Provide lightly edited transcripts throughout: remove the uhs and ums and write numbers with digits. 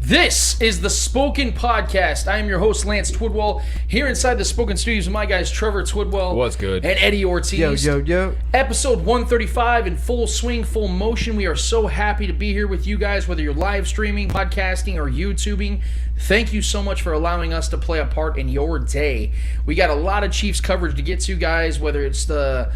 This is the Spoken Podcast. I am your host, Lance Twidwell, here inside the Spoken Studios with my guys, Trevor Twidwell. What's good? And Eddie Ortiz. Yo. Episode 135 in full swing, full motion. We are so happy to be here with you guys, whether you're live streaming, podcasting, or YouTubing. Thank you so much for allowing us to play a part in your day. We got a lot of Chiefs coverage to get to, guys, whether it's the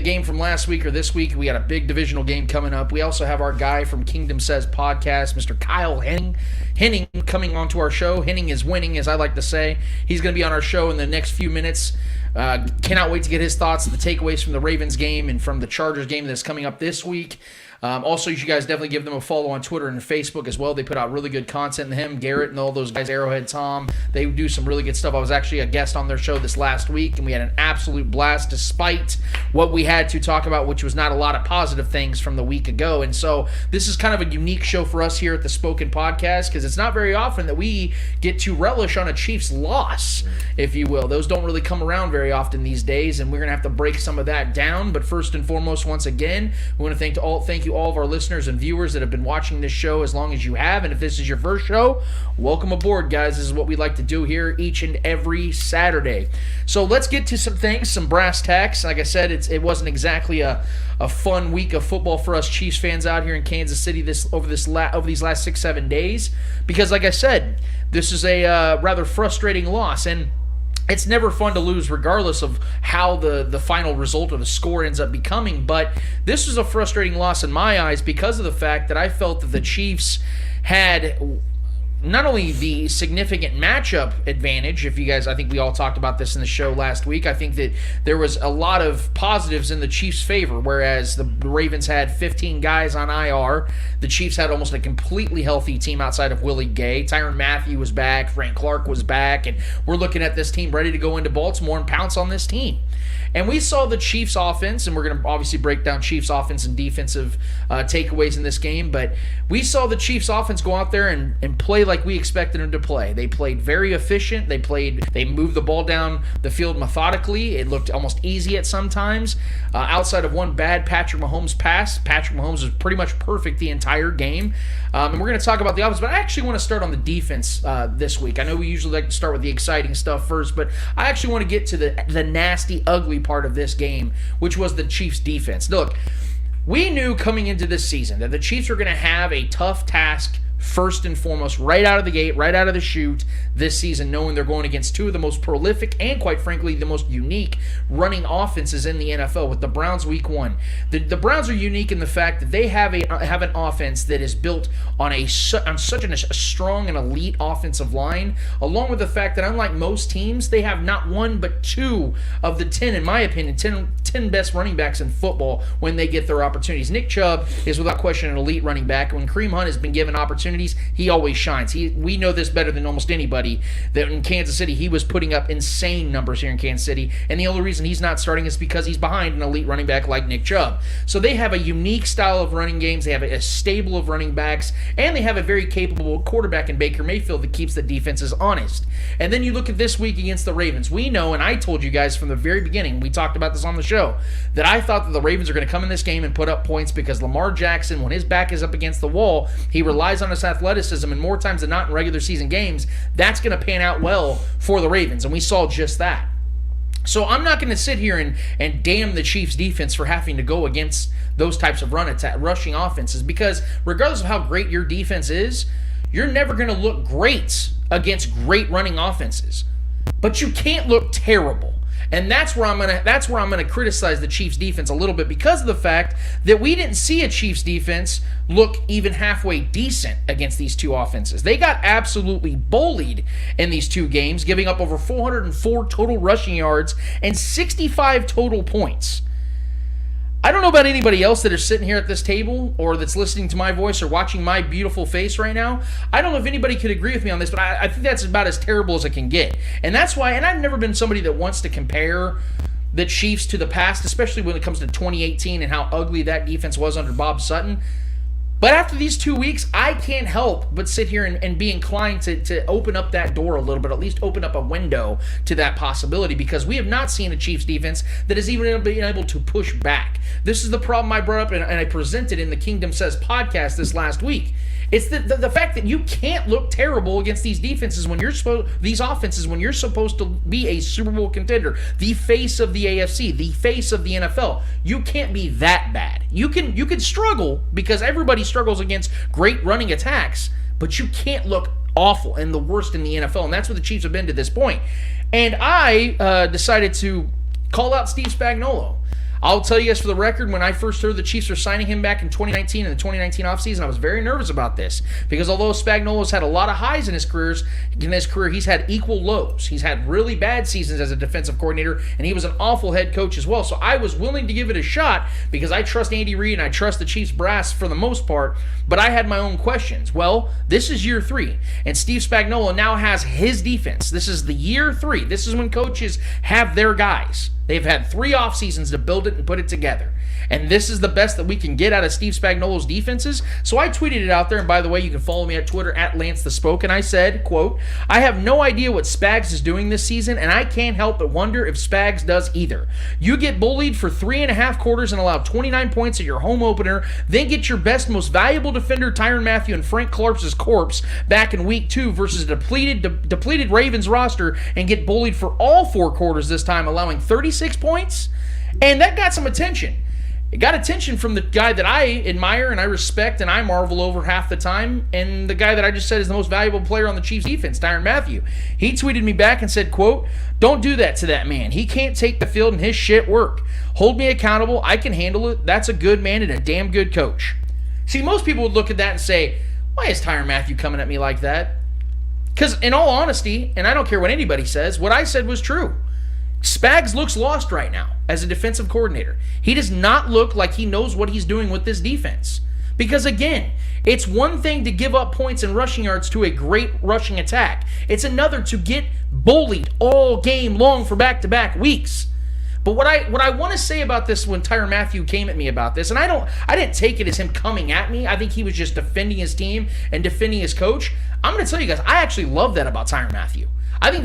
game from last week or this week. We got a big divisional game coming up. We also have our guy from Kingdom Says podcast, Mr. Kyle Henning, coming onto our show. Henning is winning, as I like to say. He's going to be on our show in the next few minutes. Cannot wait to get his thoughts and the takeaways from the Ravens game and from the Chargers game that's coming up this week. Also, you guys definitely give them a follow on Twitter and Facebook as well. They put out really good content. Him, Garrett, and all those guys, Arrowhead Tom, they do some really good stuff. I was actually a guest on their show this last week, and we had an absolute blast despite what we had to talk about, which was not a lot of positive things from the week ago. And so this is kind of a unique show for us here at the Spoken Podcast because it's not very often that we get to relish on a Chiefs loss, if you will. Those don't really come around very often these days, and we're going to have to break some of that down. But first and foremost, once again, we want to thank you all of our listeners and viewers that have been watching this show as long as you have. And if this is your first show, welcome aboard, guys. This is what we like to do here each and every Saturday. So let's get to some things, some brass tacks. Like I said, it wasn't exactly a fun week of football for us Chiefs fans out here in Kansas City over these last 6-7 days because, like I said, this is a rather frustrating loss. And it's never fun to lose regardless of how the final result or the score ends up becoming, but this was a frustrating loss in my eyes because of the fact that I felt that the Chiefs had not only the significant matchup advantage, I think we all talked about this in the show last week. I think that there was a lot of positives in the Chiefs' favor, whereas the Ravens had 15 guys on IR. The Chiefs had almost a completely healthy team outside of Willie Gay. Tyrann Mathieu was back, Frank Clark was back, and we're looking at this team ready to go into Baltimore and pounce on this team. And we saw the Chiefs offense, and we're going to obviously break down Chiefs offense and defensive takeaways in this game, but we saw the Chiefs offense go out there and play like we expected them to play. They played very efficient. They moved the ball down the field methodically. It looked almost easy at some times. Outside of one bad Patrick Mahomes pass, Patrick Mahomes was pretty much perfect the entire game. And we're going to talk about the offense, but I actually want to start on the defense this week. I know we usually like to start with the exciting stuff first, but I actually want to get to the nasty, ugly part of this game, which was the Chiefs' defense. Look, we knew coming into this season that the Chiefs were going to have a tough task first and foremost, right out of the gate, right out of the chute this season, knowing they're going against two of the most prolific and, quite frankly, the most unique running offenses in the NFL with the Browns week one. The Browns are unique in the fact that they have an offense that is built on such a strong and elite offensive line, along with the fact that unlike most teams, they have not one but two of the 10, in my opinion, 10 best running backs in football when they get their opportunities. Nick Chubb is without question an elite running back. When Kareem Hunt has been given opportunities, he always shines. We know this better than almost anybody, that in Kansas City, he was putting up insane numbers here in Kansas City, and the only reason he's not starting is because he's behind an elite running back like Nick Chubb. So they have a unique style of running games, they have a stable of running backs, and they have a very capable quarterback in Baker Mayfield that keeps the defenses honest. And then you look at this week against the Ravens. We know, and I told you guys from the very beginning, we talked about this on the show, that I thought that the Ravens are going to come in this game and put up points because Lamar Jackson, when his back is up against the wall, he relies on his athleticism, and more times than not in regular season games, that's going to pan out well for the Ravens, and we saw just that. So I'm not going to sit here and damn the Chiefs defense for having to go against those types of rushing offenses, because regardless of how great your defense is, you're never going to look great against great running offenses. But you can't look terrible. And that's where I'm gonna criticize the Chiefs defense a little bit, because of the fact that we didn't see a Chiefs defense look even halfway decent against these two offenses. They got absolutely bullied in these two games, giving up over 404 total rushing yards and 65 total points. I don't know about anybody else that is sitting here at this table or that's listening to my voice or watching my beautiful face right now. I don't know if anybody could agree with me on this, but I think that's about as terrible as it can get. And that's why, and I've never been somebody that wants to compare the Chiefs to the past, especially when it comes to 2018 and how ugly that defense was under Bob Sutton. But after these 2 weeks, I can't help but sit here and be inclined to open up that door a little bit, at least open up a window to that possibility, because we have not seen a Chiefs defense that has even been able to push back. This is the problem I brought up and I presented in the Kingdom Says podcast this last week, It's the fact that you can't look terrible against these defenses when you're supposed to be a Super Bowl contender, the face of the AFC, the face of the NFL. You can't be that bad. You can struggle because everybody struggles against great running attacks, but you can't look awful and the worst in the NFL, and that's what the Chiefs have been to this point. And I decided to call out Steve Spagnuolo. I'll tell you guys for the record, when I first heard the Chiefs were signing him back in 2019, in the 2019 offseason, I was very nervous about this because although Spagnuolo's had a lot of highs in his career, he's had equal lows. He's had really bad seasons as a defensive coordinator, and he was an awful head coach as well. So I was willing to give it a shot because I trust Andy Reid and I trust the Chiefs brass for the most part, but I had my own questions. Well, this is year 3, and Steve Spagnuolo now has his defense. This is the year 3. This is when coaches have their guys. They've had 3 off seasons to build it and put it together. And this is the best that we can get out of Steve Spagnuolo's defenses. So I tweeted it out there, and by the way, you can follow me at Twitter at LanceTheSpoke, and I said, quote, "I have no idea what Spags is doing this season, and I can't help but wonder if Spags does either. You get bullied for 3.5 quarters and allow 29 points at your home opener, then get your best, most valuable defender, Tyrann Mathieu, and Frank Clark's corpse back in week 2 versus a depleted Ravens roster and get bullied for all 4 quarters this time, allowing 36 points?" And that got some attention. It got attention from the guy that I admire and I respect and I marvel over half the time, and the guy that I just said is the most valuable player on the Chiefs defense, Tyrann Mathieu. He tweeted me back and said, quote, "Don't do that to that man. He can't take the field and his shit work. Hold me accountable. I can handle it. That's a good man and a damn good coach." See, most people would look at that and say, why is Tyrann Mathieu coming at me like that? Because in all honesty, and I don't care what anybody says, what I said was true. Spags looks lost right now as a defensive coordinator. He does not look like he knows what he's doing with this defense. Because again, it's one thing to give up points and rushing yards to a great rushing attack. It's another to get bullied all game long for back-to-back weeks. But what I want to say about this when Tyrann Mathieu came at me about this, and I didn't take it as him coming at me. I think he was just defending his team and defending his coach. I'm going to tell you guys, I actually love that about Tyrann Mathieu. I think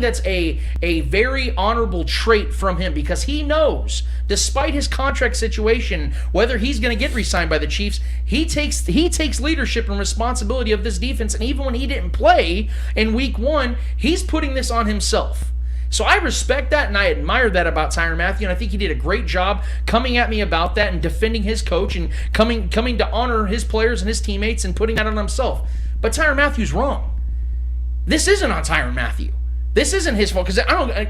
that's a very honorable trait from him because he knows, despite his contract situation, whether he's going to get re-signed by the Chiefs, he takes leadership and responsibility of this defense, and even when he didn't play in week 1, he's putting this on himself. So I respect that and I admire that about Tyrann Mathieu, and I think he did a great job coming at me about that and defending his coach and coming to honor his players and his teammates and putting that on himself. But Tyrann Mathieu's wrong. This isn't on Tyrann Mathieu. This isn't his fault because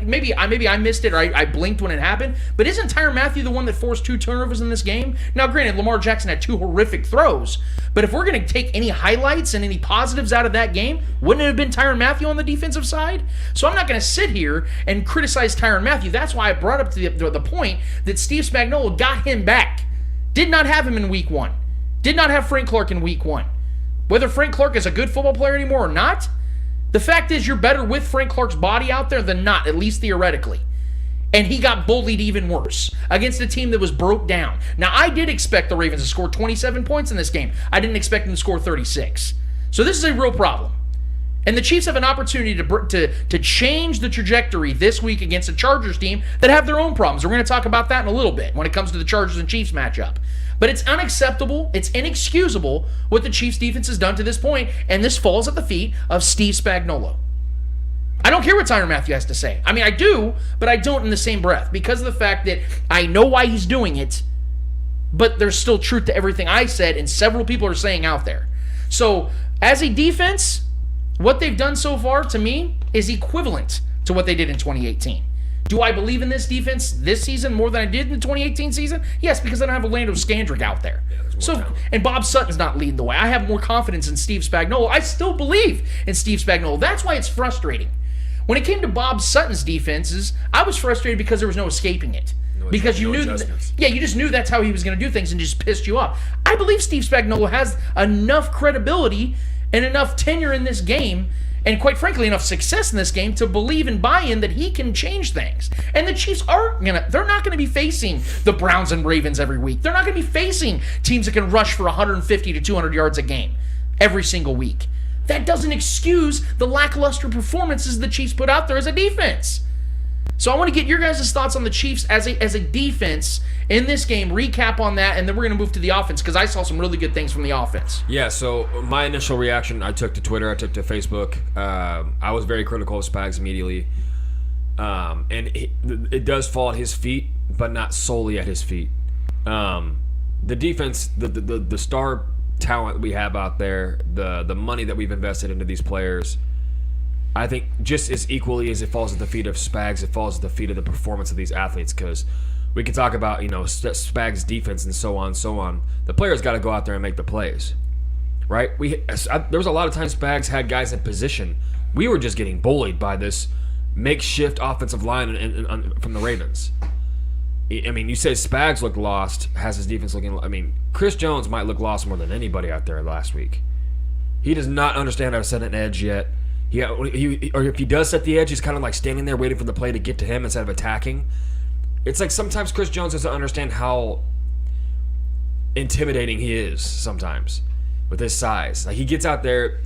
maybe I missed it or I blinked when it happened. But isn't Tyrann Mathieu the one that forced 2 turnovers in this game? Now, granted, Lamar Jackson had 2 horrific throws, but if we're going to take any highlights and any positives out of that game, wouldn't it have been Tyrann Mathieu on the defensive side? So I'm not going to sit here and criticize Tyrann Mathieu. That's why I brought up to the point that Steve Spagnuolo got him back. Did not have him in week 1. Did not have Frank Clark in week 1. Whether Frank Clark is a good football player anymore or not, the fact is you're better with Frank Clark's body out there than not, at least theoretically. And he got bullied even worse against a team that was broke down. Now, I did expect the Ravens to score 27 points in this game. I didn't expect them to score 36. So this is a real problem. And the Chiefs have an opportunity to change the trajectory this week against a Chargers team that have their own problems. We're going to talk about that in a little bit when it comes to the Chargers and Chiefs matchup. But it's unacceptable, it's inexcusable what the Chiefs defense has done to this point, and this falls at the feet of Steve Spagnuolo. I don't care what Tyrann Mathieu has to say. I mean, I do, but I don't in the same breath because of the fact that I know why he's doing it, but there's still truth to everything I said and several people are saying out there. So, as a defense, what they've done so far, to me, is equivalent to what they did in 2018. Do I believe in this defense this season more than I did in the 2018 season? Yes, because I don't have Orlando Scandrick out there. And Bob Sutton's not leading the way. I have more confidence in Steve Spagnuolo. I still believe in Steve Spagnuolo. That's why it's frustrating. When it came to Bob Sutton's defenses, I was frustrated because there was no escaping it. Because you knew you just knew that's how he was going to do things and just pissed you off. I believe Steve Spagnuolo has enough credibility and enough tenure in this game and quite frankly enough success in this game to believe and buy in that he can change things. And the Chiefs they're not going to be facing the Browns and Ravens every week. They're not going to be facing teams that can rush for 150 to 200 yards a game every single week. That doesn't excuse the lackluster performances the Chiefs put out there as a defense. So I want to get your guys' thoughts on the Chiefs as a defense in this game, recap on that, and then we're going to move to the offense because I saw some really good things from the offense. Yeah, so my initial reaction, I took to Twitter, I took to Facebook. I was very critical of Spags immediately. And it does fall at his feet, but not solely at his feet. The defense, the star talent we have out there, the money that we've invested into these players, I think just as equally as it falls at the feet of Spags, it falls at the feet of the performance of these athletes. Because we can talk about Spags' defense and so on. The players got to go out there and make the plays, right? There was a lot of times Spags had guys in position. We were just getting bullied by this makeshift offensive line from the Ravens. I mean, you say Spags looked lost, has his defense looking. I mean, Chris Jones might look lost more than anybody out there last week. He does not understand how to set an edge yet. Or if he does set the edge, he's kind of like standing there waiting for the play to get to him instead of attacking. It's like sometimes Chris Jones doesn't understand how intimidating he is sometimes with his size. Like he gets out there.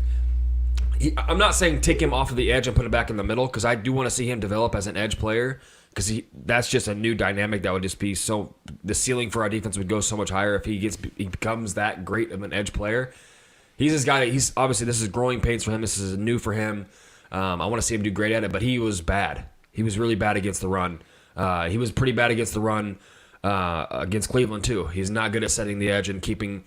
I'm not saying take him off of the edge and put him back in the middle because I do want to see him develop as an edge player because that's just a new dynamic that would just be so – the ceiling for our defense would go so much higher if he becomes that great of an edge player. He's this guy – obviously this is growing pains for him. This is new for him. I want to see him do great at it, but he was bad. He was really bad against the run. He was pretty bad against the run against Cleveland too. He's not good at setting the edge and keeping,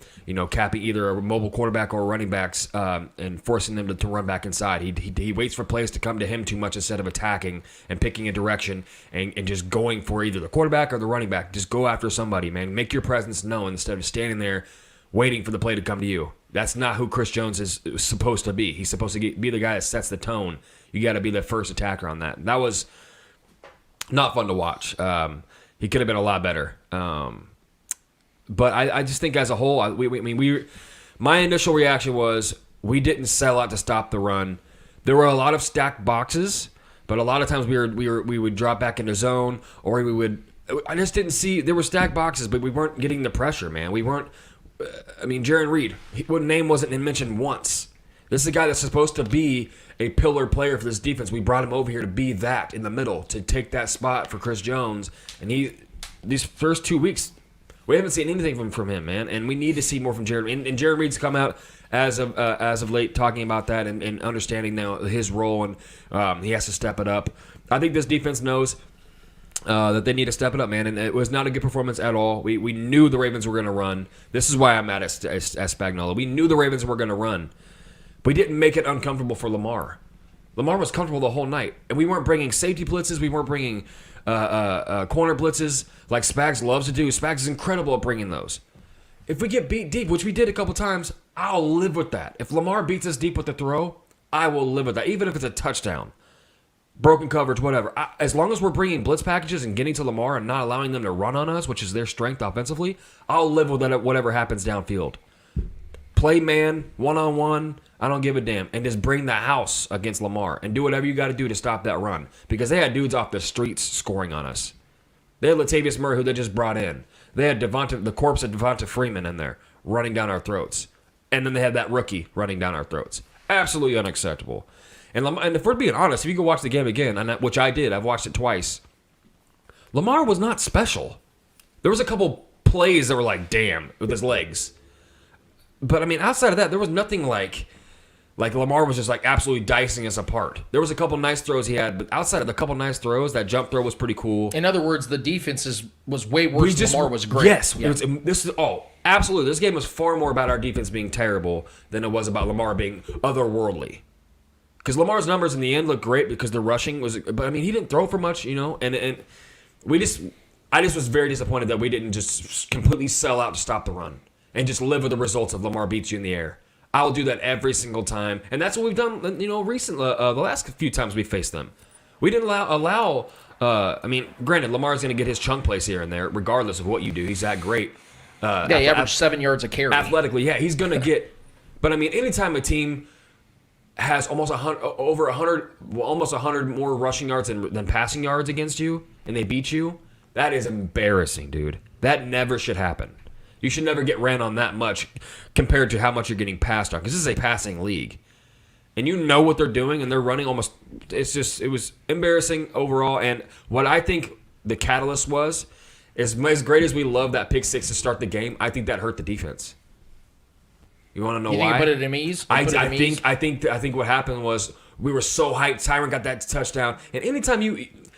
capping either a mobile quarterback or running backs and forcing them to run back inside. He waits for plays to come to him too much instead of attacking and picking a direction and just going for either the quarterback or the running back. Just go after somebody, man. Make your presence known instead of standing there waiting for the play to come to you. That's not who Chris Jones is supposed to be. He's supposed to be the guy that sets the tone. You got to be the first attacker on that. That was not fun to watch. He could have been a lot better. But I just think as a whole, my initial reaction was we didn't sell out to stop the run. There were a lot of stacked boxes, but a lot of times we would drop back into zone or we would. I just didn't see there were stacked boxes, but we weren't getting the pressure, man. We weren't. Jaron Reed, what name wasn't mentioned once. This is a guy that's supposed to be a pillar player for this defense. We brought him over here to be that in the middle, to take that spot for Chris Jones. And these first 2 weeks, we haven't seen anything from him, man. And we need to see more from Jaron. And Jaron Reed's come out as of late talking about that and understanding now his role, and he has to step it up. I think this defense knows that they need to step it up, man. And it was not a good performance at all. We knew the Ravens were going to run. This is why I'm mad at Spagnuolo. We knew the Ravens were going to run. We didn't make it uncomfortable for Lamar. Lamar was comfortable the whole night. And we weren't bringing safety blitzes. We weren't bringing corner blitzes like Spags loves to do. Spags is incredible at bringing those. If we get beat deep, which we did a couple times, I'll live with that. If Lamar beats us deep with the throw, I will live with that, even if it's a touchdown. Broken coverage, whatever. As long as we're bringing blitz packages and getting to Lamar and not allowing them to run on us, which is their strength offensively, I'll live with that whatever happens downfield. Play man, one-on-one, I don't give a damn. And just bring the house against Lamar and do whatever you got to do to stop that run. Because they had dudes off the streets scoring on us. They had Latavius Murray, who they just brought in. They had the corpse of Devonta Freeman in there running down our throats. And then they had that rookie running down our throats. Absolutely unacceptable. And if we're being honest, if you go watch the game again, which I did, I've watched it twice, Lamar was not special. There was a couple plays that were like, damn, with his legs. But, outside of that, there was nothing like Lamar was just like absolutely dicing us apart. There was a couple nice throws he had, but outside of the couple nice throws, that jump throw was pretty cool. In other words, the defense was way worse than Lamar was great. Yes. Yeah. Absolutely. This game was far more about our defense being terrible than it was about Lamar being otherworldly. Because Lamar's numbers in the end looked great because the rushing was, but he didn't throw for much, and I just was very disappointed that we didn't just completely sell out to stop the run and just live with the results of Lamar beats you in the air. I'll do that every single time, and that's what we've done, recently. The last few times we faced them, we didn't allow. Granted, Lamar's going to get his chunk plays here and there, regardless of what you do. He's that great. He averaged 7 yards a carry. Athletically, yeah, he's going to get. But anytime a team has almost 100 more rushing yards than passing yards against you, and they beat you, that is embarrassing, dude. That never should happen. You should never get ran on that much compared to how much you're getting passed on, because this is a passing league. and you know what they're doing, and they're running almost. It was embarrassing overall. And what I think the catalyst was, as great as we love that pick six to start the game, I think that hurt the defense. You want to know why? You think it put it at ease? I think what happened was we were so hyped. Tyron got that touchdown, and anytime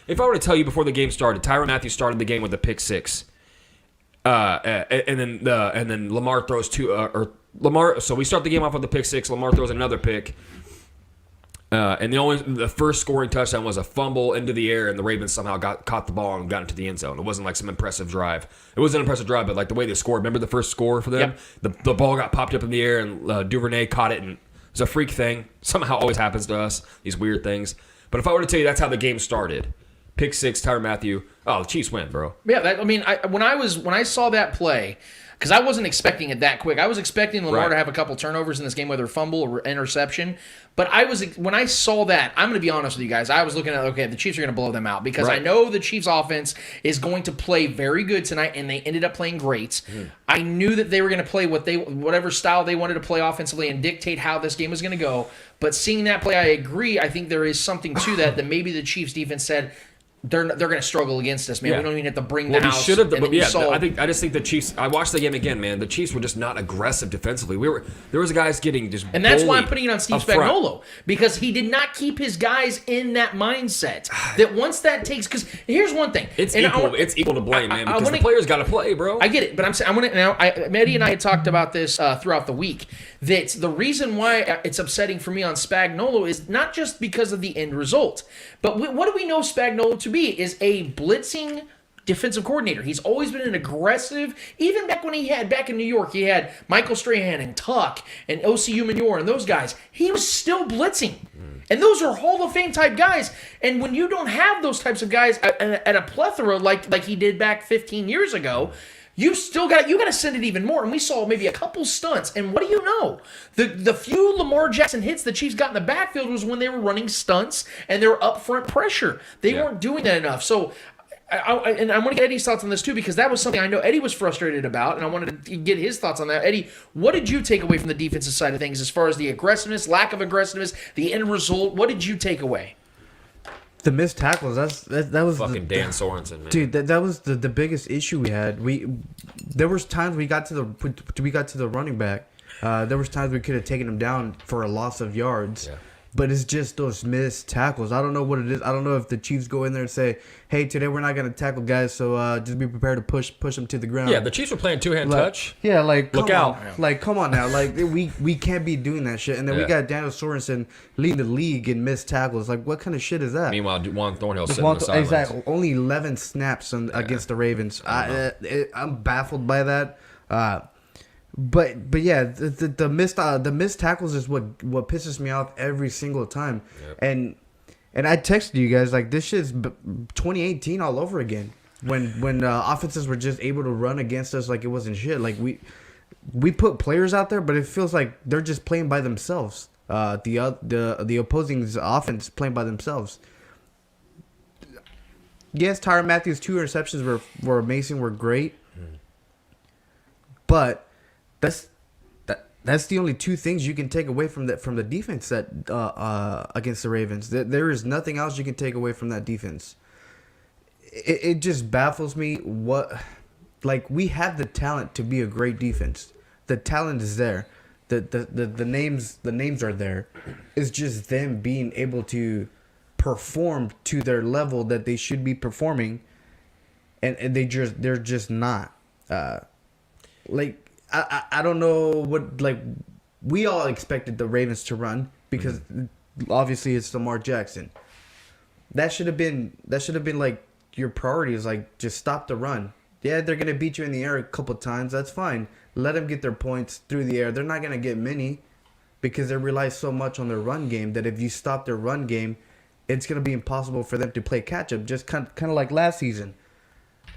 if I were to tell you before the game started, Tyrann Mathieu started the game with a pick six, and then Lamar throws Lamar. So we start the game off with the pick six. Lamar throws another pick, and the first scoring touchdown was a fumble into the air, and the Ravens somehow caught the ball and got into the end zone. It wasn't like some impressive drive. It was an impressive drive, but like the way they scored. Remember the first score for them? Yep. The ball got popped up in the air, and Duvernay caught it, and it was a freak thing. Somehow always happens to us, these weird things. But if I were to tell you that's how the game started, pick six, Tyrann Mathieu, the Chiefs win, bro. Yeah, when I saw that play, because I wasn't expecting it that quick. I was expecting Lamar to have a couple turnovers in this game, whether fumble or interception. But when I saw that, I'm going to be honest with you guys, I was looking at, okay, the Chiefs are going to blow them out because I know the Chiefs offense is going to play very good tonight, and they ended up playing great. I knew that they were going to play whatever style they wanted to play offensively and dictate how this game was going to go. But seeing that play, I agree. I think there is something to that maybe the Chiefs defense said, they're going to struggle against us, man. We don't even have to bring the house. We should have. I just think the Chiefs. I watched the game again, man. The Chiefs were just not aggressive defensively. There was guys getting just. And that's why I'm putting it on Steve Spagnuolo, because he did not keep his guys in that mindset. That once that takes, because here's one thing, it's equal to blame, man. Because the players got to play, bro. I get it, but I'm saying Eddie and I had talked about this throughout the week. That the reason why it's upsetting for me on Spagnuolo is not just because of the end result, but what do we know Spagnuolo to be? Is a blitzing defensive coordinator. He's always been an aggressive, even back in New York, he had Michael Strahan and Tuck and O.C. Umenyor and those guys. He was still blitzing. And those are Hall of Fame type guys. And when you don't have those types of guys at a plethora like he did back 15 years ago, you got to send it even more. And we saw maybe a couple stunts. And what do you know? The few Lamar Jackson hits the Chiefs got in the backfield was when they were running stunts and they were up front pressure. They weren't doing that enough. So, I want to get Eddie's thoughts on this too, because that was something I know Eddie was frustrated about, and I wanted to get his thoughts on that. Eddie, what did you take away from the defensive side of things as far as the aggressiveness, lack of aggressiveness, the end result? What did you take away? The missed tackles. That was fucking Dan Sorensen, man. Dude, that was the biggest issue we had. There was times we got to the running back. There was times we could have taken him down for a loss of yards. Yeah. But it's just those missed tackles. I don't know what it is. I don't know if the Chiefs go in there and say, "Hey, today we're not going to tackle guys, so just be prepared to push them to the ground." Yeah, the Chiefs were playing two-hand touch. Yeah, look out. Come on now. We can't be doing that shit. And then we got Daniel Sorensen leading the league in missed tackles. Like, what kind of shit is that? Meanwhile, Juan Thornhill sitting on the sidelines. Exactly. Only 11 snaps against the Ravens. I'm baffled by that. But yeah, the missed tackles is what pisses me off every single time. Yep. And I texted you guys like this shit's 2018 all over again. When offenses were just able to run against us like it wasn't shit. Like we put players out there, but it feels like they're just playing by themselves. The opposing offense playing by themselves. Yes, Tyrann Mathieu's 2 interceptions were amazing, were great, but that's the only 2 things you can take away from the defense that against the Ravens. There is nothing else you can take away from that defense. It just baffles me we have the talent to be a great defense. The talent is there. The names are there. It's just them being able to perform to their level that they should be performing, and they're just not. I don't know what, we all expected the Ravens to run because obviously it's Lamar Jackson. That should have been your priority is just stop the run. Yeah, they're going to beat you in the air a couple times. That's fine. Let them get their points through the air. They're not going to get many because they rely so much on their run game that if you stop their run game, it's going to be impossible for them to play catch up, just kind of like last season.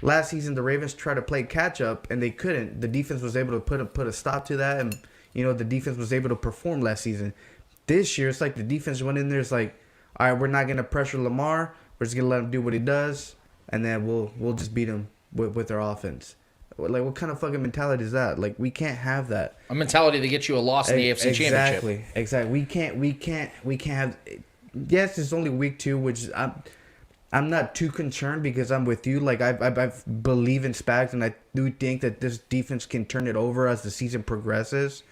Last season, the Ravens tried to play catch-up, and they couldn't. The defense was able to put a stop to that, and, the defense was able to perform last season. This year, it's like the defense went in there, it's like, all right, we're not going to pressure Lamar. We're just going to let him do what he does, and then we'll just beat him with our offense. Like, what kind of fucking mentality is that? Like, we can't have that. A mentality that gets you a loss in the AFC Championship. Exactly. We can't have. Yes, it's only week 2, which I'm not too concerned because I'm with you. Like, I believe in Spags, and I do think that this defense can turn it over as the season progresses.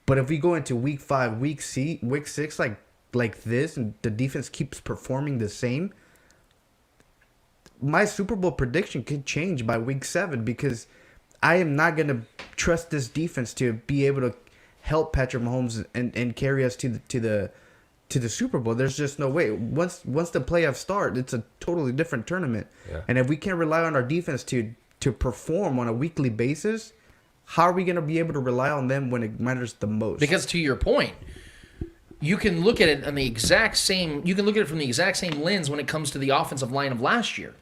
But if we go into week 5, week 6, like this, and the defense keeps performing the same, my Super Bowl prediction could change by week 7 because I am not going to trust this defense to be able to help Patrick Mahomes and carry us to the Super Bowl. There's just no way. Once the playoffs start, it's a totally different tournament. Yeah. And if we can't rely on our defense to perform on a weekly basis, how are we going to be able to rely on them when it matters the most? Because to your point, you can look at it on the exact same. You can look at it from the exact same lens when it comes to the offensive line of last year.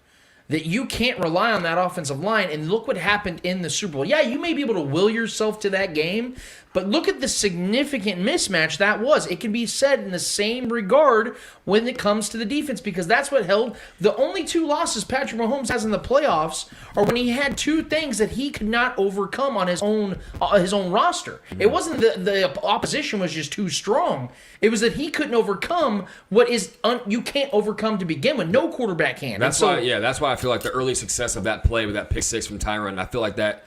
That you can't rely on that offensive line, and look what happened in the Super Bowl. Yeah, you may be able to will yourself to that game, but look at the significant mismatch that was. It can be said in the same regard when it comes to the defense, because that's what held the only 2 losses Patrick Mahomes has in the playoffs are when he had 2 things that he could not overcome on his own roster. It wasn't the opposition was just too strong. It was that he couldn't overcome what is you can't overcome to begin with. No quarterback can. That's why I feel like the early success of that play with that pick 6 from Tyron, I feel like that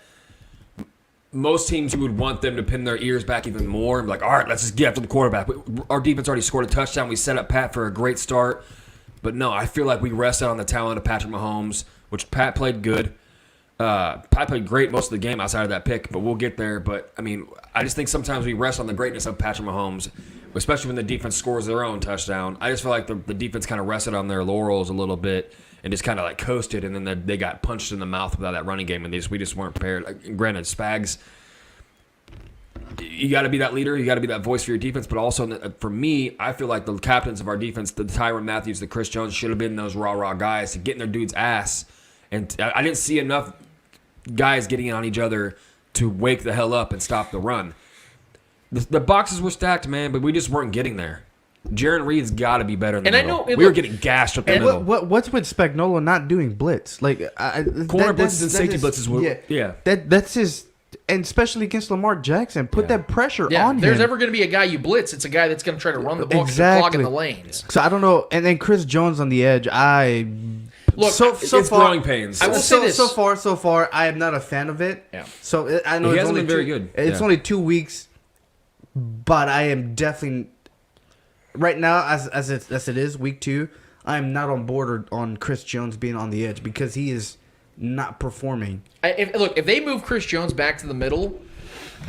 most teams, you would want them to pin their ears back even more and be like, all right, let's just get after the quarterback. Our defense already scored a touchdown. We set up Pat for a great start. But no, I feel like we rested on the talent of Patrick Mahomes, which Pat played good. Pat played great most of the game outside of that pick, but we'll get there. But, I mean, I just think sometimes we rest on the greatness of Patrick Mahomes, especially when the defense scores their own touchdown. I just feel like the defense kind of rested on their laurels a little bit and just kind of like coasted, and then they got punched in the mouth without that running game, and we just weren't prepared. Like, granted, Spags, you got to be that leader, you got to be that voice for your defense, but also for me, I feel like the captains of our defense, the Tyrann Mathieu, the Chris Jones, should have been those rah-rah guys to get in their dude's ass, and I didn't see enough guys getting on each other to wake the hell up and stop the run. The boxes were stacked, man, but we just weren't getting there. Jaron Reed's got to be better in the middle. We were getting gashed up the middle. What's with Spagnuolo not doing blitz? Like corner blitzes and safety blitzes were That's his, and especially against Lamar Jackson. Put that pressure on him. If there's ever going to be a guy you blitz, it's a guy that's going to try to run the ball because you're clogging the lanes. So I don't know. And then Chris Jones on the edge. It's far, growing pains. I will say this. So far, I am not a fan of it. Yeah. So I know he it's hasn't only been very good. It's only 2 weeks, but I am definitely right now as it is week 2. I am not on board on Chris Jones being on the edge because he is not performing. If they move Chris Jones back to the middle,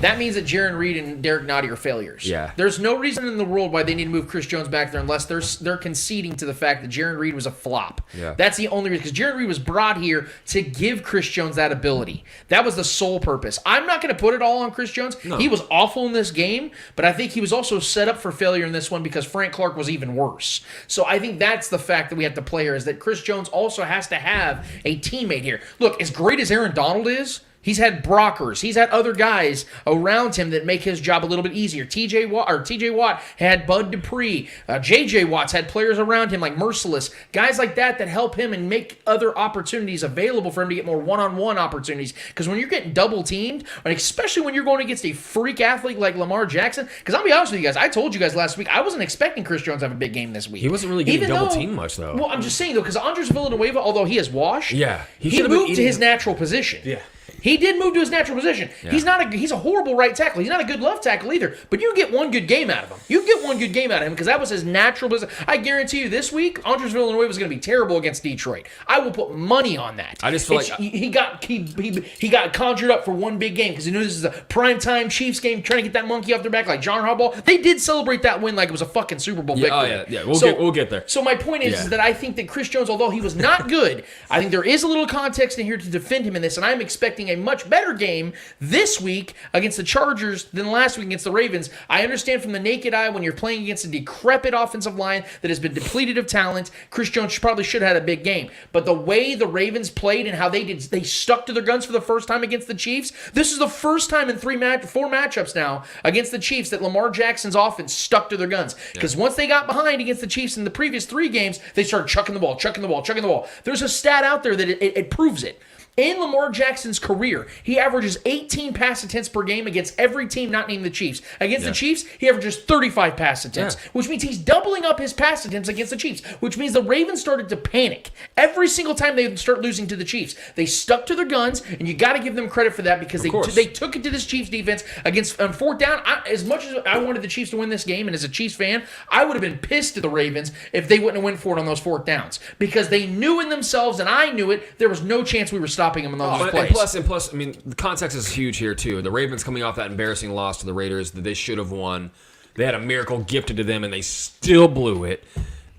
that means that Jaron Reed and Derek Nottie are failures. Yeah. There's no reason in the world why they need to move Chris Jones back there unless they're conceding to the fact that Jaron Reed was a flop. Yeah. That's the only reason, because Jaron Reed was brought here to give Chris Jones that ability. That was the sole purpose. I'm not going to put it all on Chris Jones. No. He was awful in this game, but I think he was also set up for failure in this one because Frank Clark was even worse. So I think that's the fact that we have to play here, is that Chris Jones also has to have a teammate here. Look, as great as Aaron Donald is, he's had Brockers. He's had other guys around him that make his job a little bit easier. TJ Watt had Bud Dupree. JJ Watt's had players around him like Merciless. Guys like that help him and make other opportunities available for him to get more one-on-one opportunities. Because when you're getting double-teamed, and especially when you're going against a freak athlete like Lamar Jackson, because I'll be honest with you guys, I told you guys last week, I wasn't expecting Chris Jones to have a big game this week. He wasn't really getting double-teamed much, though. Well, I'm just saying, though, because Andres Villanueva, although he is washed, he should moved to his natural position. Yeah. He did move to his natural position. Yeah. He's a horrible right tackle. He's not a good left tackle either. But you get one good game out of him. Because that was his natural position. I guarantee you this week, Andres Villanueva is going to be terrible against Detroit. I will put money on that. I just feel he got conjured up for one big game because he knew this is a primetime Chiefs game, trying to get that monkey off their back like John Harbaugh. They did celebrate that win like it was a fucking Super Bowl victory. Oh yeah. We'll get there. So my point is that I think that Chris Jones, although he was not good, I think there is a little context in here to defend him in this, and I'm expecting a much better game this week against the Chargers than last week against the Ravens. I understand from the naked eye when you're playing against a decrepit offensive line that has been depleted of talent, Chris Jones probably should have had a big game. But the way the Ravens played and how they stuck to their guns for the first time against the Chiefs, this is the first time in 4 matchups now against the Chiefs that Lamar Jackson's offense stuck to their guns. Because once they got behind against the Chiefs in the previous 3 games, they started chucking the ball. There's a stat out there that it proves it. In Lamar Jackson's career, he averages 18 pass attempts per game against every team not named the Chiefs. Against the Chiefs, he averages 35 pass attempts, which means he's doubling up his pass attempts against the Chiefs, which means the Ravens started to panic. Every single time they start losing to the Chiefs, they stuck to their guns, and you got to give them credit for that because they took it to this Chiefs defense against on fourth down. As much as I wanted the Chiefs to win this game, and as a Chiefs fan, I would have been pissed at the Ravens if they wouldn't have went for it on those fourth downs because they knew in themselves, and I knew it, there was no chance we were stopping them in those plays. And plus, I mean, the context is huge here, too. The Ravens coming off that embarrassing loss to the Raiders that they should have won. They had a miracle gifted to them, and they still blew it.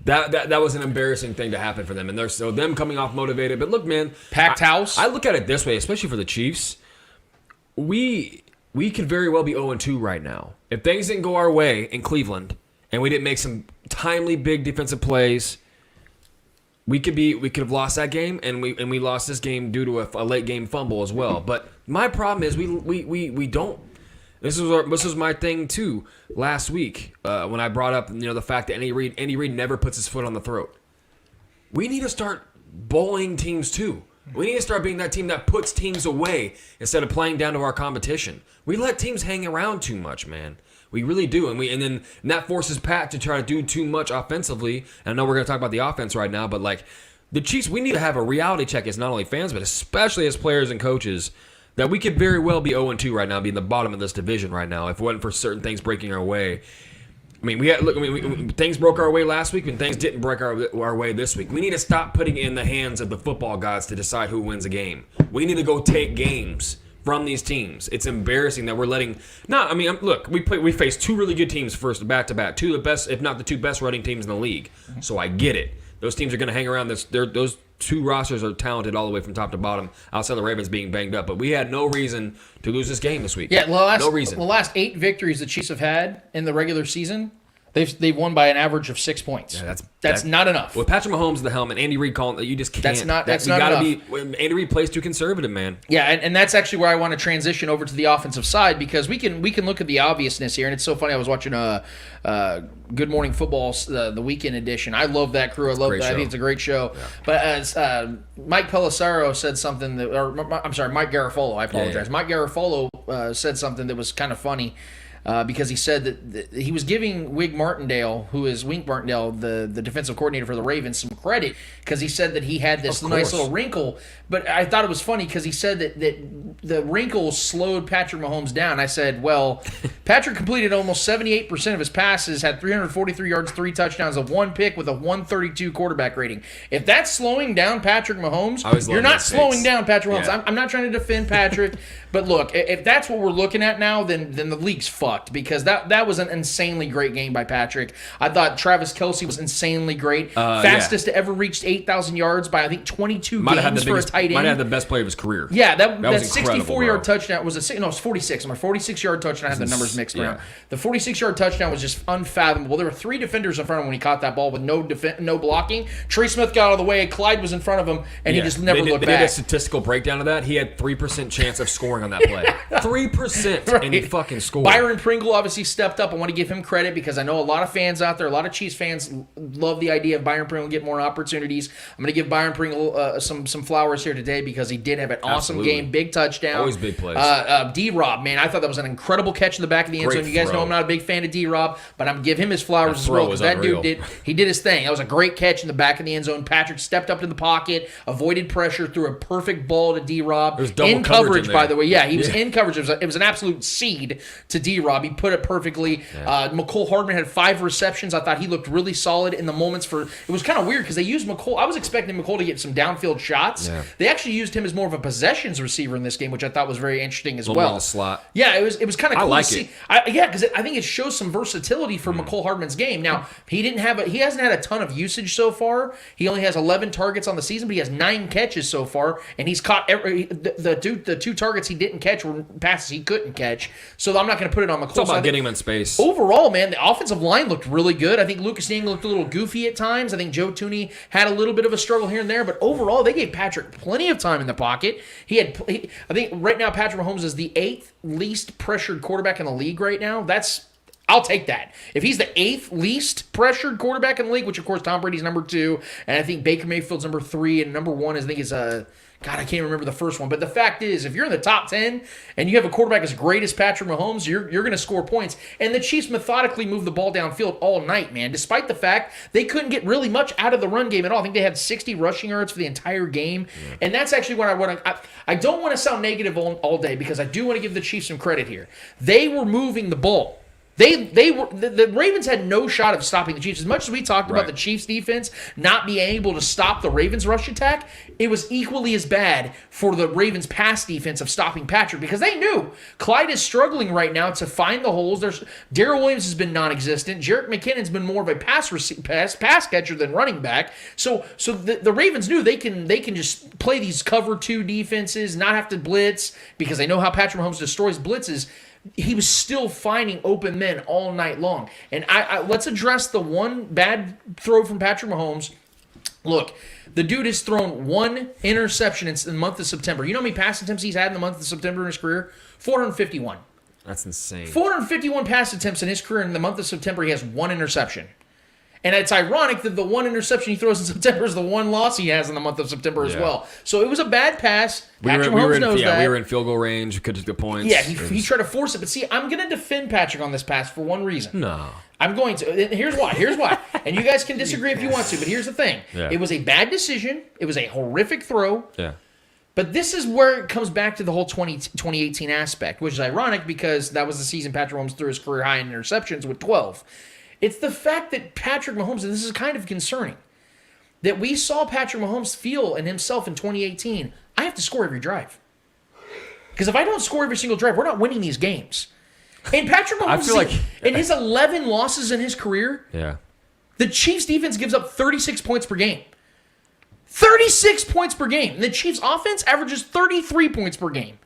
That was an embarrassing thing to happen for them. And so them coming off motivated. But look, man. Packed house. I look at it this way, especially for the Chiefs. We could very well be 0-2 right now. If things didn't go our way in Cleveland, and we didn't make some timely big defensive plays, we could have lost that game, and we lost this game due to a late game fumble as well. But my problem is we don't. This was my thing too last week when I brought up the fact that Andy Reid never puts his foot on the throat. We need to start bullying teams too. We need to start being that team that puts teams away instead of playing down to our competition. We let teams hang around too much, man. We really do, and that forces Pat to try to do too much offensively. And I know we're going to talk about the offense right now, but like the Chiefs, we need to have a reality check as not only fans, but especially as players and coaches, that we could very well be 0-2 right now, be in the bottom of this division right now, if it wasn't for certain things breaking our way. I mean, things broke our way last week, and things didn't break our way this week. We need to stop putting it in the hands of the football gods to decide who wins a game. We need to go take games from these teams. It's embarrassing that we're letting. Look, we faced two really good teams first back to back, two of the best, if not the two best running teams in the league. So I get it. Those teams are going to hang around. Those two rosters are talented all the way from top to bottom, outside the Ravens being banged up. But we had no reason to lose this game this week. Yeah, no reason. The last 8 victories the Chiefs have had in the regular season, they've won by an average of 6 points. Yeah, that's not enough. With Patrick Mahomes at the helm and Andy Reid calling, you just can't. That's not enough. Andy Reid plays too conservative, man. Yeah, and that's actually where I want to transition over to the offensive side because we can look at the obviousness here, and it's so funny. I was watching Good Morning Football, the weekend edition. I love that crew. I think it's a great show. Yeah. But as Mike Pelissero said something Mike Garafolo. I apologize. Yeah. Mike Garafolo said something that was kind of funny. Because he said that he was giving Wink Martindale, the defensive coordinator for the Ravens, some credit because he said that he had this nice little wrinkle. But I thought it was funny because he said that the wrinkle slowed Patrick Mahomes down. I said, well, Patrick completed almost 78% of his passes, had 343 yards, 3 touchdowns, 1 pick with a 132 quarterback rating. If that's slowing down Patrick Mahomes, you're not slowing down Patrick Mahomes. Yeah. I'm not trying to defend Patrick, but look, if that's what we're looking at now, then the league's fucked because that was an insanely great game by Patrick. I thought Travis Kelce was insanely great. Fastest to ever reach 8,000 yards by, I think, 22 games for a tight end. Might have had the best play of his career. Yeah, that 64-yard touchdown was it was 46. My 46-yard touchdown, I had the numbers mixed around. The 46-yard touchdown was just unfathomable. There were 3 defenders in front of him when he caught that ball with no blocking. Trey Smith got out of the way. Clyde was in front of him, and he just never looked back. They did a statistical breakdown of that. He had 3% chance of scoring on that play. 3%, right. And he fucking scored. Byron Pringle obviously stepped up. I want to give him credit because I know a lot of fans out there, a lot of Chiefs fans love the idea of Byron Pringle getting more opportunities. I'm going to give Byron Pringle some flowers here today because he did have an awesome game, big touchdown. Always big plays. D-Rob, man, I thought that was an incredible catch in the back of the end zone. You guys know I'm not a big fan of D-Rob, but I'm give him his flowers as well because that dude did his thing. That was a great catch in the back of the end zone. Patrick stepped up to the pocket, avoided pressure, threw a perfect ball to D-Rob. In coverage, by the way. Yeah, he was in coverage. It was an absolute seed to D-Rob. He put it perfectly. Yeah. McCole Hardman had 5 receptions. I thought he looked really solid in the moments it was kind of weird because they used McCole. I was expecting McCole to get some downfield shots. Yeah. They actually used him as more of a possessions receiver in this game, which I thought was very interesting as well. In the slot. Yeah, it was kind of cool to see. It. Because I think it shows some versatility for McCole Hardman's game. Now, he hasn't had a ton of usage so far. He only has 11 targets on the season, but he has 9 catches so far, and he's caught the 2 targets he didn't catch were passes he couldn't catch. So I'm not going to put it on McCole. It's all about getting him in space. Overall, man, the offensive line looked really good. I think Lucas Niang looked a little goofy at times. I think Joe Thuney had a little bit of a struggle here and there, but overall, they gave Patrick plenty of time in the pocket. I think right now Patrick Mahomes is the 8th least pressured quarterback in the league right now. I'll take that. If he's the 8th least pressured quarterback in the league, which of course Tom Brady's number 2, and I think Baker Mayfield's number 3, and number 1 is God, I can't remember the first one. But the fact is, if you're in the top 10 and you have a quarterback as great as Patrick Mahomes, you're going to score points. And the Chiefs methodically moved the ball downfield all night, man, despite the fact they couldn't get really much out of the run game at all. I think they had 60 rushing yards for the entire game. Yeah. And that's actually what I don't want to sound negative all day, because I do want to give the Chiefs some credit here. They were moving the ball. The Ravens had no shot of stopping the Chiefs. As much as we talked about the Chiefs defense not being able to stop the Ravens rush attack, it was equally as bad for the Ravens pass defense of stopping Patrick, because they knew Clyde is struggling right now to find the holes. Darrell Williams has been non-existent. Jerick McKinnon's been more of a pass catcher than running back. So the Ravens knew they can just play these cover 2 defenses, not have to blitz, because they know how Patrick Mahomes destroys blitzes. He was still finding open men all night long. And let's address the one bad throw from Patrick Mahomes. Look, the dude has thrown 1 interception in the month of September. You know how many pass attempts he's had in the month of September in his career? 451. That's insane. 451 pass attempts in his career. In the month of September, he has 1 interception. And it's ironic that the 1 interception he throws in September is the 1 loss he has in the month of September as well. So it was a bad pass. Patrick Mahomes knows that. We were in field goal range. Could just get points. Yeah, he tried to force it. But see, I'm going to defend Patrick on this pass for one reason. No. I'm going to. And here's why. And you guys can disagree if you want to, but here's the thing. Yeah. It was a bad decision. It was a horrific throw. Yeah. But this is where it comes back to the whole 2018 aspect, which is ironic because that was the season Patrick Mahomes threw his career high in interceptions with 12. It's the fact that Patrick Mahomes, and this is kind of concerning, that we saw Patrick Mahomes feel in himself in 2018, I have to score every drive. Because if I don't score every single drive, we're not winning these games. And Patrick Mahomes, I feel like in his 11 losses in his career, the Chiefs defense gives up 36 points per game. 36 points per game. And the Chiefs offense averages 33 points per game.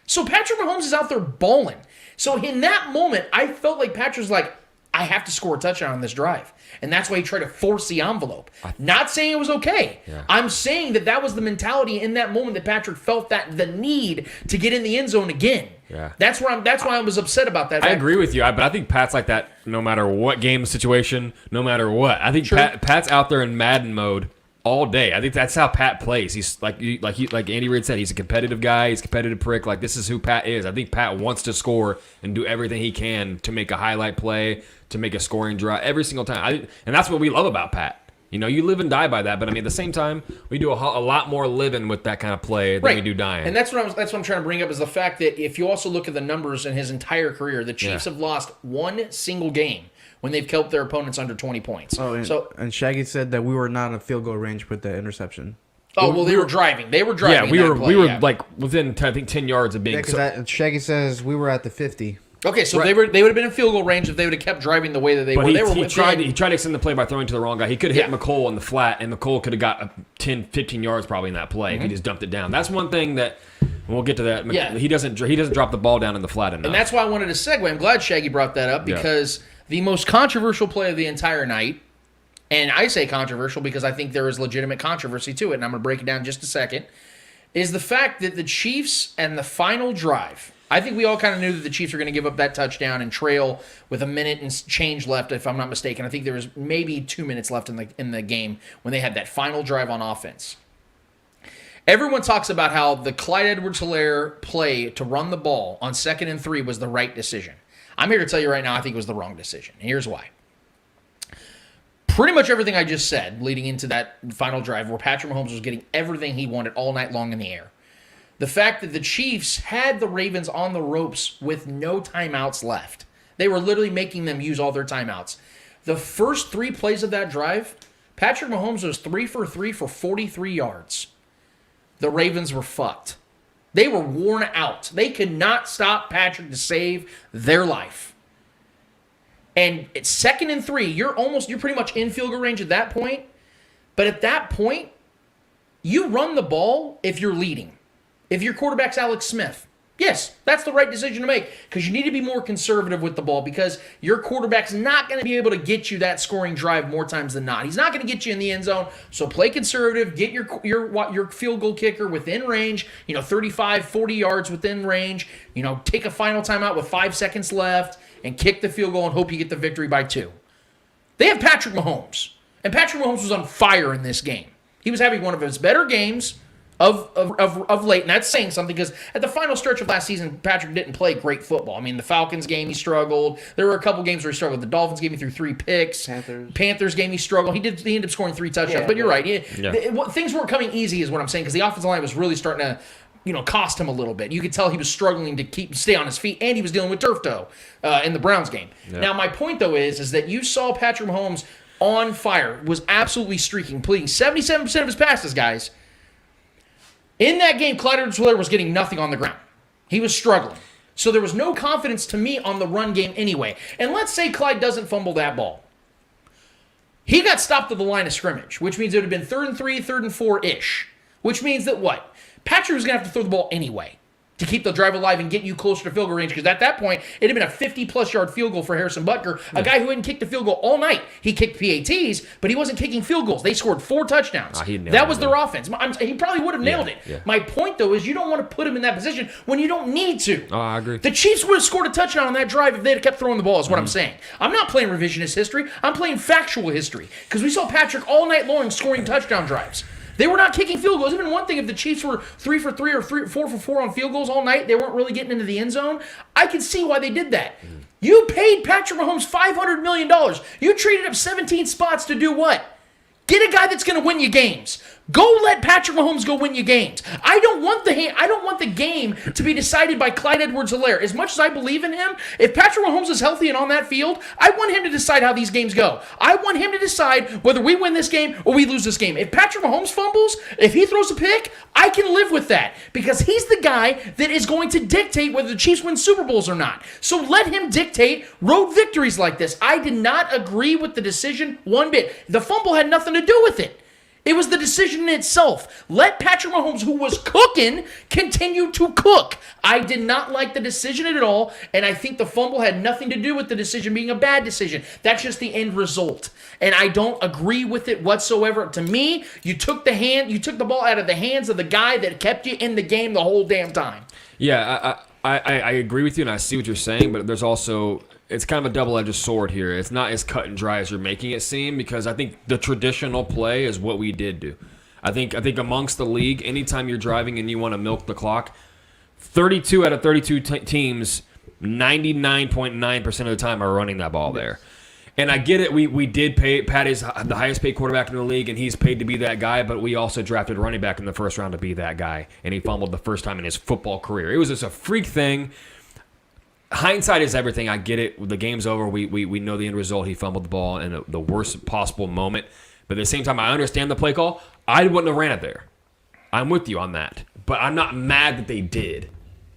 So Patrick Mahomes is out there balling. So in that moment, I felt like Patrick's like, I have to score a touchdown on this drive. And that's why he tried to force the envelope. Not saying it was okay. Yeah. I'm saying that was the mentality in that moment that Patrick felt the need to get in the end zone again. Yeah. That's why I was upset about that. I agree with you, but I think Pat's like that no matter what game situation, no matter what. I think Pat's out there in Madden mode all day. I think that's how Pat plays. He's like Andy Reid said, he's a competitive guy. He's a competitive prick. Like, this is who Pat is. I think Pat wants to score and do everything he can to make a highlight play, to make a scoring drive every single time. And that's what we love about Pat. You know, you live and die by that. But I mean, at the same time, we do a lot more living with that kind of play than we do dying. And that's what I'm trying to bring up, is the fact that if you also look at the numbers in his entire career, the Chiefs have lost 1 single game when they've kept their opponents under 20 points. And Shaggy said that we were not in field goal range with the interception. Oh, well, they were driving. They were driving. Yeah, we were like within, I think, 10 yards of being. Yeah, because Shaggy says we were at the 50. Okay, so they would have been in field goal range if they would have kept driving the way that they were. He tried to extend the play by throwing to the wrong guy. He could have hit McColl in the flat, and McColl could have got 10, 15 yards probably in that play if he just dumped it down. That's one thing that, and we'll get to that. Yeah. He doesn't drop the ball down in the flat enough. And that's why I wanted to segue. I'm glad Shaggy brought that up, because the most controversial play of the entire night, and I say controversial because I think there is legitimate controversy to it, and I'm going to break it down in just a second, is the fact that the Chiefs and the final drive, I think we all kind of knew that the Chiefs were going to give up that touchdown and trail with a minute and change left, if I'm not mistaken. I think there was maybe 2 minutes left in the game when they had that final drive on offense. Everyone talks about how the Clyde Edwards-Helaire play to run the ball on 2nd and 3 was the right decision. I'm here to tell you right now, I think it was the wrong decision. And here's why. Pretty much everything I just said leading into that final drive where Patrick Mahomes was getting everything he wanted all night long in the air. The fact that the Chiefs had the Ravens on the ropes with no timeouts left. They were literally making them use all their timeouts. The first 3 plays of that drive, Patrick Mahomes was 3 for 3 for 43 yards. The Ravens were fucked. They were worn out. They could not stop Patrick to save their life. And it's 2nd and 3. You're pretty much in field goal range at that point. But at that point, you run the ball if you're leading. If your quarterback's Alex Smith, yes, that's the right decision to make, because you need to be more conservative with the ball, because your quarterback's not going to be able to get you that scoring drive more times than not. He's not going to get you in the end zone, so play conservative, get your field goal kicker within range, 35, 40 yards within range, take a final timeout with 5 seconds left and kick the field goal and hope you get the victory by 2. They have Patrick Mahomes, and Patrick Mahomes was on fire in this game. He was having one of his better games of late, and that's saying something because at the final stretch of last season, Patrick didn't play great football. I mean, the Falcons game he struggled. There were a couple games where he struggled. The Dolphins game he threw 3 picks. Panthers game he struggled. He ended up scoring 3 touchdowns. But you're right. Things weren't coming easy, is what I'm saying, because the offensive line was really starting to, cost him a little bit. You could tell he was struggling to stay on his feet, and he was dealing with turf toe in the Browns game. Yeah. Now, my point though is that you saw Patrick Mahomes on fire, was absolutely streaking, completing 77% of his passes, guys. In that game, Clyde Edwards-Helaire was getting nothing on the ground. He was struggling. So there was no confidence to me on the run game anyway. And let's say Clyde doesn't fumble that ball. He got stopped at the line of scrimmage, which means it would have been 3rd and 3, 3rd and 4-ish. Which means that what? Patrick was going to have to throw the ball anyway to keep the drive alive and get you closer to field goal range, because at that point, it had been a 50-plus yard field goal for Harrison Butker, a guy who hadn't kicked a field goal all night. He kicked PATs, but he wasn't kicking field goals. They scored 4 touchdowns. That was their offense. He probably would have nailed it. Yeah. My point, though, is you don't want to put him in that position when you don't need to. Oh, I agree. The Chiefs would have scored a touchdown on that drive if they had kept throwing the ball, is what I'm saying. I'm not playing revisionist history. I'm playing factual history, because we saw Patrick all night long scoring touchdown drives. They were not kicking field goals. Even one thing, if the Chiefs were 3 for 3 or 4 for 4 on field goals all night, they weren't really getting into the end zone. I can see why they did that. You paid Patrick Mahomes $500 million. You traded up 17 spots to do what? Get a guy that's going to win you games. Go let Patrick Mahomes go win you games. I don't want the game to be decided by Clyde Edwards-Helaire. As much as I believe in him, if Patrick Mahomes is healthy and on that field, I want him to decide how these games go. I want him to decide whether we win this game or we lose this game. If Patrick Mahomes fumbles, if he throws a pick, I can live with that, because he's the guy that is going to dictate whether the Chiefs win Super Bowls or not. So let him dictate road victories like this. I did not agree with the decision one bit. The fumble had nothing to do with it. It was the decision in itself. Let Patrick Mahomes, who was cooking, continue to cook. I did not like the decision at all, and I think the fumble had nothing to do with the decision being a bad decision. That's just the end result, and I don't agree with it whatsoever. To me, you took the ball out of the hands of the guy that kept you in the game the whole damn time. Yeah, I agree with you, and I see what you're saying, but there's also... It's kind of a double-edged sword here. It's not as cut and dry as you're making it seem, because I think the traditional play is what we did do. I think amongst the league, anytime you're driving and you want to milk the clock, 32 out of 32 teams, 99.9% of the time are running that ball there. And I get it. We did pay Pat is the highest paid quarterback in the league, and he's paid to be that guy. But we also drafted a running back in the first round to be that guy, and he fumbled the first time in his football career. It was just a freak thing. Hindsight is everything. I get it. The game's over. We know the end result. He fumbled the ball in the worst possible moment. But at the same time, I understand the play call. I wouldn't have ran it there. I'm with you on that. But I'm not mad that they did. You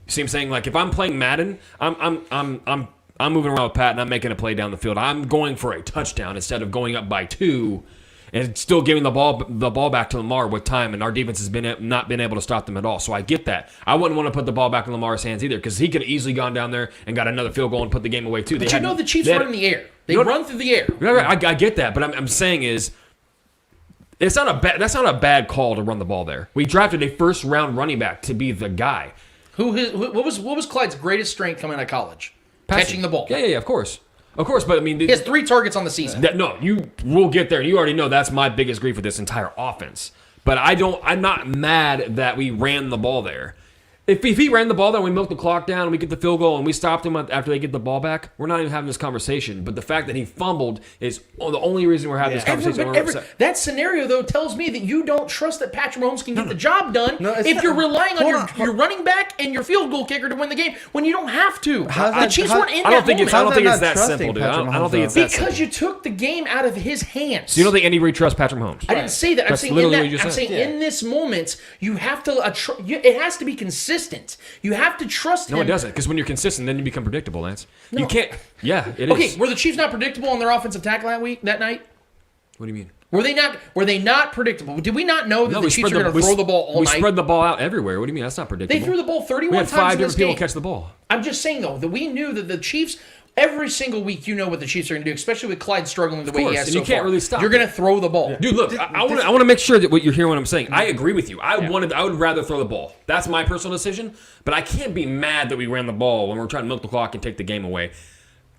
see what I'm saying? Like, if I'm playing Madden, I'm moving around with Pat and I'm making a play down the field. I'm going for a touchdown instead of going up by 2 and still giving the ball back to Lamar with time, and our defense has not been able to stop them at all. So I get that. I wouldn't want to put the ball back in Lamar's hands either, because he could have easily gone down there and got another field goal and put the game away too. But the Chiefs run in the air. They run through the air. I get that, but I'm saying is that's not a bad call to run the ball there. We drafted a first-round running back to be the guy. What was Clyde's greatest strength coming out of college? Passing. Catching the ball. Yeah, of course. Of course, but I mean... He has 3 targets on the season. We'll get there. You already know that's my biggest grief with this entire offense. But I'm not mad that we ran the ball there. If he ran the ball there and we milked the clock down and we get the field goal and we stopped him after they get the ball back, we're not even having this conversation. But the fact that he fumbled is the only reason we're having this conversation. That scenario, though, tells me that you don't trust that Patrick Mahomes can get the job done if you're relying on your running back and your field goal kicker to win the game when you don't have to. The Chiefs weren't in that moment. I don't think it's that simple, dude. I don't think it's that simple. Because you took the game out of his hands. So you don't think Andy Reid trusts Patrick Mahomes? I didn't say that. I'm saying in this moment, you have to. It has to be consistent. You have to trust him. No, it doesn't. Because when you're consistent, then you become predictable, Lance. No. You can't. Yeah, it is. Okay, were the Chiefs not predictable on their offensive tackle that night? What do you mean? Were they not predictable? Did we not know that the Chiefs were going to throw the ball all night? We spread the ball out everywhere. What do you mean? That's not predictable. They threw the ball 31 times in this game. We had 5 different people catch the ball. I'm just saying, though, that we knew that the Chiefs... Every single week, you know what the Chiefs are going to do, especially with Clyde struggling the way he has so far. You can't really stop. You're going to throw the ball. Yeah. Dude, look, I want to make sure that what you're hearing what I'm saying. I agree with you. I would rather throw the ball. That's my personal decision. But I can't be mad that we ran the ball when we're trying to milk the clock and take the game away.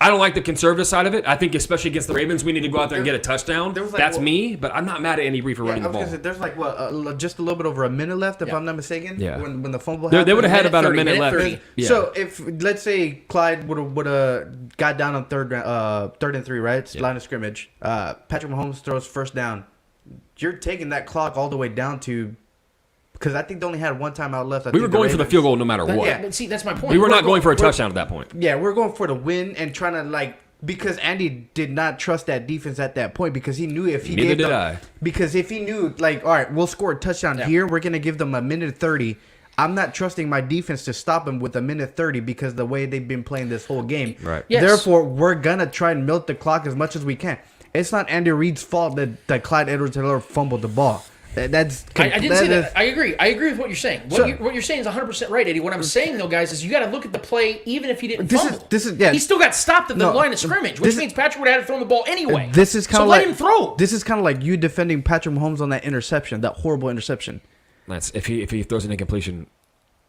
I don't like the conservative side of it. I think especially against the Ravens, we need to go out there and get a touchdown. That's me, but I'm not mad at Andy Reid for running the ball. There's like just a little bit over a minute left, if I'm not mistaken. Yeah. When the fumble happened. They would have had about a minute left. 30. Yeah. So if let's say Clyde would have got down on third and 3, right? It's line of scrimmage. Patrick Mahomes throws first down. You're taking that clock all the way down to. Because I think they only had one timeout left. We were going for the field goal no matter what. Yeah. But see, that's my point. We were not going for a touchdown at that point. Yeah, we're going for the win and trying to because Andy did not trust that defense at that point because he knew if he Neither did I. Because if he knew all right, we'll score a touchdown here, we're gonna give them a minute 30. I'm not trusting my defense to stop him with a minute 30 because the way they've been playing this whole game. Right. Yes. Therefore, we're gonna try and milk the clock as much as we can. It's not Andy Reid's fault that Clyde Edwards-Helaire fumbled the ball. I didn't say that. I agree. I agree with what you're saying. What you're saying is 100% right, Eddie. What I'm saying, though, guys, is you got to look at the play even if he didn't fumble. He still got stopped at the line of scrimmage, which means Patrick would have had to throw the ball anyway. This is kind of let him throw. This is kind of like you defending Patrick Mahomes on that interception, that horrible interception. That's if he throws an incompletion,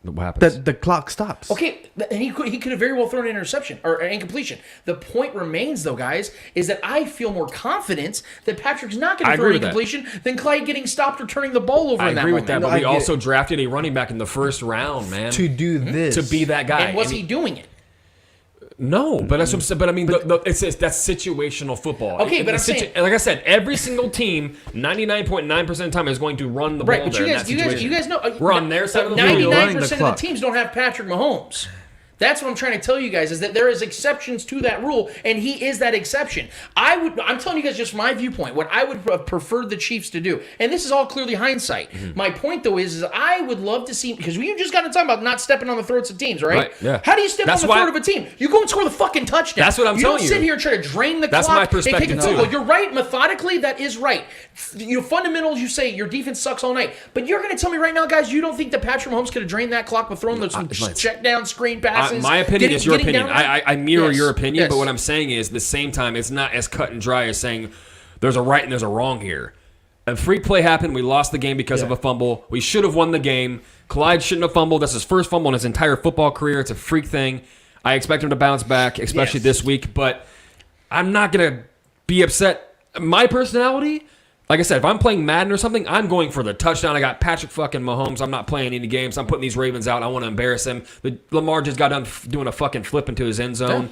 what happens? The clock stops. Okay, and he could have very well thrown an interception or an incompletion. The point remains, though, guys, is that I feel more confident that Patrick's not going to throw an incompletion than Clyde getting stopped or turning the ball over in that moment. I agree with that, but we also drafted a running back in the first round, man. To do this. To be that guy. And was he doing it? No, but that's what I'm saying. But I mean, that's situational football. Okay, but I'm saying, like I said, every single team, 99.9% of the time, is going to run the ball. Right, but you guys know we're on their side of the field. 99% of the teams don't have Patrick Mahomes. That's what I'm trying to tell you guys, is that there is exceptions to that rule, and he is that exception. I'm telling you guys just my viewpoint, what I would have preferred the Chiefs to do. And this is all clearly hindsight. Mm-hmm. My point, though, is I would love to see, because we just got to talk about not stepping on the throats of teams, right? Yeah. How do you step on the throat of a team? You go and score the fucking touchdown. That's what I'm telling you. You don't sit here and try to drain the clock. That's my perspective, and take a too. You're right, methodically, that is right. Fundamentals, you say your defense sucks all night. But you're going to tell me right now, guys, you don't think that Patrick Mahomes could have drained that clock with throwing those check down screen passes? My opinion is your opinion. I mirror your opinion, yes. But what I'm saying is, at the same time, it's not as cut and dry as saying there's a right and there's a wrong here. A freak play happened. We lost the game because of a fumble. We should have won the game. Clyde shouldn't have fumbled. That's his first fumble in his entire football career. It's a freak thing. I expect him to bounce back, especially this week. But I'm not going to be upset. My personality, like I said, if I'm playing Madden or something, I'm going for the touchdown. I got Patrick fucking Mahomes. I'm not playing any games. I'm putting these Ravens out. I want to embarrass him. Lamar just got done doing a fucking flip into his end zone.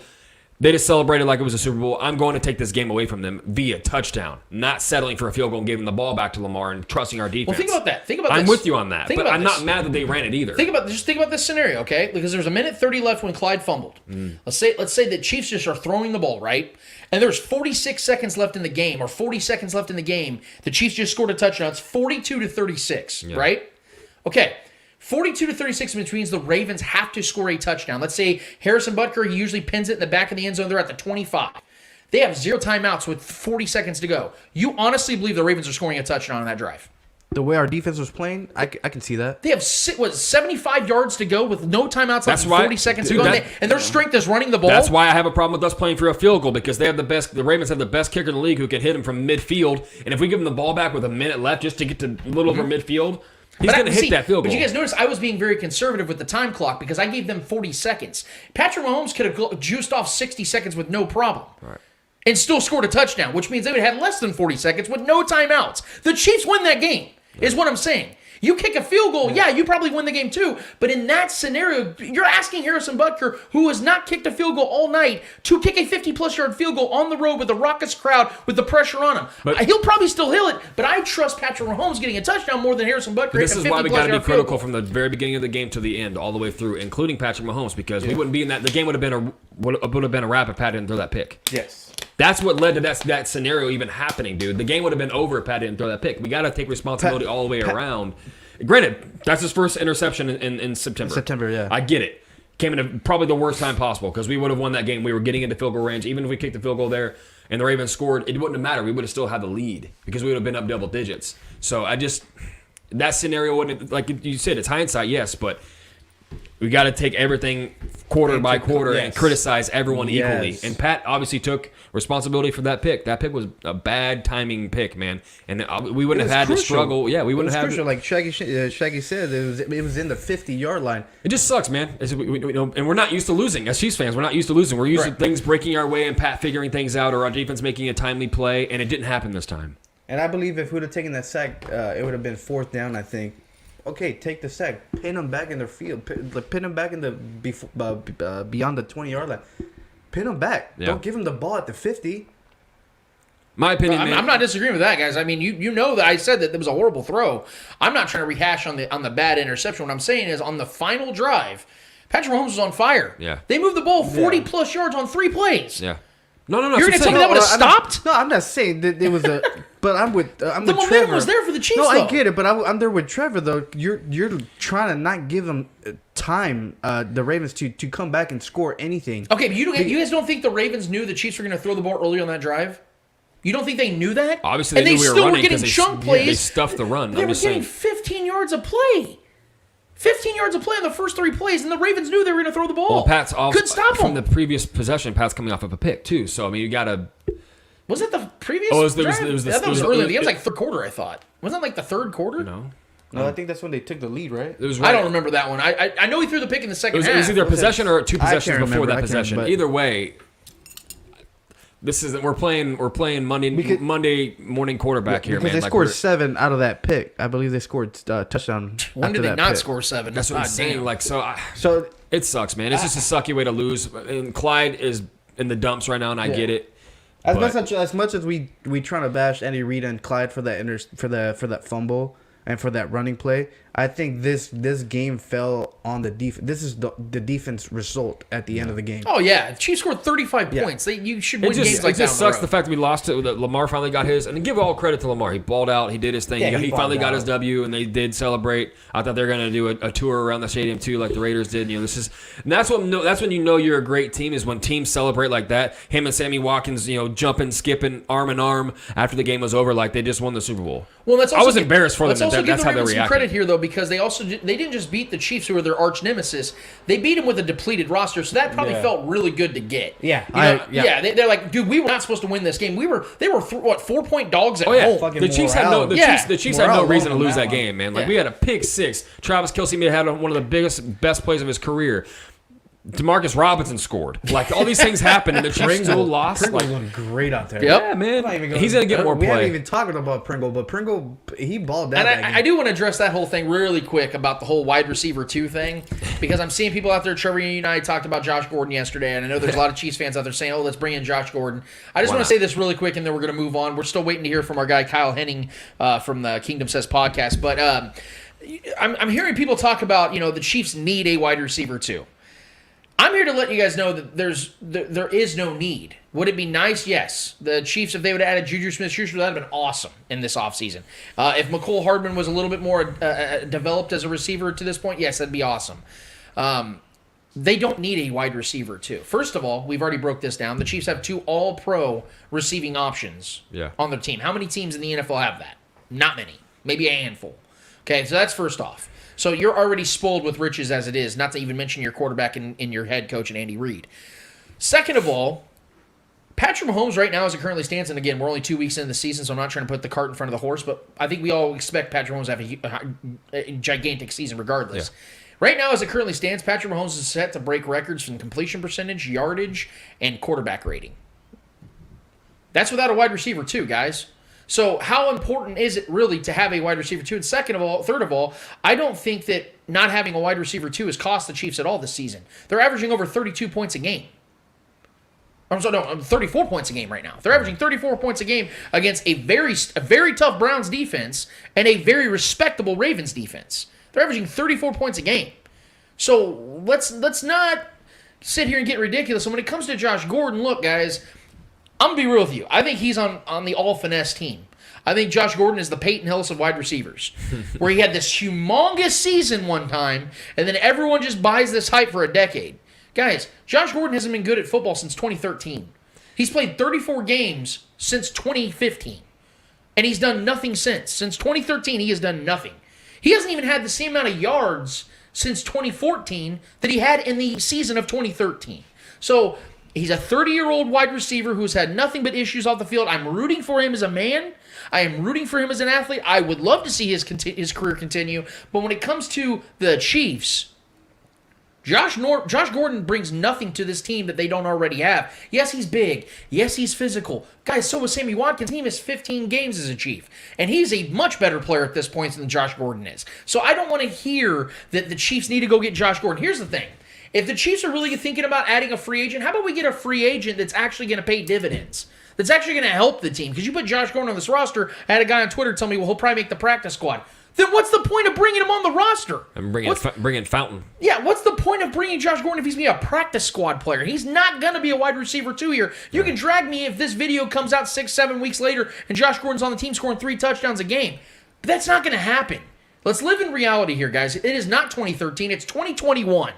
They just celebrated like it was a Super Bowl. I'm going to take this game away from them via touchdown, not settling for a field goal and giving the ball back to Lamar and trusting our defense. Well, think about that. I'm with you on that, but I'm not mad that they ran it either. Think about this scenario, okay? Because there's a minute 30 left when Clyde fumbled. Let's say the Chiefs just are throwing the ball, right? And there's 46 seconds left in the game, or 40 seconds left in the game. The Chiefs just scored a touchdown. It's 42-36, right? Okay. 42-36 means the Ravens have to score a touchdown. Let's say Harrison Butker, he usually pins it in the back of the end zone. They're at the 25. They have 0 timeouts with 40 seconds to go. You honestly believe the Ravens are scoring a touchdown on that drive? The way our defense was playing, I can see that. They have 75 yards to go with no timeouts left and 40 seconds to go. And their strength is running the ball. That's why I have a problem with us playing for a field goal, because the Ravens have the best kicker in the league who can hit him from midfield. And if we give him the ball back with a minute left just to get to a little over midfield, he's going to hit that field goal. But you guys notice I was being very conservative with the time clock because I gave them 40 seconds. Patrick Mahomes could have juiced off 60 seconds with no problem. Right. And still scored a touchdown, which means they would have had less than 40 seconds with no timeouts. The Chiefs win that game, is what I'm saying. You kick a field goal, you probably win the game too. But in that scenario, you're asking Harrison Butker, who has not kicked a field goal all night, to kick a 50-plus yard field goal on the road with a raucous crowd with the pressure on him. He'll probably still hit it, but I trust Patrick Mahomes getting a touchdown more than Harrison Butker. This is why we got to be critical from the very beginning of the game to the end, all the way through, including Patrick Mahomes, because we wouldn't be in that. The game would have been a wrap if Pat didn't throw that pick. Yes. That's what led to that scenario even happening, dude. The game would have been over if Pat didn't throw that pick. We got to take responsibility all the way around. Granted, that's his first interception in September. September, yeah. I get it. Came in at probably the worst time possible because we would have won that game. We were getting into field goal range. Even if we kicked the field goal there and the Ravens scored, it wouldn't have mattered. We would have still had the lead because we would have been up double digits. So that scenario wouldn't, like you said, it's hindsight, yes, but We got to take everything quarter by quarter and criticize everyone equally. And Pat obviously took responsibility for that pick. That pick was a bad timing pick, man. And we wouldn't have had to struggle. Yeah, we wouldn't have had to. Like Shaggy said, it was in the 50-yard line. It just sucks, man. And we're not used to losing. As Chiefs fans, we're not used to losing. We're used to things breaking our way and Pat figuring things out or our defense making a timely play, and it didn't happen this time. And I believe if we would have taken that sack, it would have been 4th down, I think. Okay, take the sack. Pin them back in their field. Pin them back in the beyond the 20-yard line. Pin them back. Yeah. Don't give them the ball at the 50. My opinion, man. I'm not disagreeing with that, guys. I mean, you know that I said that there was a horrible throw. I'm not trying to rehash on the bad interception. What I'm saying is on the final drive, Patrick Mahomes was on fire. Yeah. They moved the ball 40-plus yards on 3 plays. Yeah. No. You're going to tell me that would have stopped? No, I'm not saying that it was a... But I'm with the with momentum Trevor. was there for the Chiefs, No, though. I get it, but I'm there with Trevor, though. You're trying to not give them time, the Ravens, to come back and score anything. Okay, but you guys don't think the Ravens knew the Chiefs were going to throw the ball early on that drive? You don't think they knew that? Obviously, they knew we were running because they stuffed the run. They were getting 15 yards of play. 15 yards of play on the first 3 plays, and the Ravens knew they were going to throw the ball. Well, Pat's off. Couldn't stop from them. the previous possession. Pat's coming off of a pick, too. So, I mean, you got to... Was it the previous? Oh, it was early. It was like third quarter, I thought. Wasn't that like the third quarter? No, I think that's when they took the lead, right? It was I don't remember that one. I know he threw the pick in the second half. It was either possession or 2 possessions before that possession. Remember, either way, this is we're playing Monday morning quarterback here, man. They scored 7 out of that pick. I believe they scored touchdown. When did they not score 7? That's what I'm saying. Like so it sucks, man. It's just a sucky way to lose. And Clyde is in the dumps right now, and I get it. As much as we trying to bash Andy Reid and Clyde for that fumble and for that running play, I think this game fell on the defense. This is the defense result at the end of the game. Oh yeah, the Chiefs scored 35 points. You should win games like that. It just sucks the fact that we lost it. That Lamar finally got his, and give all credit to Lamar. He balled out. He did his thing. He finally got his W, and they did celebrate. I thought they were going to do a tour around the stadium too, like the Raiders did. You know, that's when you know you're a great team is when teams celebrate like that. Him and Sammy Watkins, jumping, skipping, arm in arm after the game was over, like they just won the Super Bowl. Well, I was embarrassed for them. That's how they reacted. Some credit here though, because they didn't just beat the Chiefs, who are their arch nemesis. They beat them with a depleted roster, so that probably felt really good to get. Yeah, they're like, dude, we were not supposed to win this game. They were 4-point dogs at home. The Chiefs had no reason to lose that game, man. Like we had a pick 6. Travis Kelce may have had one of the best plays of his career. Demarcus Robinson scored. Like all these things happened, and the Chiefs still lost. Pringle's looked great out there. Yep. Yeah, man. He's gonna get more play. We haven't even talked about Pringle, but Pringle he balled out. And I do want to address that whole thing really quick about the whole wide receiver 2 thing, because I'm seeing people out there. Trevor, you and I talked about Josh Gordon yesterday, and I know there's a lot of Chiefs fans out there saying, "Oh, let's bring in Josh Gordon." I just want to say this really quick, and then we're going to move on. We're still waiting to hear from our guy Kyle Henning from the Kingdom Says podcast, but I'm hearing people talk about the Chiefs need a wide receiver 2. I'm here to let you guys know that there is no need. Would it be nice? Yes. The Chiefs, if they would have added Juju Smith-Schuster, that would have been awesome in this offseason. If McCole Hardman was a little bit more developed as a receiver to this point, yes, that'd be awesome. They don't need a wide receiver, too. First of all, we've already broke this down. The Chiefs have 2 all-pro receiving options on their team. How many teams in the NFL have that? Not many. Maybe a handful. Okay, so that's first off. So you're already spoiled with riches as it is, not to even mention your quarterback and your head coach and Andy Reid. Second of all, Patrick Mahomes right now as it currently stands, and again, we're only 2 weeks into the season, so I'm not trying to put the cart in front of the horse, but I think we all expect Patrick Mahomes to have a gigantic season regardless. Yeah. Right now as it currently stands, Patrick Mahomes is set to break records in completion percentage, yardage, and quarterback rating. That's without a wide receiver too, guys. So how important is it really to have a wide receiver 2? And third of all, I don't think that not having a wide receiver 2 has cost the Chiefs at all this season. They're averaging over 32 points a game. 34 points a game right now. They're averaging 34 points a game against a very tough Browns defense and a very respectable Ravens defense. They're averaging 34 points a game. So let's not sit here and get ridiculous. And when it comes to Josh Gordon, look, guys, I'm going to be real with you. I think he's on the all-finesse team. I think Josh Gordon is the Peyton Hillis of wide receivers, where he had this humongous season one time, and then everyone just buys this hype for a decade. Guys, Josh Gordon hasn't been good at football since 2013. He's played 34 games since 2015, and he's done nothing since. Since 2013, he has done nothing. He hasn't even had the same amount of yards since 2014 that he had in the season of 2013. So he's a 30-year-old wide receiver who's had nothing but issues off the field. I'm rooting for him as a man. I am rooting for him as an athlete. I would love to see his career continue. But when it comes to the Chiefs, Josh Gordon brings nothing to this team that they don't already have. Yes, he's big. Yes, he's physical. Guys, so was Sammy Watkins. He missed 15 games as a Chief. And he's a much better player at this point than Josh Gordon is. So I don't want to hear that the Chiefs need to go get Josh Gordon. Here's the thing. If the Chiefs are really thinking about adding a free agent, how about we get a free agent that's actually going to pay dividends? That's actually going to help the team. Because you put Josh Gordon on this roster, I had a guy on Twitter tell me, well, he'll probably make the practice squad. Then what's the point of bringing him on the roster? And bringing Fountain. Yeah, what's the point of bringing Josh Gordon if he's going to be a practice squad player? He's not going to be a wide receiver 2 here. You can drag me if this video comes out 6-7 weeks later and Josh Gordon's on the team scoring 3 touchdowns a game. But that's not going to happen. Let's live in reality here, guys. It is not 2013. It's 2021.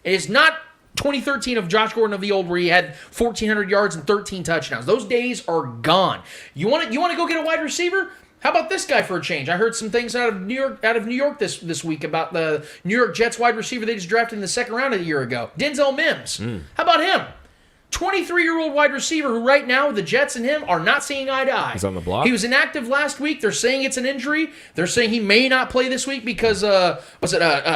It is not 2013 of Josh Gordon of the old where he had 1,400 yards and 13 touchdowns. Those days are gone. You want to go get a wide receiver? How about this guy for a change? I heard some things out of New York this week about the New York Jets wide receiver they just drafted in the second round a year ago, Denzel Mims. How about him? 23-year-old wide receiver who right now the Jets and him are not seeing eye to eye. He's on the block. He was inactive last week. They're saying it's an injury. They're saying he may not play this week because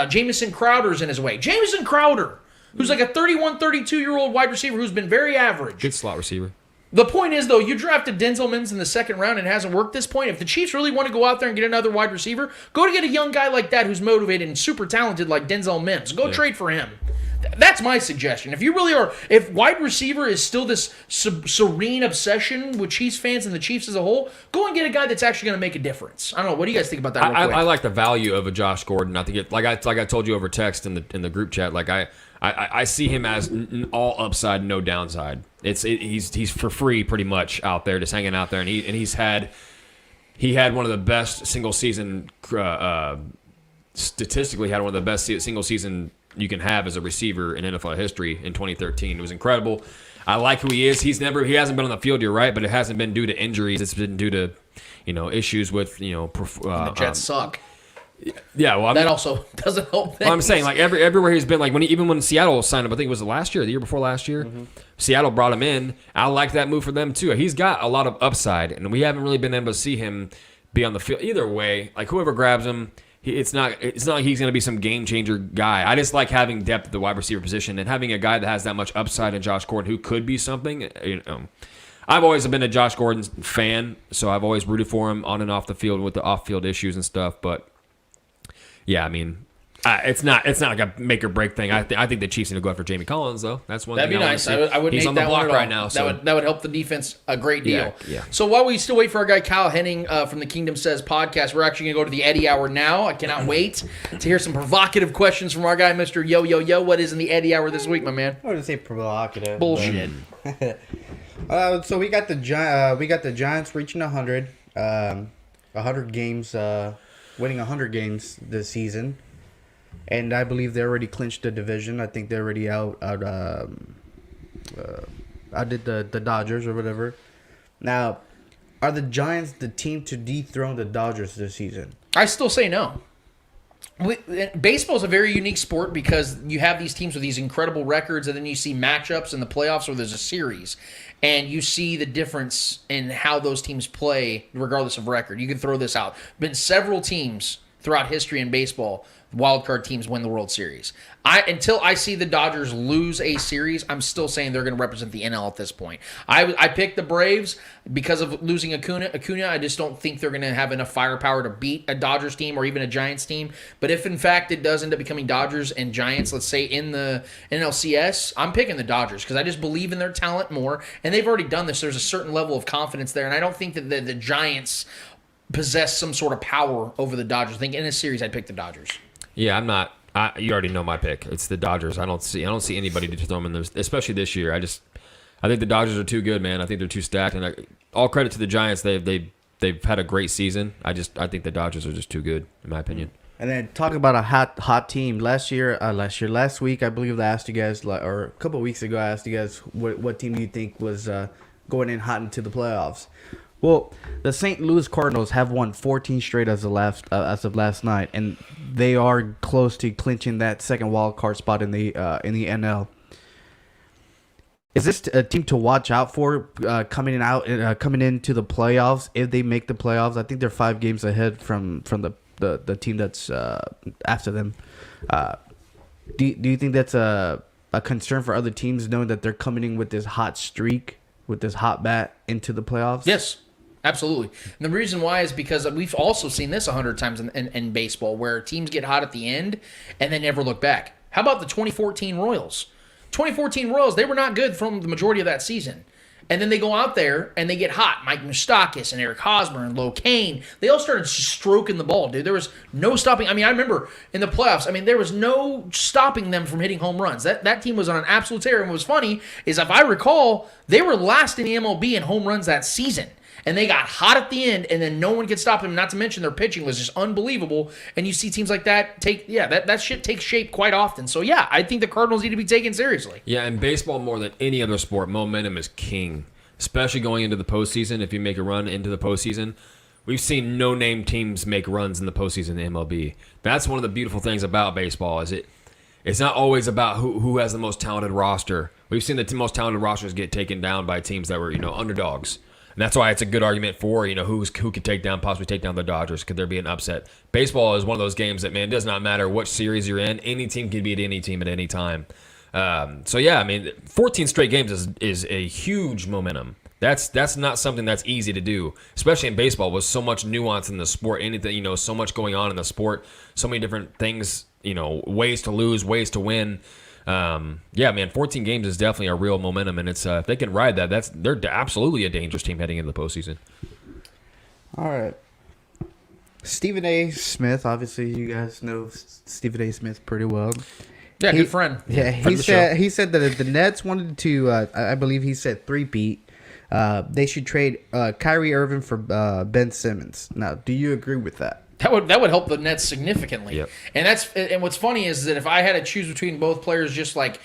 Jamison Crowder's in his way. Jamison Crowder, who's like a 31, 32-year-old wide receiver who's been very average. Good slot receiver. The point is, though, you drafted Denzel Mims in the second round and it hasn't worked this point. If the Chiefs really want to go out there and get another wide receiver, go to get a young guy like that who's motivated and super talented like Denzel Mims. Go trade for him. That's my suggestion. If you really are, if wide receiver is still this serene obsession with Chiefs fans and the Chiefs as a whole, go and get a guy that's actually going to make a difference. I don't know. What do you guys think about that? Real quick? I like the value of a Josh Gordon. I think it, like I told you over text in the group chat. Like I see him as all upside, no downside. He's for free pretty much out there, just hanging out there, and he had one of the best single season statistically had one of the best single season you can have as a receiver in NFL history in 2013. It was incredible. I like who he is. He hasn't been on the field, you're right, but it hasn't been due to injuries. It's been due to issues with the Jets suck. Yeah, well, that also doesn't help things. Well, I'm saying, like, everywhere he's been, like, even when Seattle signed him, I think it was last year, or the year before last year, Seattle brought him in. I like that move for them, too. He's got a lot of upside, and we haven't really been able to see him be on the field. Either way, like, whoever grabs him, it's not like he's going to be some game-changer guy. I just like having depth at the wide receiver position and having a guy that has that much upside in Josh Gordon who could be something. I've always been a Josh Gordon fan, so I've always rooted for him on and off the field with the off-field issues and stuff, but yeah, I mean, it's not like a make or break thing. I think the Chiefs need to go after Jamie Collins, though. That's one. That'd thing be nice. I wouldn't He's hate on the that block one right now, so that would help the defense a great deal. Yeah. So while we still wait for our guy Kyle Henning from the Kingdom Says podcast, we're actually gonna go to the Eddie Hour now. I cannot wait to hear some provocative questions from our guy, Mr. Yo Yo Yo. What is in the Eddie Hour this week, my man? I wouldn't say provocative. Bullshit. So we got the Giants reaching 100 games, winning 100 games this season, and I believe they already clinched the division. I think they're already outdid the Dodgers or whatever. Now, are the Giants the team to dethrone the Dodgers this season? I still say no. Baseball is a very unique sport because you have these teams with these incredible records, and then you see matchups in the playoffs where there's a series, and you see the difference in how those teams play regardless of record. You can throw this out. Been several teams throughout history in baseball, wild card teams win the World Series. Until I see the Dodgers lose a series, I'm still saying they're going to represent the NL at this point. I picked the Braves because of losing Acuna. I just don't think they're going to have enough firepower to beat a Dodgers team or even a Giants team. But if, in fact, it does end up becoming Dodgers and Giants, let's say, in the NLCS, I'm picking the Dodgers because I just believe in their talent more. And they've already done this. There's a certain level of confidence there. And I don't think that the Giants possess some sort of power over the Dodgers. I think in a series, I'd pick the Dodgers. Yeah, I'm not. You already know my pick. It's the Dodgers. I don't see anybody to throw them in those, especially this year. I think the Dodgers are too good, man. I think they're too stacked. And all credit to the Giants. They've had a great season. I think the Dodgers are just too good, in my opinion. And then talk about a hot team. Last week, I believe I asked you guys, or a couple of weeks ago, I asked you guys what team do you think was going in hot into the playoffs. Well, the St. Louis Cardinals have won 14 straight as of last night, and they are close to clinching that second wild card spot in the NL. Is this a team to watch out for coming into the playoffs if they make the playoffs? I think they're 5 games ahead from the team that's after them. Do you think that's a concern for other teams knowing that they're coming in with this hot streak, with this hot bat into the playoffs? Yes. Absolutely. And the reason why is because we've also seen this 100 times in baseball where teams get hot at the end and they never look back. How about the 2014 Royals? 2014 Royals, they were not good from the majority of that season. And then they go out there and they get hot. Mike Moustakas and Eric Hosmer and Lo Cain, they all started stroking the ball, dude. There was no stopping. I mean, I remember in the playoffs, there was no stopping them from hitting home runs. That team was on an absolute tear. And what was funny is, if I recall, they were last in the MLB in home runs that season. And they got hot at the end, and then no one could stop them. Not to mention their pitching was just unbelievable. And you see teams like that that shit takes shape quite often. So yeah, I think the Cardinals need to be taken seriously. Yeah, in baseball more than any other sport, momentum is king, especially going into the postseason. If you make a run into the postseason, we've seen no-name teams make runs in the postseason in the MLB. That's one of the beautiful things about baseball. It's not always about who has the most talented roster. We've seen the most talented rosters get taken down by teams that were underdogs. And that's why it's a good argument for, who could possibly take down the Dodgers. Could there be an upset? Baseball is one of those games that, man, it does not matter what series you're in. Any team can beat any team at any time. 14 straight games is a huge momentum. That's not something that's easy to do, especially in baseball with so much nuance in the sport. Anything, so much going on in the sport, so many different things, ways to lose, ways to win. 14 games is definitely a real momentum, and it's if they can ride that, they're absolutely a dangerous team heading into the postseason. All right. Stephen A. Smith, obviously you guys know Stephen A. Smith pretty well. Yeah, good friend. Yeah, he said that if the Nets wanted to, I believe he said three-peat, they should trade Kyrie Irving for Ben Simmons. Now, do you agree with that? That would help the Nets significantly. Yep. And what's funny is that if I had to choose between both players, just like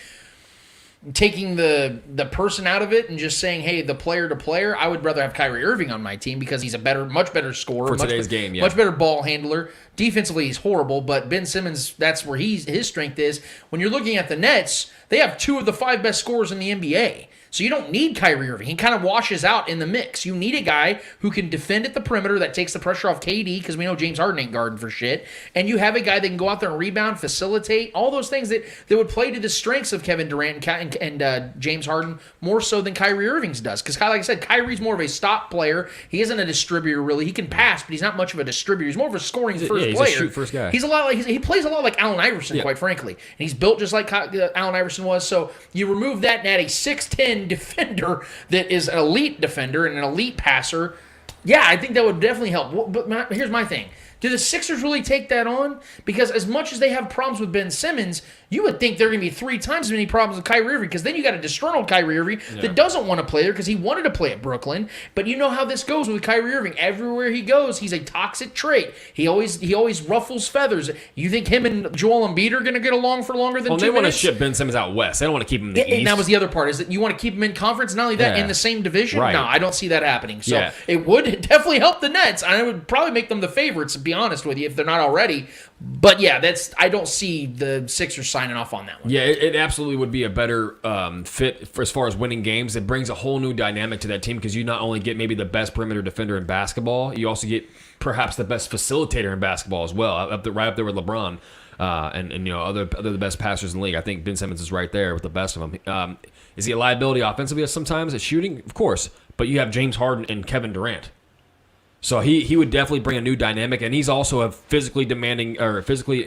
taking the person out of it and just saying, hey, the player to player, I would rather have Kyrie Irving on my team because he's much better scorer for today's game. Yeah, much better ball handler. Defensively, he's horrible, but Ben Simmons, that's where his strength is. When you're looking at the Nets, they have 2 of the 5 best scorers in the NBA. So you don't need Kyrie Irving. He kind of washes out in the mix. You need a guy who can defend at the perimeter that takes the pressure off KD, because we know James Harden ain't guarding for shit. And you have a guy that can go out there and rebound, facilitate, all those things that would play to the strengths of Kevin Durant and James Harden more so than Kyrie Irving's does. Because like I said, Kyrie's more of a stop player. He isn't a distributor really. He can pass, but he's not much of a distributor. He's more of a scoring first he's player. A shoot first guy. He plays a lot like Allen Iverson, quite frankly. And he's built just like Allen Iverson was. So you remove that and add a 6'10" defender that is an elite defender and an elite passer. Yeah, I think that would definitely help. But here's my thing. Do the Sixers really take that on? Because as much as they have problems with Ben Simmons, you would think there are going to be 3 times as many problems with Kyrie Irving, because then you got a disgruntled Kyrie Irving that doesn't want to play there because he wanted to play at Brooklyn. But you know how this goes with Kyrie Irving. Everywhere he goes, he's a toxic trait. He always ruffles feathers. You think him and Joel Embiid are going to get along for longer than 2 minutes? They want to ship Ben Simmons out west. They don't want to keep him in the East. And that was the other part, is that you want to keep him in conference. Not only that, in the same division. Right. No, I don't see that happening. So it would definitely help the Nets. I would probably make them the favorites, to be honest with you, if they're not already. But yeah, I don't see the Sixers signing off on that one. Yeah, it absolutely would be a better fit for as far as winning games. It brings a whole new dynamic to that team, because you not only get maybe the best perimeter defender in basketball, you also get perhaps the best facilitator in basketball as well, right up there with LeBron and other the best passers in the league. I think Ben Simmons is right there with the best of them. Is he a liability offensively sometimes at shooting? Of course, but you have James Harden and Kevin Durant. So he would definitely bring a new dynamic, and he's also a physically demanding or physically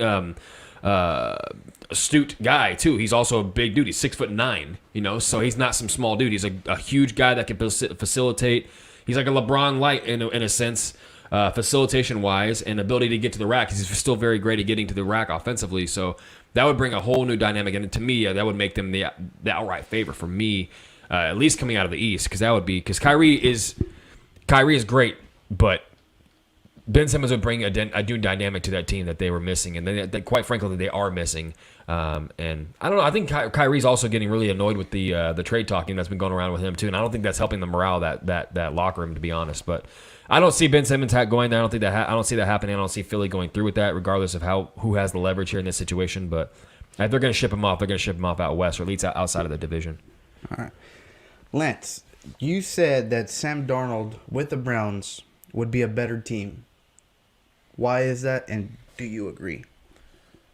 astute guy too. He's also a big dude. He's 6'9", so he's not some small dude. He's a huge guy that can facilitate. He's like a LeBron light in a sense, facilitation wise, and ability to get to the rack. He's still very great at getting to the rack offensively. So that would bring a whole new dynamic, and to me, that would make them the outright favorite for me, at least coming out of the East, because Kyrie is great. But Ben Simmons would bring a new dynamic to that team that they were missing, and they quite frankly they are missing. And I don't know. I think Kyrie's also getting really annoyed with the trade talking that's been going around with him too, and I don't think that's helping the morale of that locker room, to be honest. But I don't see Ben Simmons going there. I don't see that happening. I don't see Philly going through with that, regardless of who has the leverage here in this situation. But if they're going to ship him off, they're going to ship him off out west, or at least outside of the division. All right, Lance, you said that Sam Darnold with the Browns would be a better team. Why is that, and do you agree?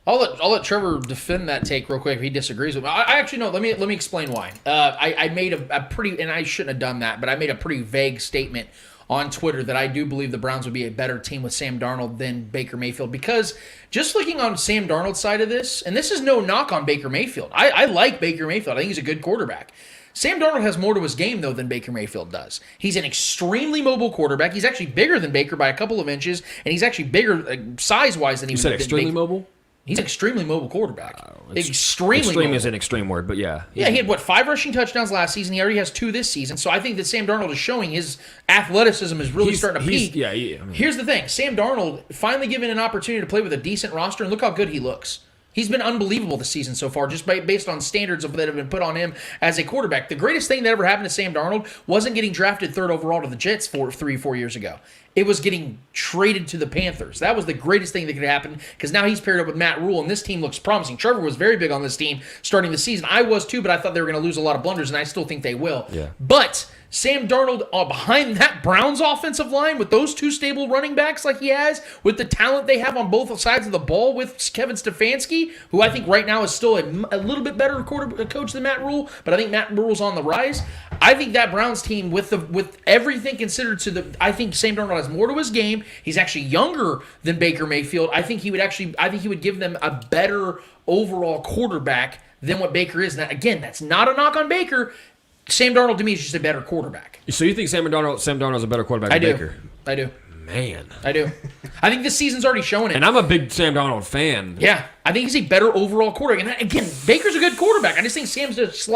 I'll let Trevor defend that take real quick if he disagrees with me. I actually no. Let me explain why. I made a pretty, and I shouldn't have done that, but I made a pretty vague statement on Twitter that I do believe the Browns would be a better team with Sam Darnold than Baker Mayfield, because just looking on Sam Darnold's side of this, and this is no knock on Baker Mayfield. I like Baker Mayfield. I think he's a good quarterback. Sam Darnold has more to his game, though, than Baker Mayfield does. He's an extremely mobile quarterback. He's actually bigger than Baker by a couple of inches, and he's actually bigger size-wise than he was. You said extremely mobile? He's an extremely mobile quarterback. Extremely extreme mobile. is an extreme word, but yeah. Yeah, he had, 5 rushing touchdowns last season. He already has 2 this season. So I think that Sam Darnold is showing his athleticism is really starting to peak. Yeah, Here's the thing. Sam Darnold finally given an opportunity to play with a decent roster, and look how good he looks. He's been unbelievable this season so far, just based on standards that have been put on him as a quarterback. The greatest thing that ever happened to Sam Darnold wasn't getting drafted 3rd overall to the Jets 4 years ago. It was getting traded to the Panthers. That was the greatest thing that could happen, because now he's paired up with Matt Rule, and this team looks promising. Trevor was very big on this team starting the season. I was too, but I thought they were going to lose a lot of blunders, and I still think they will. Yeah. But Sam Darnold behind that Browns offensive line with those 2 stable running backs like he has, with the talent they have on both sides of the ball with Kevin Stefanski, who I think right now is still a little bit better coach than Matt Rule, but I think Matt Rule's on the rise. I think that Browns team, with everything considered I think Sam Darnold has more to his game. He's actually younger than Baker Mayfield. I think he would give them a better overall quarterback than what Baker is. Now, again, that's not a knock on Baker. Sam Darnold to me is just a better quarterback. So you think Sam Darnold's a better quarterback than Baker? I do. Man. I do. I think this season's already shown it. And I'm a big Sam Darnold fan. Yeah. I think he's a better overall quarterback. And again, Baker's a good quarterback. I just think Sam's just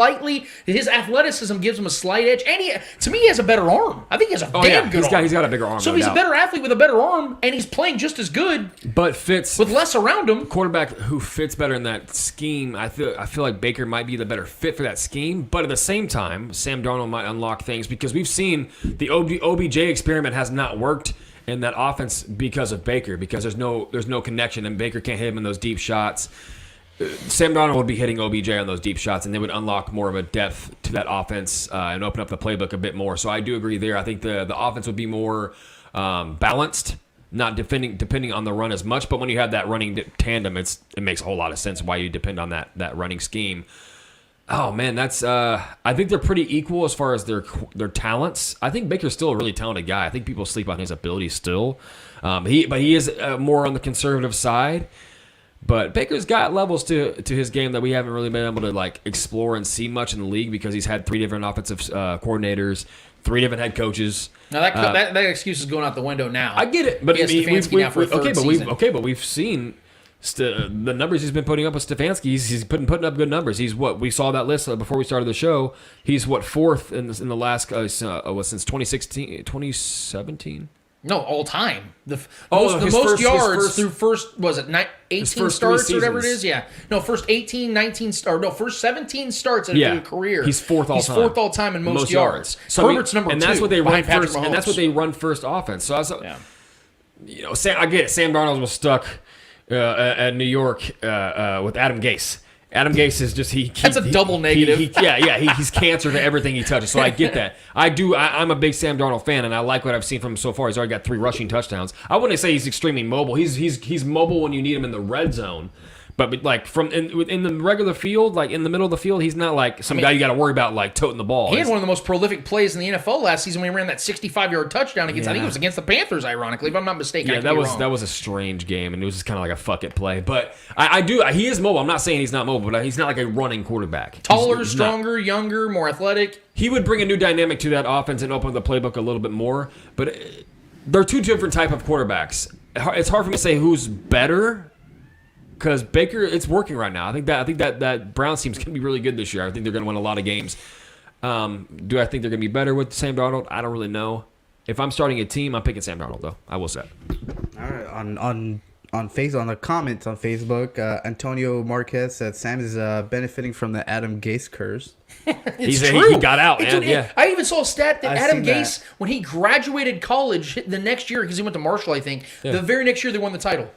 his athleticism gives him a slight edge. And to me, he has a better arm. I think he has a damn good arm. He's got a bigger arm. So if he's a better athlete with a better arm, and he's playing just as good, but fits with less around him. Quarterback who fits better in that scheme, I feel like Baker might be the better fit for that scheme. But at the same time, Sam Darnold might unlock things, because we've seen the OBJ experiment has not worked in that offense because of Baker, because there's no connection, and Baker can't hit him in those deep shots. Sam Darnold would be hitting OBJ on those deep shots, and they would unlock more of a depth to that offense and open up the playbook a bit more. So I do agree there. I think the offense would be more balanced, not depending on the run as much. But when you have that running tandem, it makes a whole lot of sense why you depend on that running scheme. Oh man, that's I think they're pretty equal as far as their talents. I think Baker's still a really talented guy. I think people sleep on his ability still. He is more on the conservative side. But Baker's got levels to his game that we haven't really been able to explore and see much in the league, because he's had 3 different offensive coordinators, 3 different head coaches. Now that excuse is going out the window now. I get it, but we've seen the numbers he's been putting up with Stefanski. He's putting up good numbers. He's we saw that list before we started the show. He's 4th in the last since 2017. No, all time. The most yards through first 18 starts or whatever it is. Yeah. No, first 18, 19 first 17 starts in a career. He's 4th all time. He's 4th all time in most yards. So Herbert's number 2. And that's what they run first. Mahomes. And that's what they run first offense. So I I get it. Sam Darnold was stuck at New York with Adam Gase. Adam Gase is just that's a double negative. He's cancer to everything he touches. So I get that. I'm a big Sam Darnold fan, and I like what I've seen from him so far. He's already got 3 rushing touchdowns. I wouldn't say he's extremely mobile. He's mobile when you need him in the red zone. But in the regular field, in the middle of the field, he's not guy you got to worry about toting the ball. He had one of the most prolific plays in the NFL last season when he ran that 65-yard touchdown against. I think it was against the Panthers, ironically, if I'm not mistaken. Yeah, that was a strange game, and it was just kind of like a fuck it play. But he is mobile. I'm not saying he's not mobile, but he's not a running quarterback. Taller, stronger, younger, more athletic. He would bring a new dynamic to that offense and open the playbook a little bit more. But they're 2 different type of quarterbacks. It's hard for me to say who's better. Because Baker, it's working right now. I think that Browns team's going to be really good this year. I think they're going to win a lot of games. Do I think they're going to be better with Sam Darnold? I don't really know. If I'm starting a team, I'm picking Sam Darnold, though. I will say. All right, on the comments on Facebook, Antonio Marquez said Sam is benefiting from the Adam Gase curse. It's He true. got out, man. Dude, Yeah. I even saw a stat that I've Adam seen Gase, when he graduated college the next year, because he went to Marshall, I think, the very next year they won the title.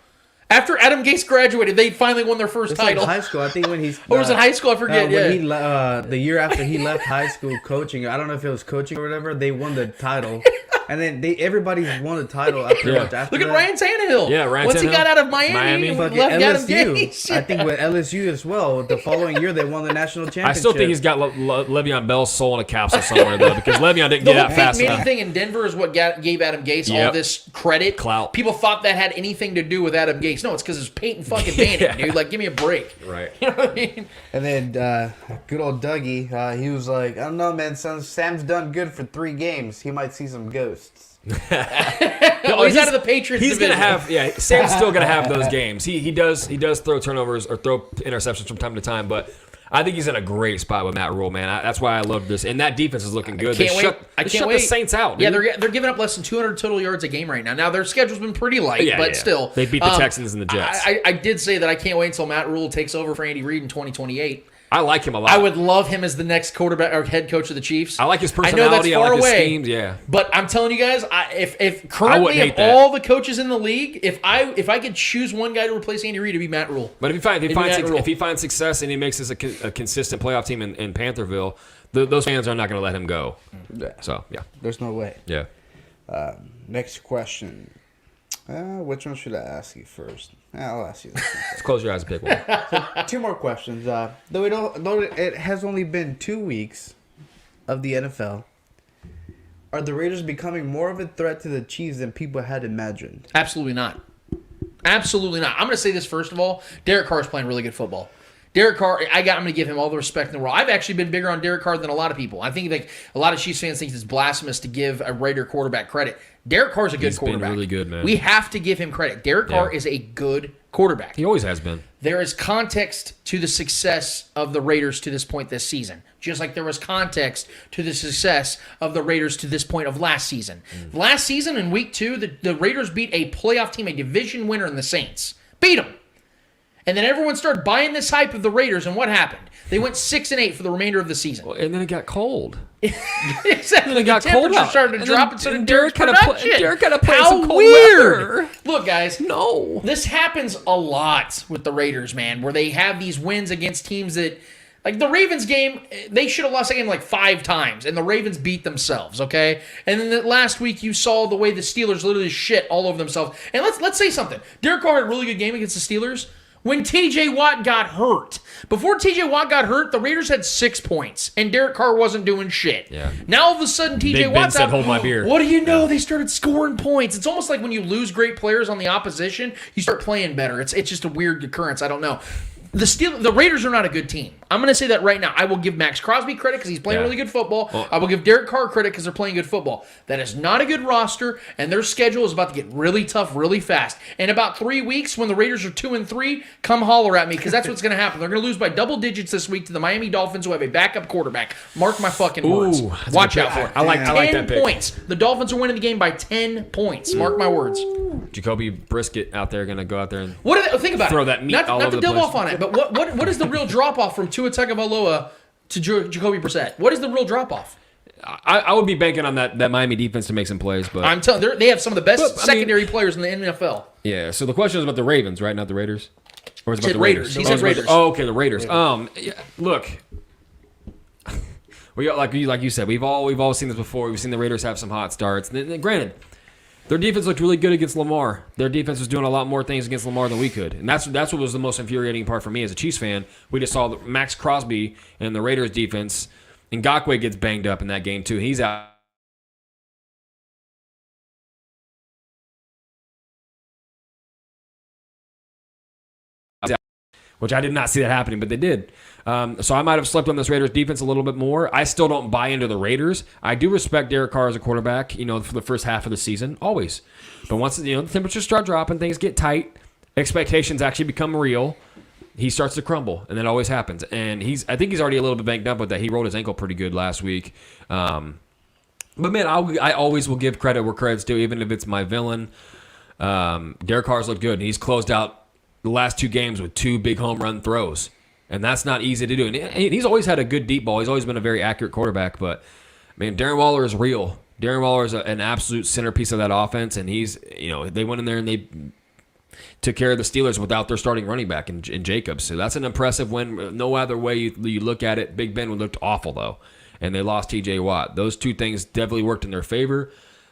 After Adam Gase graduated, they finally won their first It's title. like high school. I think when he's Or was it high school? I forget. when Yeah. he the year after he left high school coaching, I don't know if it was coaching or whatever. They won the title, and then everybody's won the title after Yeah. much after Look at that. Ryan Tannehill. Yeah, Ryan Once he Tannehill. got out of Miami. Fucking Fucking left Adam LSU. Gase. I think with LSU as well. The following year, they won the national championship. I still think he's got Le'Veon Bell's soul in a capsule somewhere, though, because Le'Veon didn't The get whole out fast Peyton Manning enough. thing in Denver is what gave Adam Gase all Yep. this credit. Clout. People thought that had anything to do with Adam Gase. No, it's because it's Peyton fucking Manning, Yeah. dude. Like, give me a break. Right. You know what I mean? And then good old Dougie, he was like, I don't know, man. Sam's done good for 3 games. He might see some ghosts. Oh, he's out of the Patriots He's division. gonna have Sam's still gonna have those games. He does throw turnovers or throw interceptions from time to time, but I think he's in a great spot with Matt Rule, man. That's why I love this. And that defense is looking good. Can't They wait. shut I they can't shut wait. the Saints out. Yeah, Dude. they're giving up less than 200 total yards a game right now. Now their schedule's been pretty light, Yeah, but yeah. still, They beat the Texans and the Jets. I did say that I can't wait until Matt Rule takes over for Andy Reid in 2028. I like him a lot. I would love him as the next quarterback or head coach of the Chiefs. I like his I know that's personality. I far like his away, schemes. Yeah. But I'm telling you guys, if I currently wouldn't of hate that. all the coaches in the league, if I could choose one guy to replace Andy Reid, it'd be Matt Rule. But if he finds success and he makes us a consistent playoff team in Pantherville, those fans are not going to let him go. So yeah, There's no way. yeah. Next question. Which one should I ask you first? I'll ask you this one. Let's close your eyes and pick one. 2 more questions. Though it has only been 2 weeks of the NFL, are the Raiders becoming more of a threat to the Chiefs than people had imagined? Absolutely not. Absolutely not. I'm going to say this first of all. Derek Carr is playing really good football. Derek Carr, I'm going to give him all the respect in the world. I've actually been bigger on Derek Carr than a lot of people. I think like a lot of Chiefs fans think it's blasphemous to give a Raider quarterback credit. Derek Carr's a good He's been quarterback. really good, man. We have to give him credit. Derek Carr is a good quarterback. He always has been. There is context to the success of the Raiders to this point this season. Just like there was context to the success of the Raiders to this point of last season. Last season in week 2, the Raiders beat a playoff team, a division winner in the Saints. Beat them. And then everyone started buying this hype of the Raiders, and what happened? They went 6-8 for the remainder of the season. And then it got cold. Exactly. It got the cold temperature out. started to And drop, then- and so did and Derek's Derek kinda production. Derek kinda played How some cold weird! weather. Look, guys. No. This happens a lot with the Raiders, man, where they have these wins against teams that, like the Ravens game, they should have lost that game like 5 times, and the Ravens beat themselves, okay? And then last week you saw the way the Steelers literally shit all over themselves. And let's say something. Derek Carr had a really good game against the Steelers when T.J. Watt got hurt. Before T.J. Watt got hurt, the Raiders had 6 points, and Derek Carr wasn't doing shit. Yeah. Now all of a sudden T.J. Big Ben Watt's said, out. "Hold my beer." What do you know? They started scoring points. It's almost like when you lose great players on the opposition, you start playing better. It's just a weird occurrence. I don't know. The Raiders are not a good team. I'm going to say that right now. I will give Max Crosby credit because he's playing really good football. I will give Derek Carr credit because they're playing good football. That is not a good roster, and their schedule is about to get really tough really fast. In about 3 weeks, when the Raiders are 2-3, come holler at me because that's what's going to happen. They're going to lose by double digits this week to the Miami Dolphins, who have a backup quarterback. Mark my fucking words. Ooh, that's a Watch good out pick. for it. I like that 10 pick. points. The Dolphins are winning the game by 10 points. Mark my words. Jacoby Brisket out there going to go out there and Think about Throw it. that meat not, all not over to the delve place. off on it, but what is the real drop off from Tua Tagovailoa to Jacoby Brissett? What is the real drop off? I would be banking on that Miami defense to make some plays, but I'm telling they have some of the best But, I mean- secondary players in the NFL. yeah. So the question is about the Ravens, right? Not the Raiders, or is it Said about the Raiders? Raiders. He said it's about Raiders. Oh, okay, the Raiders. Yeah, look, we like you said, we've all seen this before. We've seen the Raiders have some hot starts. And granted, their defense looked really good against Lamar. Their defense was doing a lot more things against Lamar than we could, and that's what was the most infuriating part for me as a Chiefs fan. We just saw Max Crosby and the Raiders defense, and Ngakoue gets banged up in that game too. He's out. Which I did not see that happening, but they did. So I might have slept on this Raiders defense a little bit more. I still don't buy into the Raiders. I do respect Derek Carr as a quarterback, for the first half of the season, always. But once the temperatures start dropping, things get tight, expectations actually become real, he starts to crumble, and that always happens. And I think he's already a little bit banged up with that. He rolled his ankle pretty good last week. But man, I always will give credit where credit's due, even if it's my villain. Derek Carr's looked good, and he's closed out the last 2 games with 2 big home run throws, and that's not easy to do. And he's always had a good deep ball. He's always been a very accurate quarterback. But man, Darren Waller is real. Darren Waller is an absolute centerpiece of that offense, and he's they went in there and they took care of the Steelers without their starting running back in Jacobs. So that's an impressive win. No other way you look at it. Big Ben looked awful though, and they lost T.J. Watt. Those 2 things definitely worked in their favor.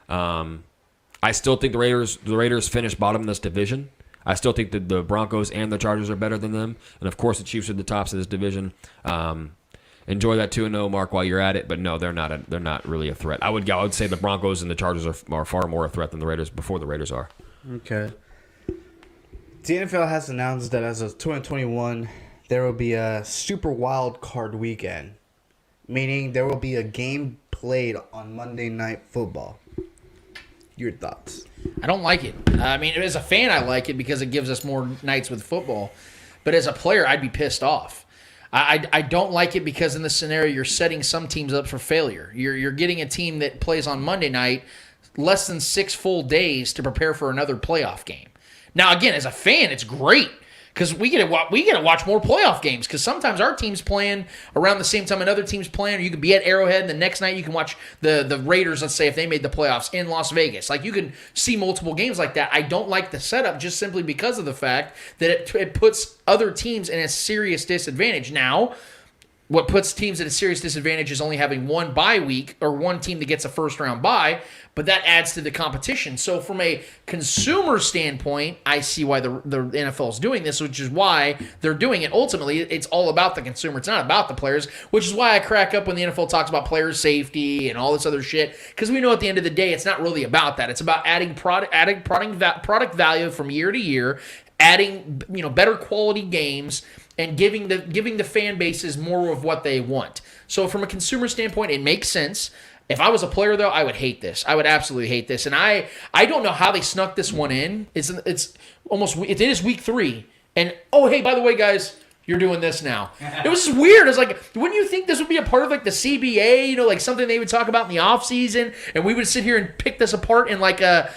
I still think the Raiders finished bottom in this division. I still think that the Broncos and the Chargers are better than them, and of course the Chiefs are the tops of this division. Enjoy that 2-0 mark while you're at it, but no, they're not really a threat. I would say the Broncos and the Chargers are far more a threat than the Raiders before the Raiders are. Okay. The NFL has announced that as of 2021, there will be a Super Wild Card weekend, meaning there will be a game played on Monday Night Football. Your thoughts? I don't like it. I mean, as a fan, I like it because it gives us more nights with football. But as a player, I'd be pissed off. I don't like it because in this scenario, you're setting some teams up for failure. You're getting a team that plays on Monday night less than 6 full days to prepare for another playoff game. Now, again, as a fan, it's great because we get to watch more playoff games because sometimes our team's playing around the same time another team's playing, or you could be at Arrowhead and the next night you can watch the Raiders, let's say, if they made the playoffs in Las Vegas. Like, you can see multiple games like that. I don't like the setup just simply because of the fact that it puts other teams in a serious disadvantage. Now, what puts teams at a serious disadvantage is only having one bye week or one team that gets a first-round bye, but that adds to the competition. So from a consumer standpoint, I see why the NFL is doing this, which is why they're doing it. Ultimately, it's all about the consumer. It's not about the players, which is why I crack up when the NFL talks about player safety and all this other shit, because we know at the end of the day, it's not really about that. It's about adding product value from year to year, adding better quality games, and giving the fan bases more of what they want. So from a consumer standpoint, it makes sense. If I was a player, though, I would hate this. I would absolutely hate this. And I don't know how they snuck this one in. It is week 3. And, oh, hey, by the way, guys, you're doing this now. It was just weird. It's like, wouldn't you think this would be a part of like the CBA, like something they would talk about in the off season, and we would sit here and pick this apart in like a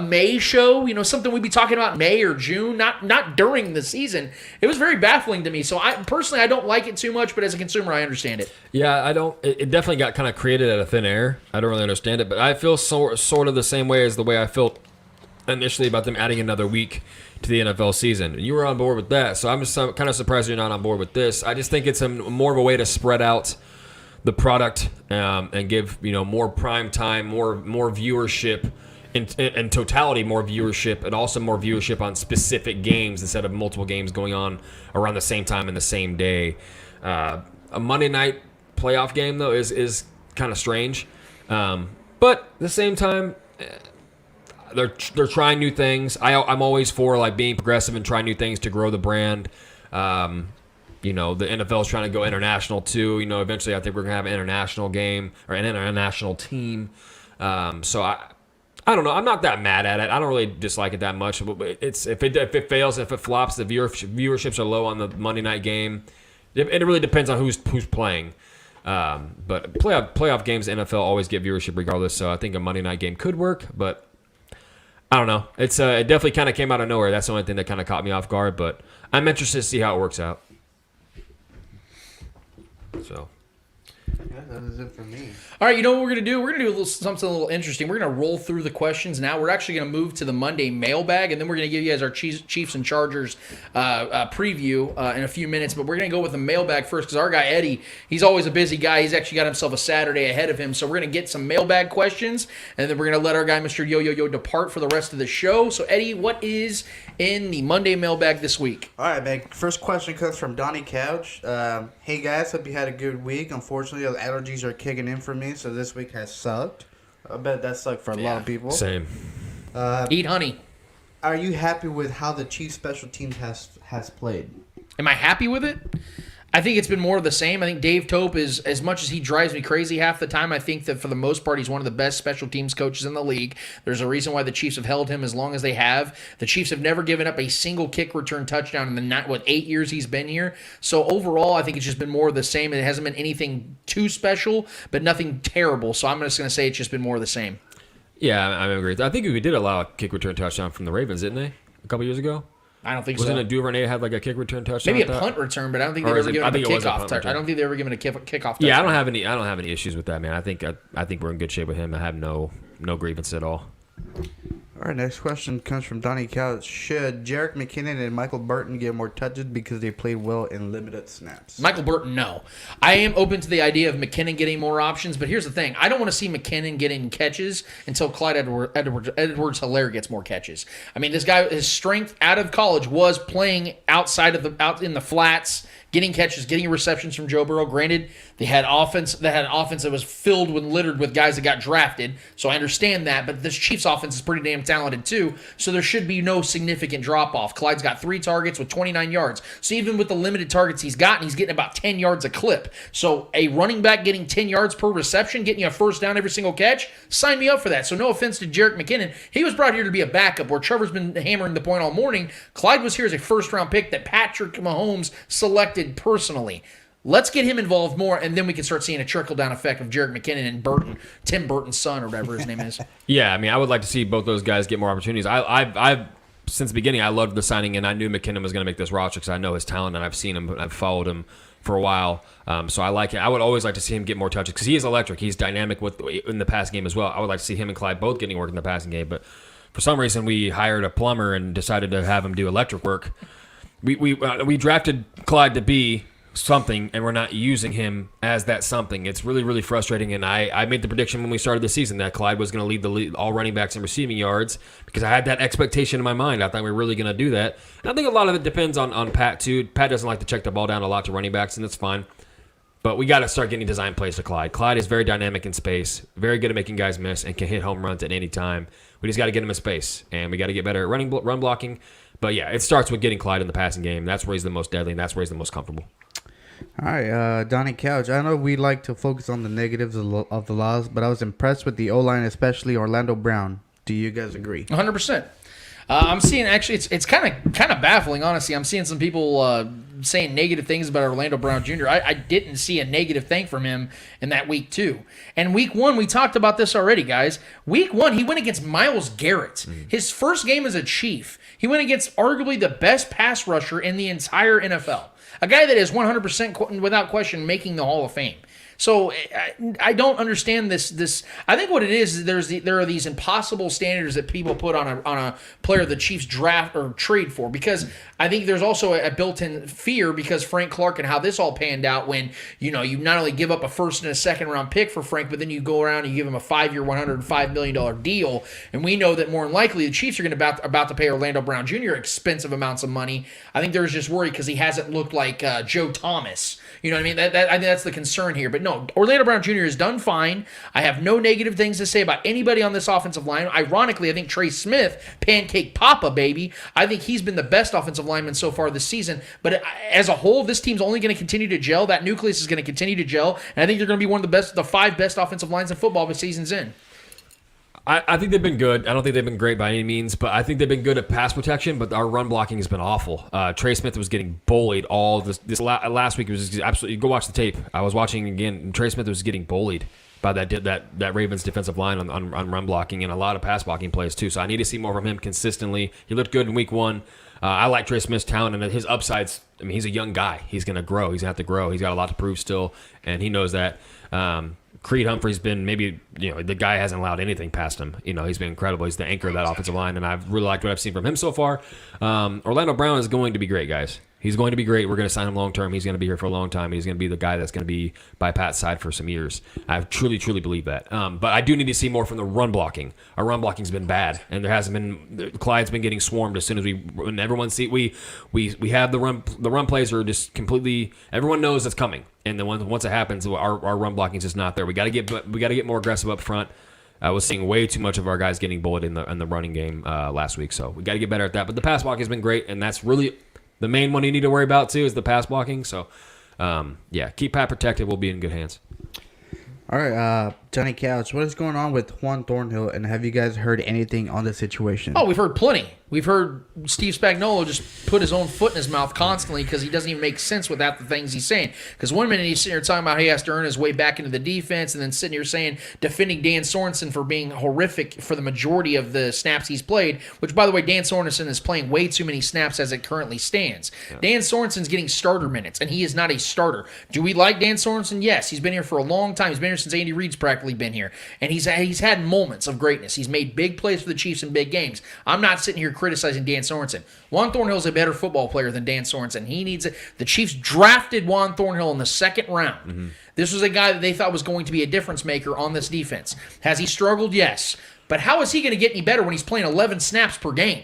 May show, something we'd be talking about in May or June, not during the season. It was very baffling to me. So I don't like it too much, but as a consumer, I understand it. Yeah, I don't. It definitely got kind of created out of thin air. I don't really understand it, but I feel sort of the same way as the way I felt initially about them adding another week to the NFL season. You were on board with that, so I'm just kind of surprised you're not on board with this. I just think it's more of a way to spread out the product and give more prime time, more viewership, in totality more viewership, and also more viewership on specific games instead of multiple games going on around the same time in the same day. A Monday night playoff game though is kind of strange, but at the same time. They're trying new things. I'm always for like being progressive and trying new things to grow the brand. The NFL is trying to go international too. Eventually I think we're gonna have an international game or an international team. So I don't know. I'm not that mad at it. I don't really dislike it that much. It's if it fails, if it flops, the viewerships are low on the Monday night game. It really depends on who's playing. But playoff games, the NFL always get viewership regardless. So I think a Monday night game could work, but. I don't know. It definitely kind of came out of nowhere. That's the only thing that kind of caught me off guard, but I'm interested to see how it works out. So. Yeah, that is it for me. All right, you know what we're going to do? We're going to do something a little interesting. We're going to roll through the questions now. We're actually going to move to the Monday mailbag, and then we're going to give you guys our Chiefs and Chargers preview in a few minutes. But we're going to go with the mailbag first because our guy, Eddie, he's always a busy guy. He's actually got himself a Saturday ahead of him. So we're going to get some mailbag questions, and then we're going to let our guy, Mr. Yo depart for the rest of the show. So, Eddie, what is in the Monday mailbag this week? All right, man. First question comes from Donnie Couch. Hey, guys. Hope you had a good week. Unfortunately, the allergies are kicking in for me, so this week has sucked. I bet that sucked for a lot of people. Same. Eat honey. Are you happy with how the Chiefs special teams has played? Am I happy with it? I think it's been more of the same. I think Dave Tope is, as much as he drives me crazy half the time, I think that for the most part, he's one of the best special teams coaches in the league. There's a reason why the Chiefs have held him as long as they have. The Chiefs have never given up a single kick return touchdown in the 8 years he's been here. So overall, I think it's just been more of the same. It hasn't been anything too special, but nothing terrible. So I'm just going to say it's just been more of the same. Yeah, I agree. I think we did allow a kick return touchdown from the Ravens, didn't they? A couple years ago? I don't think Wasn't so. it Duvernay had like a kick return touchdown? Maybe a punt return, but I don't think they've ever given him a kickoff. I don't think they've ever given a kickoff touchdown. Yeah, I don't have any issues with that, man. I think we're in good shape with him. I have no grievance at all. All right, next question comes from Donnie Couch. Should Jerick McKinnon and Michael Burton get more touches because they played well in limited snaps? Michael Burton, no. I am open to the idea of McKinnon getting more options, but here's the thing. I don't want to see McKinnon getting catches until Clyde Edwards-Helaire gets more catches. I mean, this guy, his strength out of college was playing out in the flats, getting catches, getting receptions from Joe Burrow. Granted, they had offense that was filled with littered with guys that got drafted, so I understand that, but this Chiefs offense is pretty damn talented too, so there should be no significant drop-off. Clyde's got 3 targets with 29 yards, so even with the limited targets he's gotten, he's getting about 10 yards a clip. So a running back getting 10 yards per reception, getting you a first down every single catch, sign me up for that. So no offense to Jerick McKinnon. He was brought here to be a backup, where Trevor's been hammering the point all morning. Clyde was here as a first-round pick that Patrick Mahomes selected personally. Let's get him involved more, and then we can start seeing a trickle-down effect of Jerick McKinnon and Burton, Tim Burton's son, or whatever his name is. Yeah, I mean, I would like to see both those guys get more opportunities. I've since the beginning, I loved the signing, and I knew McKinnon was going to make this roster because I know his talent, and I've seen him, I've followed him for a while. So I like it. I would always like to see him get more touches because he is electric. He's dynamic in the pass game as well. I would like to see him and Clyde both getting work in the passing game, but for some reason, we hired a plumber and decided to have him do electric work. We drafted Clyde to be something, and we're not using him as that something. It's really, really frustrating, and I made the prediction when we started the season that Clyde was going to lead the league, all running backs in receiving yards, because I had that expectation in my mind. I thought we were really going to do that. And I think a lot of it depends on Pat, too. Pat doesn't like to check the ball down a lot to running backs, and that's fine. But we got to start getting design plays to Clyde. Clyde is very dynamic in space, very good at making guys miss, and can hit home runs at any time. We just got to get him in space, and we got to get better at run blocking. But, yeah, it starts with getting Clyde in the passing game. That's where he's the most deadly, and that's where he's the most comfortable. All right, Donnie Couch. I know we like to focus on the negatives of the loss, but I was impressed with the O-line, especially Orlando Brown. Do you guys agree? 100%. I'm seeing, actually, it's kind of baffling, honestly. I'm seeing some people saying negative things about Orlando Brown Jr. I didn't see a negative thing from him in that week 2. And week 1, we talked about this already, guys. Week 1, he went against Myles Garrett. His first game as a Chief. He went against arguably the best pass rusher in the entire NFL. A guy that is 100% without question making the Hall of Fame. So I don't understand this. I think what it is there are these impossible standards that people put on a player the Chiefs draft or trade for, because I think there's also a built-in fear because Frank Clark and how this all panned out when you not only give up a first and a second round pick for Frank, but then you go around and you give him a 5-year, $105 million deal, and we know that more than likely the Chiefs are going to about to pay Orlando Brown Jr. expensive amounts of money. I think there's just worry because he hasn't looked like Joe Thomas. You know what I mean? I think that's the concern here. But no, Orlando Brown Jr. has done fine. I have no negative things to say about anybody on this offensive line. Ironically, I think Trey Smith, Pancake Papa, baby, I think he's been the best offensive lineman so far this season. But as a whole, this team's only going to continue to gel. That nucleus is going to continue to gel. And I think they're going to be one of the 5 best offensive lines in football this season's in. I think they've been good. I don't think they've been great by any means, but I think they've been good at pass protection, but our run blocking has been awful. Trey Smith was getting bullied all this last week. It was absolutely, go watch the tape. I was watching again, and Trey Smith was getting bullied by that Ravens defensive line on run blocking and a lot of pass blocking plays too. So I need to see more from him consistently. He looked good in week 1. I like Trey Smith's talent and his upsides. I mean, he's a young guy. He's going to grow. He's going to have to grow. He's got a lot to prove still, and he knows that. Creed Humphrey's been maybe, the guy hasn't allowed anything past him. He's been incredible. He's the anchor of that offensive line, and I've really liked what I've seen from him so far. Orlando Brown is going to be great, guys. He's going to be great. We're going to sign him long term. He's going to be here for a long time. He's going to be the guy that's going to be by Pat's side for some years. I truly, truly believe that. But I do need to see more from the run blocking. Our run blocking's been bad, and there hasn't been. Clyde's been getting swarmed as soon as when everyone see we have the run plays are just completely. Everyone knows it's coming, and then once it happens, our run blocking is just not there. We got to get more aggressive up front. I was seeing way too much of our guys getting bullied in the running game last week, so we got to get better at that. But the pass blocking has been great, and that's really the main one you need to worry about too is the pass blocking. So keep Pat protected. We'll be in good hands. All right, Johnny Couch, what is going on with Juan Thornhill, and have you guys heard anything on the situation? Oh, we've heard plenty. We've heard Steve Spagnuolo just put his own foot in his mouth constantly because he doesn't even make sense with half the things he's saying. Because one minute he's sitting here talking about how he has to earn his way back into the defense, and then sitting here saying, defending Dan Sorensen for being horrific for the majority of the snaps he's played, which, by the way, Dan Sorensen is playing way too many snaps as it currently stands. Yeah. Dan Sorensen's getting starter minutes, and he is not a starter. Do we like Dan Sorensen? Yes. He's been here for a long time. He's been here since Andy Reid's practically been here. And he's had moments of greatness. He's made big plays for the Chiefs in big games. I'm not sitting here criticizing Dan Sorensen. Juan Thornhill's a better football player than Dan Sorensen. He needs it. The Chiefs drafted Juan Thornhill in the second round. Mm-hmm. This was a guy that they thought was going to be a difference maker on this defense. Has he struggled? Yes. But how is he going to get any better when he's playing 11 snaps per game?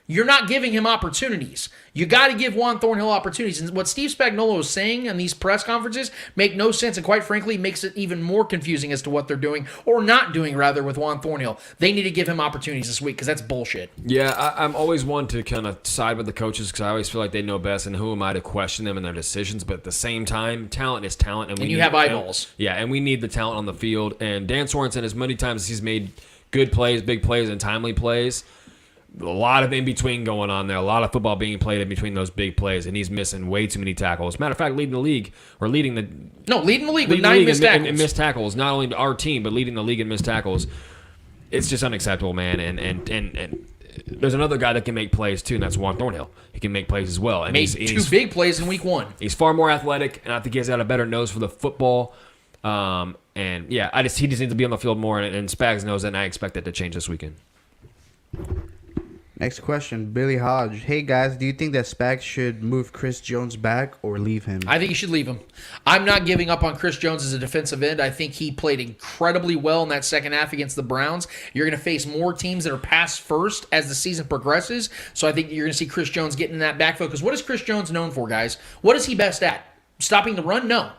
You're not giving him opportunities. You got to give Juan Thornhill opportunities. And what Steve Spagnuolo is saying in these press conferences make no sense, and quite frankly, makes it even more confusing as to what they're doing, or not doing, rather, with Juan Thornhill. They need to give him opportunities this week, because that's bullshit. Yeah, I'm always one to kind of side with the coaches, because I always feel like they know best, and who am I to question them and their decisions? But at the same time, talent is talent. And you have eyeballs. And we need the talent on the field. And Dan Sorensen, as many times as he's made good plays, big plays, and timely plays, a lot of in-between going on there. A lot of football being played in between those big plays, and he's missing way too many tackles. Matter of fact, leading the league with 9 missed tackles. And missed tackles, not only our team, but leading the league in missed tackles. It's just unacceptable, man. And there's another guy that can make plays, too, and that's Juan Thornhill. He can make plays as well. And made two big plays in week 1. He's far more athletic, and I think he's got a better nose for the football. He just needs to be on the field more, and Spags knows that, and I expect that to change this weekend. Next question, Billy Hodge. Hey, guys, do you think that Spags should move Chris Jones back or leave him? I think you should leave him. I'm not giving up on Chris Jones as a defensive end. I think he played incredibly well in that second half against the Browns. You're going to face more teams that are pass first as the season progresses, so I think you're going to see Chris Jones getting in that backfield. Because what is Chris Jones known for, guys? What is he best at? Stopping the run? No.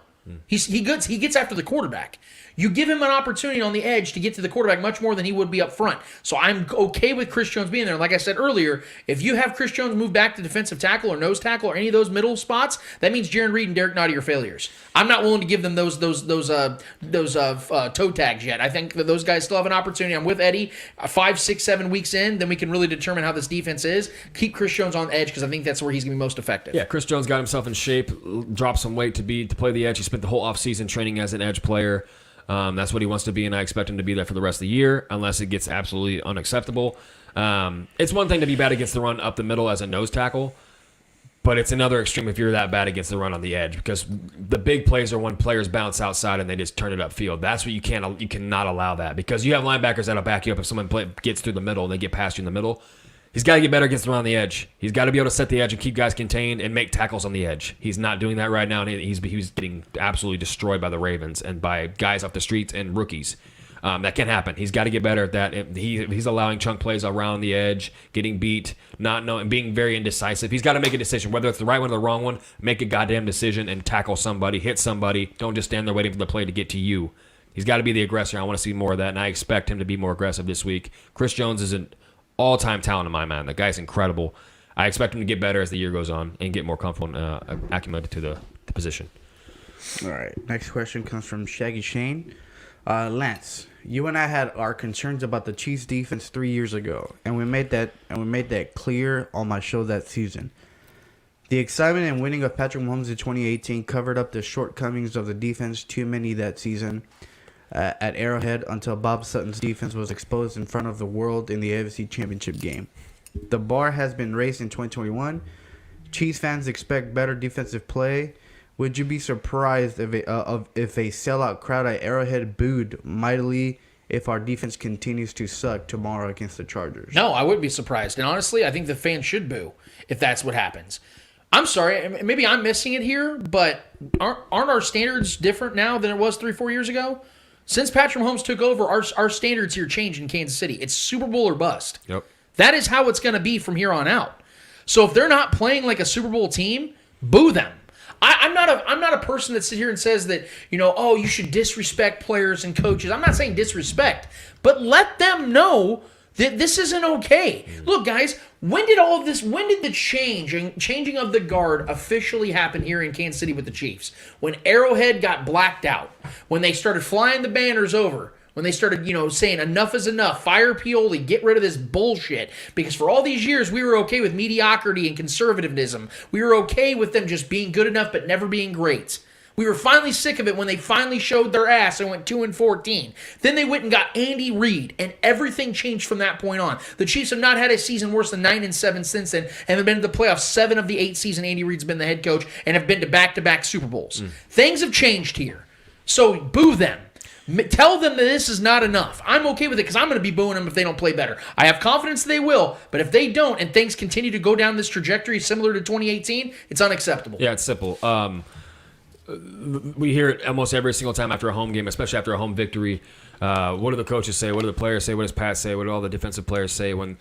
He gets after the quarterback. You give him an opportunity on the edge to get to the quarterback much more than he would be up front. So I'm okay with Chris Jones being there. Like I said earlier, if you have Chris Jones move back to defensive tackle or nose tackle or any of those middle spots, that means Jaron Reed and Derek Nottie are failures. I'm not willing to give them those toe tags yet. I think that those guys still have an opportunity. I'm with Eddie. 5, 6, 7 weeks in, then we can really determine how this defense is. Keep Chris Jones on the edge because I think that's where he's going to be most effective. Yeah, Chris Jones got himself in shape, dropped some weight to play the edge. He spent the whole offseason training as an edge player. That's what he wants to be, and I expect him to be there for the rest of the year unless it gets absolutely unacceptable. It's one thing to be bad against the run up the middle as a nose tackle, but it's another extreme if you're that bad against the run on the edge because the big plays are when players bounce outside and they just turn it upfield. That's what you cannot allow that because you have linebackers that'll back you up if someone gets through the middle and they get past you in the middle. He's got to get better against the run on the edge. He's got to be able to set the edge and keep guys contained and make tackles on the edge. He's not doing that right now, and he was getting absolutely destroyed by the Ravens and by guys off the streets and rookies. That can happen. He's got to get better at that. He's allowing chunk plays around the edge, getting beat, not knowing, being very indecisive. He's got to make a decision, whether it's the right one or the wrong one. Make a goddamn decision and tackle somebody, hit somebody. Don't just stand there waiting for the play to get to you. He's got to be the aggressor. I want to see more of that, and I expect him to be more aggressive this week. Chris Jones is an all-time talent in my mind. The guy's incredible. I expect him to get better as the year goes on and get more comfortable and acclimated to the position. All right. Next question comes from Shaggy Shane. Lance, you and I had our concerns about the Chiefs defense 3 years ago, and we made that clear on my show that season. The excitement and winning of Patrick Mahomes in 2018 covered up the shortcomings of the defense too many that season. At Arrowhead until Bob Sutton's defense was exposed in front of the world in the AFC Championship game. The bar has been raised in 2021. Chiefs fans expect better defensive play. Would you be surprised if a sellout crowd at Arrowhead booed mightily if our defense continues to suck tomorrow against the Chargers? No, I wouldn't be surprised. And honestly, I think the fans should boo if that's what happens. I'm sorry, maybe I'm missing it here, but aren't our standards different now than it was 3-4 years ago? Since Patrick Mahomes took over, our standards here changed in Kansas City. It's Super Bowl or bust. Yep. That is how it's going to be from here on out. So if they're not playing like a Super Bowl team, boo them. I'm not a person that sits here and says that, you should disrespect players and coaches. I'm not saying disrespect, but let them know This isn't okay. Look, guys, when did the changing of the guard officially happen here in Kansas City with the Chiefs? When Arrowhead got blacked out. When they started flying the banners over. When they started, saying enough is enough, fire Pioli, get rid of this bullshit. Because for all these years, we were okay with mediocrity and conservatism. We were okay with them just being good enough but never being great. We were finally sick of it when they finally showed their ass and went 2-14. Then they went and got Andy Reid, and everything changed from that point on. The Chiefs have not had a season worse than 9-7 since then, and have been to the playoffs 7 of the 8 seasons Andy Reid's been the head coach, and have been to back-to-back Super Bowls. Things have changed here. So boo them. Tell them that this is not enough. I'm okay with it because I'm going to be booing them if they don't play better. I have confidence they will, but if they don't and things continue to go down this trajectory similar to 2018, it's unacceptable. Yeah, it's simple. We hear it almost every single time after a home game, especially after a home victory. What do the coaches say? What do the players say? What does Pat say? What do all the defensive players say when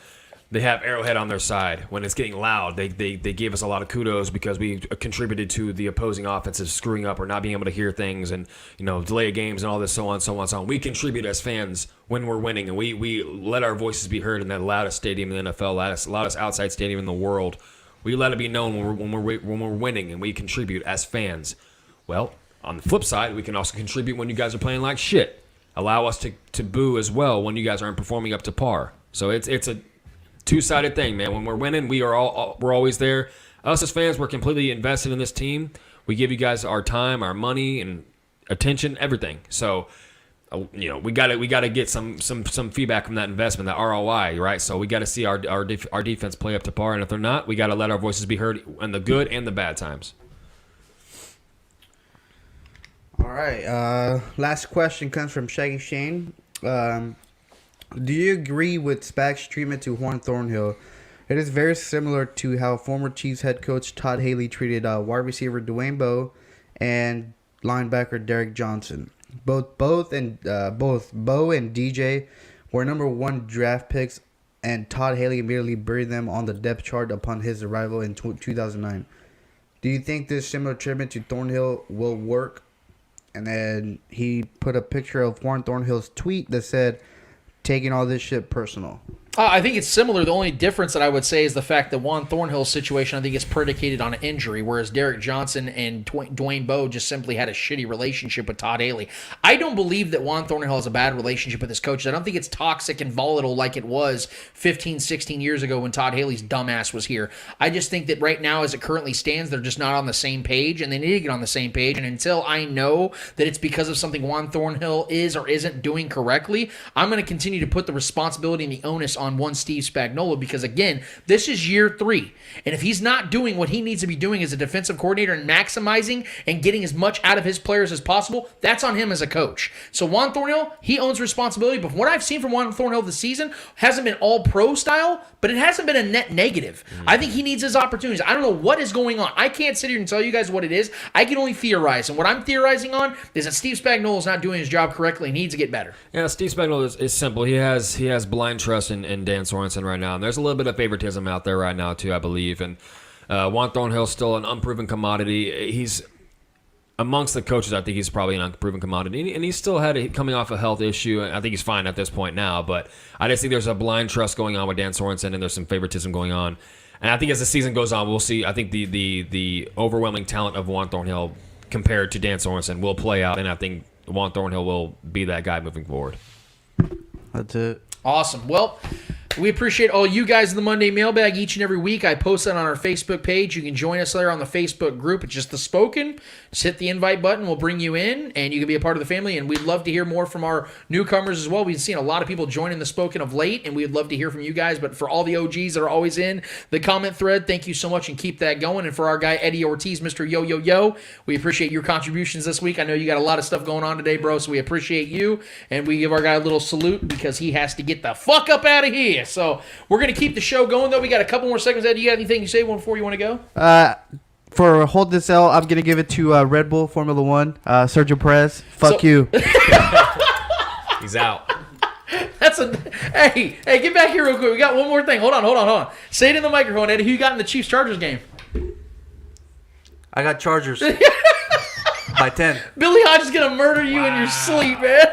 they have Arrowhead on their side? When it's getting loud, they gave us a lot of kudos because we contributed to the opposing offenses screwing up or not being able to hear things and delay games and all this, so on. We contribute as fans when we're winning, and we let our voices be heard in the loudest stadium in the NFL, loudest outside stadium in the world. We let it be known when we're winning, and we contribute as fans. Well, on the flip side, we can also contribute when you guys are playing like shit. Allow us to boo as well when you guys aren't performing up to par. So it's a two-sided thing, man. When we're winning, we're always there. Us as fans, we're completely invested in this team. We give you guys our time, our money, and attention, everything. So, we gotta get some feedback from that investment, that ROI, right? So we got to see our defense play up to par, and if they're not, we got to let our voices be heard in the good and the bad times. All right. Last question comes from Shaggy Shane. Do you agree with Spag's treatment to Juan Thornhill? It is very similar to how former Chiefs head coach Todd Haley treated wide receiver Dwayne Bowe and linebacker Derek Johnson. Both Bowe and DJ were number 1 draft picks, and Todd Haley immediately buried them on the depth chart upon his arrival in 2009. Do you think this similar treatment to Thornhill will work? And then he put a picture of Juan Thornhill's tweet that said, taking all this shit personal. I think it's similar. The only difference that I would say is the fact that Juan Thornhill's situation, I think, is predicated on an injury, whereas Derek Johnson and Dwayne Bowe just simply had a shitty relationship with Todd Haley. I don't believe that Juan Thornhill has a bad relationship with his coaches. I don't think it's toxic and volatile like it was 15, 16 years ago when Todd Haley's dumbass was here. I just think that right now, as it currently stands, they're just not on the same page, and they need to get on the same page. And until I know that it's because of something Juan Thornhill is or isn't doing correctly, I'm going to continue to put the responsibility and the onus on one Steve Spagnuolo, because again, this is year 3, and if he's not doing what he needs to be doing as a defensive coordinator and maximizing and getting as much out of his players as possible, that's on him as a coach. So Juan Thornhill, he owns responsibility, but from what I've seen from Juan Thornhill this season, hasn't been all pro style, but it hasn't been a net negative. I think he needs his opportunities. I don't know what is going on. I can't sit here and tell you guys what it is. I can only theorize, and what I'm theorizing on is that Steve Spagnuolo is not doing his job correctly and needs to get better. Yeah, Steve Spagnuolo is simple. He has blind trust in Dan Sorensen right now, and there's a little bit of favoritism out there right now too, I believe. And Juan Thornhill's still an unproven commodity. He's amongst the coaches. I think he's probably an unproven commodity, and he's still coming off a health issue. I think he's fine at this point now, but I just think there's a blind trust going on with Dan Sorensen, and there's some favoritism going on. And I think as the season goes on, we'll see. I think the overwhelming talent of Juan Thornhill compared to Dan Sorensen will play out, and I think Juan Thornhill will be that guy moving forward. That's it. Awesome. Well, we appreciate all you guys in the Monday Mailbag each and every week. I post that on our Facebook page. You can join us there on the Facebook group. It's just The Spoken. Just hit the invite button. We'll bring you in, and you can be a part of the family. And we'd love to hear more from our newcomers as well. We've seen a lot of people joining The Spoken of late, and we'd love to hear from you guys. But for all the OGs that are always in the comment thread, thank you so much, and keep that going. And for our guy, Eddie Ortiz, Mr. Yo Yo Yo, we appreciate your contributions this week. I know you got a lot of stuff going on today, bro, so we appreciate you. And we give our guy a little salute because he has to get the fuck up out of here. So we're going to keep the show going, though. We got a couple more seconds. Ed, you got anything you say before you want to go? For Hold This L, I'm going to give it to Red Bull Formula 1. Sergio Perez, fuck you. He's out. Hey, get back here real quick. We got one more thing. Hold on. Say it in the microphone, Eddie. Who you got in the Chiefs-Chargers game? I got Chargers. By 10. Billy Hodge is going to murder you in your sleep, man.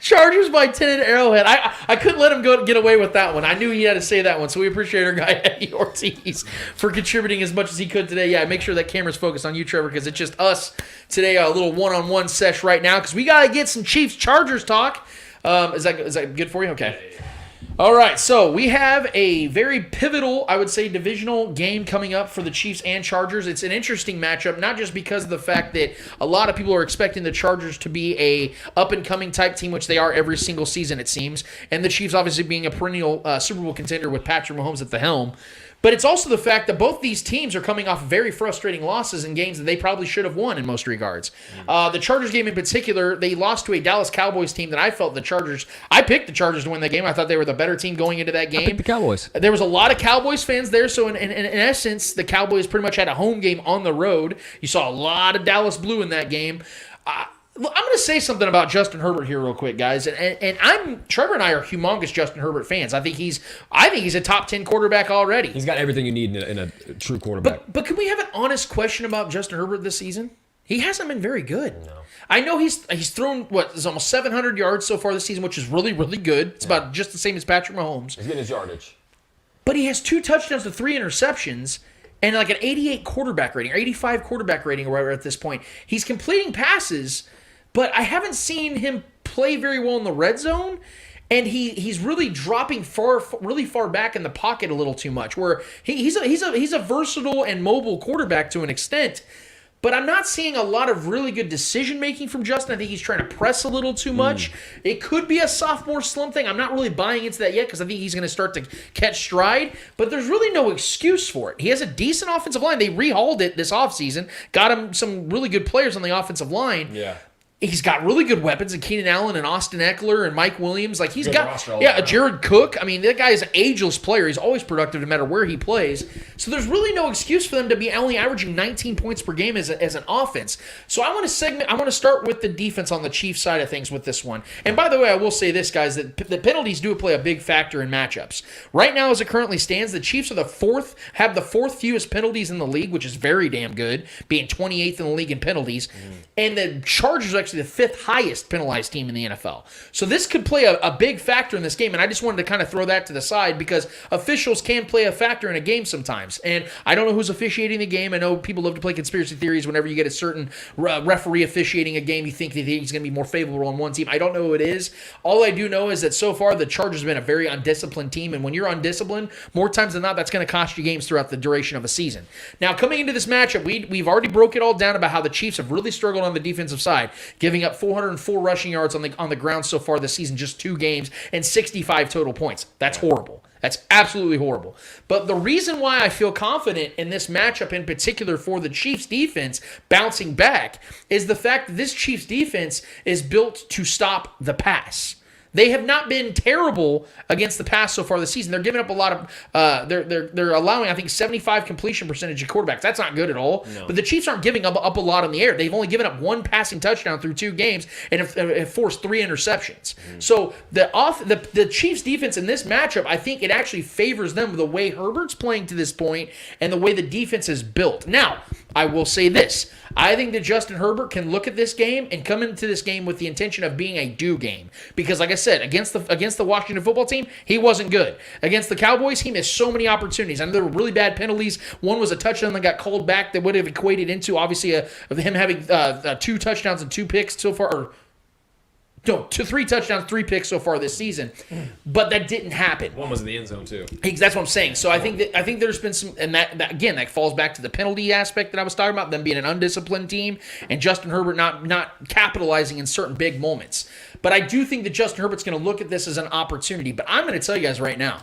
Chargers by 10 at Arrowhead. I couldn't let him get away with that one. I knew he had to say that one, so we appreciate our guy Eddie Ortiz for contributing as much as he could today. Yeah, make sure that camera's focused on you, Trevor, because it's just us today, a little one-on-one sesh right now, because we got to get some Chiefs-Chargers talk. Is that good for you? Okay. All right, so we have a very pivotal, I would say, divisional game coming up for the Chiefs and Chargers. It's an interesting matchup, not just because of the fact that a lot of people are expecting the Chargers to be a up-and-coming type team, which they are every single season, it seems, and the Chiefs obviously being a perennial Super Bowl contender with Patrick Mahomes at the helm. But it's also the fact that both these teams are coming off very frustrating losses in games that they probably should have won in most regards. The Chargers game in particular, they lost to a Dallas Cowboys team that I felt I picked the Chargers to win that game. I thought they were the better team going into that game. I picked the Cowboys. There was a lot of Cowboys fans there, so in essence, the Cowboys pretty much had a home game on the road. You saw a lot of Dallas blue in that game. I'm going to say something about Justin Herbert here real quick, guys. And Trevor and I are humongous Justin Herbert fans. I think he's a top 10 quarterback already. He's got everything you need in a true quarterback. But can we have an honest question about Justin Herbert this season? He hasn't been very good. No. I know he's thrown is almost 700 yards so far this season, which is really, really good. It's about just the same as Patrick Mahomes. He's getting his yardage. But he has 2 touchdowns to 3 interceptions. And like an 88 quarterback rating, or 85 quarterback rating, or whatever at this point. He's completing passes, but I haven't seen him play very well in the red zone, and he's really dropping really far back in the pocket a little too much. Where he's a versatile and mobile quarterback to an extent, but I'm not seeing a lot of really good decision making from Justin. I think he's trying to press a little too much. It could be a sophomore slump thing. I'm not really buying into that yet because I think he's going to start to catch stride, but there's really no excuse for it. He has a decent offensive line. They rehauled it this offseason, got him some really good players on the offensive line. Yeah. He's got really good weapons in Keenan Allen and Austin Eckler and Mike Williams. Like he's Good got, roster all yeah, around. Jared Cook. I mean, that guy is an ageless player. He's always productive no matter where he plays. So there's really no excuse for them to be only averaging 19 points per game as an offense. So I want to start with the defense on the Chiefs side of things with this one. And by the way, I will say this, guys, that the penalties do play a big factor in matchups. Right now, as it currently stands, the Chiefs have the fourth fewest penalties in the league, which is very damn good, being 28th in the league in penalties. And the Chargers are actually the 5th highest penalized team in the NFL. So this could play a big factor in this game, and I just wanted to kind of throw that to the side because officials can play a factor in a game sometimes. And I don't know who's officiating the game. I know people love to play conspiracy theories whenever you get a certain referee officiating a game, you think that he's going to be more favorable on one team. I don't know who it is. All I do know is that so far the Chargers have been a very undisciplined team, and when you're undisciplined, more times than not, that's going to cost you games throughout the duration of a season. Now, coming into this matchup, we've already broke it all down about how the Chiefs have really struggled on the defensive side, giving up 404 rushing yards on the ground so far this season, just 2 games, and 65 total points. That's horrible. That's absolutely horrible. But the reason why I feel confident in this matchup in particular for the Chiefs defense bouncing back is the fact that this Chiefs defense is built to stop the pass. They have not been terrible against the pass so far this season. They're giving up a lot of. They're allowing, I think, 75 completion percentage of quarterbacks. That's not good at all. No. But the Chiefs aren't giving up a lot in the air. They've only given up 1 passing touchdown through 2 games and have forced 3 interceptions. So the Chiefs defense in this matchup, I think it actually favors them the way Herbert's playing to this point and the way the defense is built. Now, I will say this. I think that Justin Herbert can look at this game and come into this game with the intention of being a do game. Because like I said, against the Washington football team, he wasn't good. Against the Cowboys, he missed so many opportunities. I know there were really bad penalties. One was a touchdown that got called back that would have equated into, obviously, him having 2 touchdowns and 2 picks so far, or no, 3 touchdowns, 3 picks so far this season, but that didn't happen. One was in the end zone too. That's what I'm saying. So I think there's been some, and that falls back to the penalty aspect that I was talking about, them being an undisciplined team, and Justin Herbert not capitalizing in certain big moments. But I do think that Justin Herbert's going to look at this as an opportunity. But I'm going to tell you guys right now,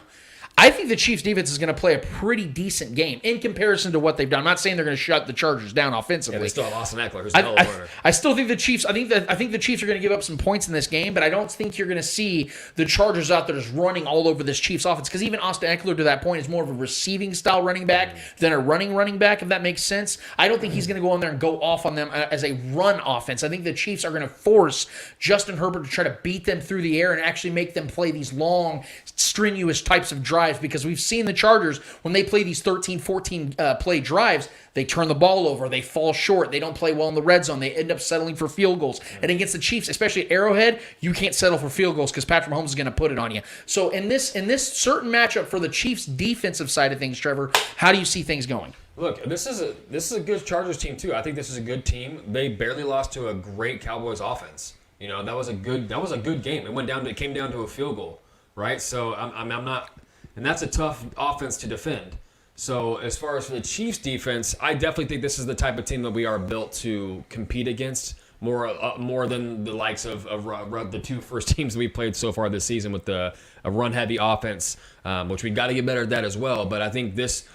I think the Chiefs defense is going to play a pretty decent game in comparison to what they've done. I'm not saying they're going to shut the Chargers down offensively. Yeah, they still have Austin Eckler, who's another runner. I still think the Chiefs. I think the Chiefs are going to give up some points in this game, but I don't think you're going to see the Chargers out there just running all over this Chiefs offense. Because even Austin Eckler to that point is more of a receiving style running back than a running back. If that makes sense, I don't think he's going to go in there and go off on them as a run offense. I think the Chiefs are going to force Justin Herbert to try to beat them through the air and actually make them play these long, strenuous types of drives drives, because we've seen the Chargers, when they play these 13, 14 play drives, they turn the ball over, they fall short, they don't play well in the red zone, they end up settling for field goals. And against the Chiefs, especially at Arrowhead, you can't settle for field goals because Patrick Mahomes is going to put it on you. So in this certain matchup for the Chiefs' defensive side of things, Trevor, how do you see things going? Look, this is a good Chargers team too. I think this is a good team. They barely lost to a great Cowboys offense. That was a good game. It came down to a field goal, right? So I'm not, and that's a tough offense to defend. So as far as for the Chiefs defense, I definitely think this is the type of team that we are built to compete against more than the likes of the two first teams we played so far this season with a run-heavy offense, which we got to get better at that as well. But I think this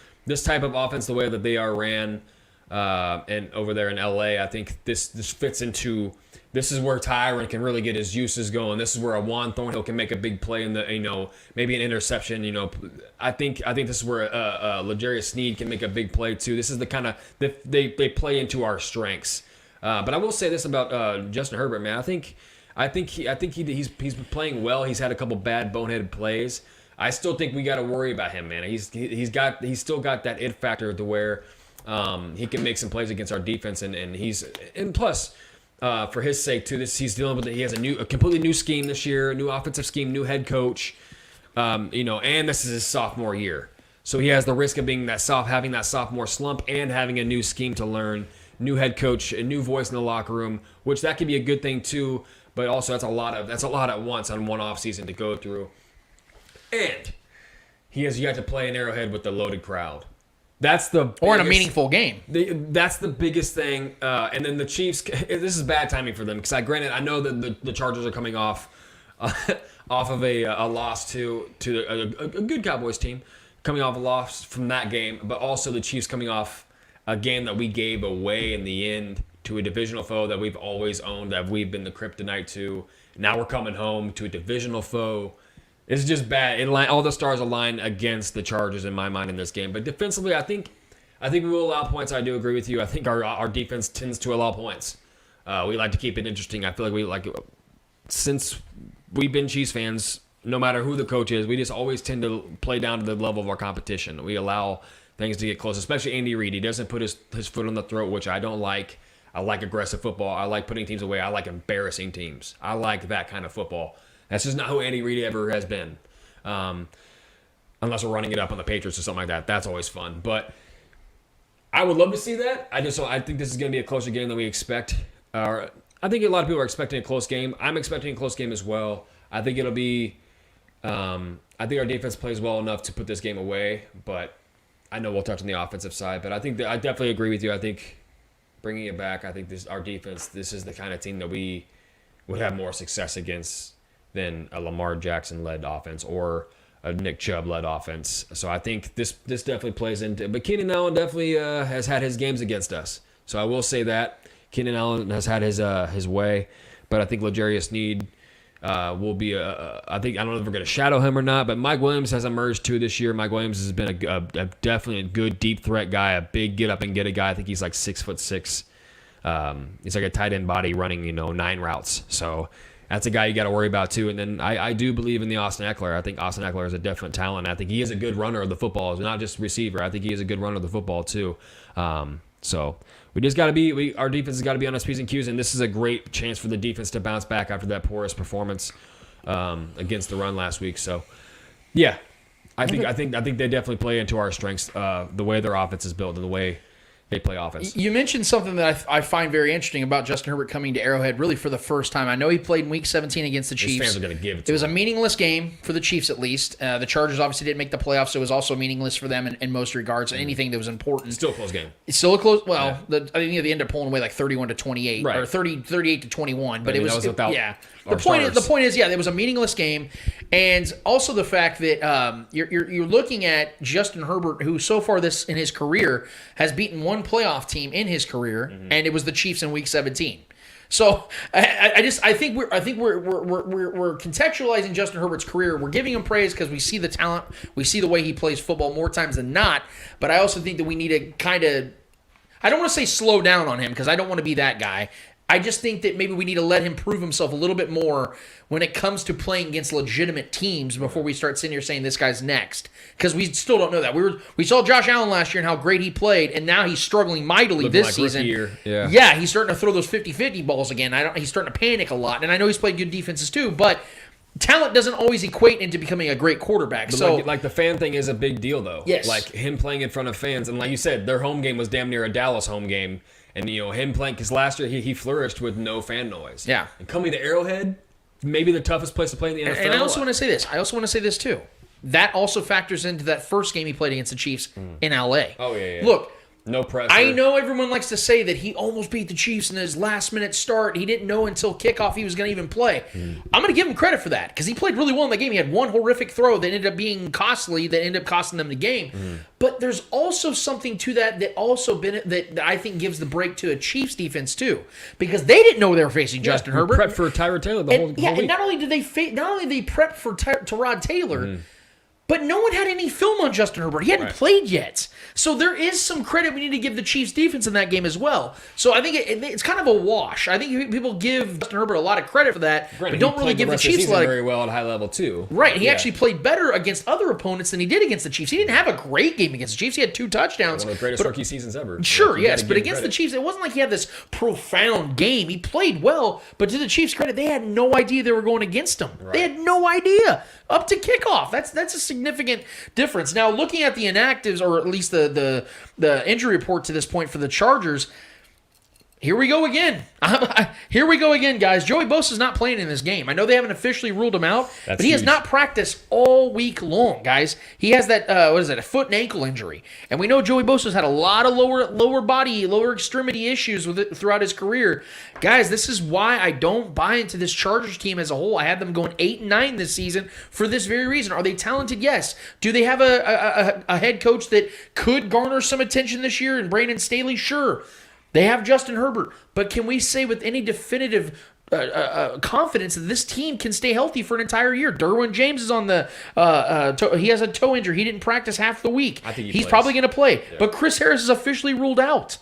type of offense, the way that they are ran, and over there in LA, I think this fits into. This is where Tyron can really get his uses going. This is where a Juan Thornhill can make a big play in the, maybe an interception. I think this is where L'Jarius Sneed can make a big play too. This is the kind of they play into our strengths. But I will say this about Justin Herbert, man. I think he's playing well. He's had a couple bad boneheaded plays. I still think we got to worry about him, man. He's still got that it factor to where he can make some plays against our defense, and plus. For his sake too, he's dealing with. He has a completely new scheme this year, a new offensive scheme, new head coach, and this is his sophomore year, so he has the risk of having that sophomore slump and having a new scheme to learn, new head coach, a new voice in the locker room, which that could be a good thing too, but also that's a lot at once on one off season to go through, and he has yet to play an Arrowhead with the loaded crowd. That's or in a meaningful game. That's the biggest thing. And then the Chiefs. This is bad timing for them because I know that the Chargers are coming off of a loss to a good Cowboys team, coming off a loss from that game, but also the Chiefs coming off a game that we gave away in the end to a divisional foe that we've always owned, that we've been the kryptonite to. Now we're coming home to a divisional foe. It's just bad. All the stars align against the Chargers in my mind in this game. But defensively, I think we will allow points. I do agree with you. I think our defense tends to allow points. We like to keep it interesting. I feel like since we've been Chiefs fans, no matter who the coach is, we just always tend to play down to the level of our competition. We allow things to get close, especially Andy Reid. He doesn't put his foot on the throat, which I don't like. I like aggressive football. I like putting teams away. I like embarrassing teams. I like that kind of football. That's just not who Andy Reid ever has been. Unless we're running it up on the Patriots or something like that. That's always fun. But I would love to see that. I think this is going to be a closer game than we expect. I think a lot of people are expecting a close game. I'm expecting a close game as well. I think it'll be I think our defense plays well enough to put this game away. But I know we'll touch on the offensive side. But I think I definitely agree with you. I think bringing it back, I think our defense, this is the kind of team that we would have more success against than a Lamar Jackson-led offense or a Nick Chubb-led offense. So I think this definitely plays into it. But Keenan Allen definitely has had his games against us. So I will say that. Keenan Allen has had his way. But I think L'Jarius Sneed will be I don't know if we're going to shadow him or not, but Mike Williams has emerged too this year. Mike Williams has been definitely a good deep threat guy, a big get-up-and-get-it guy. I think he's like 6'6". He's like a tight end body running, 9 routes. So that's a guy you got to worry about too. And then I do believe in the Austin Eckler. I think Austin Eckler is a definite talent. I think he is a good runner of the football. He's not just receiver. I think he is a good runner of the football too. So we just got to be. Our defense has got to be on its P's and Q's. And this is a great chance for the defense to bounce back after that porous performance against the run last week. So yeah, I think they definitely play into our strengths. The way their offense is built and the way they play offense. You mentioned something that I find very interesting about Justin Herbert coming to Arrowhead really for the first time. I know he played in Week 17 against the Chiefs. His fans are going to give it to It was him. a meaningless game for the Chiefs at least. The Chargers obviously didn't make the playoffs, so it was also meaningless for them in most regards. Anything that was important. Still a close game. It's still a close. Well, I think they ended up pulling away like 31-28 Right. or 38-21. But it was without The point is, there was a meaningless game, and also the fact that you're looking at Justin Herbert, who so far in his career has beaten one playoff team in his career, and it was the Chiefs in Week 17. So I think we're contextualizing Justin Herbert's career. We're giving him praise because we see the talent, we see the way he plays football more times than not. But I also think that we need to kind of, I don't want to say slow down on him because I don't want to be that guy. I just think that maybe we need to let him prove himself a little bit more when it comes to playing against legitimate teams before we start sitting here saying this guy's next. Because we still don't know that. We saw Josh Allen last year and how great he played, and now he's struggling mightily Looking this like season. rookie year. Yeah. He's starting to throw those 50-50 balls again. He's starting to panic a lot, and I know he's played good defenses too, but talent doesn't always equate into becoming a great quarterback. But so, like the fan thing is a big deal, though. Yes. Like him playing in front of fans, and like you said, their home game was damn near a Dallas home game. And, him playing, because last year he flourished with no fan noise. Yeah. And coming to Arrowhead, maybe the toughest place to play in the NFL. and I also want to say this. Too. That also factors into that first game he played against the Chiefs in L.A. Oh, yeah. Look, no pressure. I know everyone likes to say that he almost beat the Chiefs in his last-minute start. He didn't know until kickoff he was going to even play. I'm going to give him credit for that because he played really well in the game. He had one horrific throw that ended up being costly, that ended up costing them the game. But there's also something to that that I think gives the break to a Chiefs defense too, because they didn't know they were facing Justin Herbert. Prepped for Tyrod Taylor the whole week. And not only did they prepped for Tyrod Taylor. But no one had any film on Justin Herbert. He hadn't played yet. So there is some credit we need to give the Chiefs defense in that game as well. So I think it's kind of a wash. I think people give Justin Herbert a lot of credit for that, but don't really give the Chiefs a lot of very well at high level too. Right. He actually played better against other opponents than he did against the Chiefs. He didn't have a great game against the Chiefs. He had 2 touchdowns. One of the greatest rookie seasons ever. Sure, yes. But against the Chiefs, it wasn't like he had this profound game. He played well, but to the Chiefs' credit, they had no idea they were going against him. Right. They had no idea up to kickoff. That's a significant difference. Now, looking at the inactives, or at least the injury report to this point for the Chargers, here we go again. Here we go again, guys. Joey Bosa's not playing in this game. I know they haven't officially ruled him out, but he has not practiced all week long, guys. He has that, a foot and ankle injury. And we know Joey Bosa's had a lot of lower body, lower extremity issues with it throughout his career. Guys, this is why I don't buy into this Chargers team as a whole. I had them going 8-9 this season for this very reason. Are they talented? Yes. Do they have a head coach that could garner some attention this year in Brandon Staley? Sure. They have Justin Herbert, but can we say with any definitive confidence that this team can stay healthy for an entire year? Derwin James is on the he has a toe injury. He didn't practice half the week. I think he's probably going to play, but Chris Harris is officially ruled out.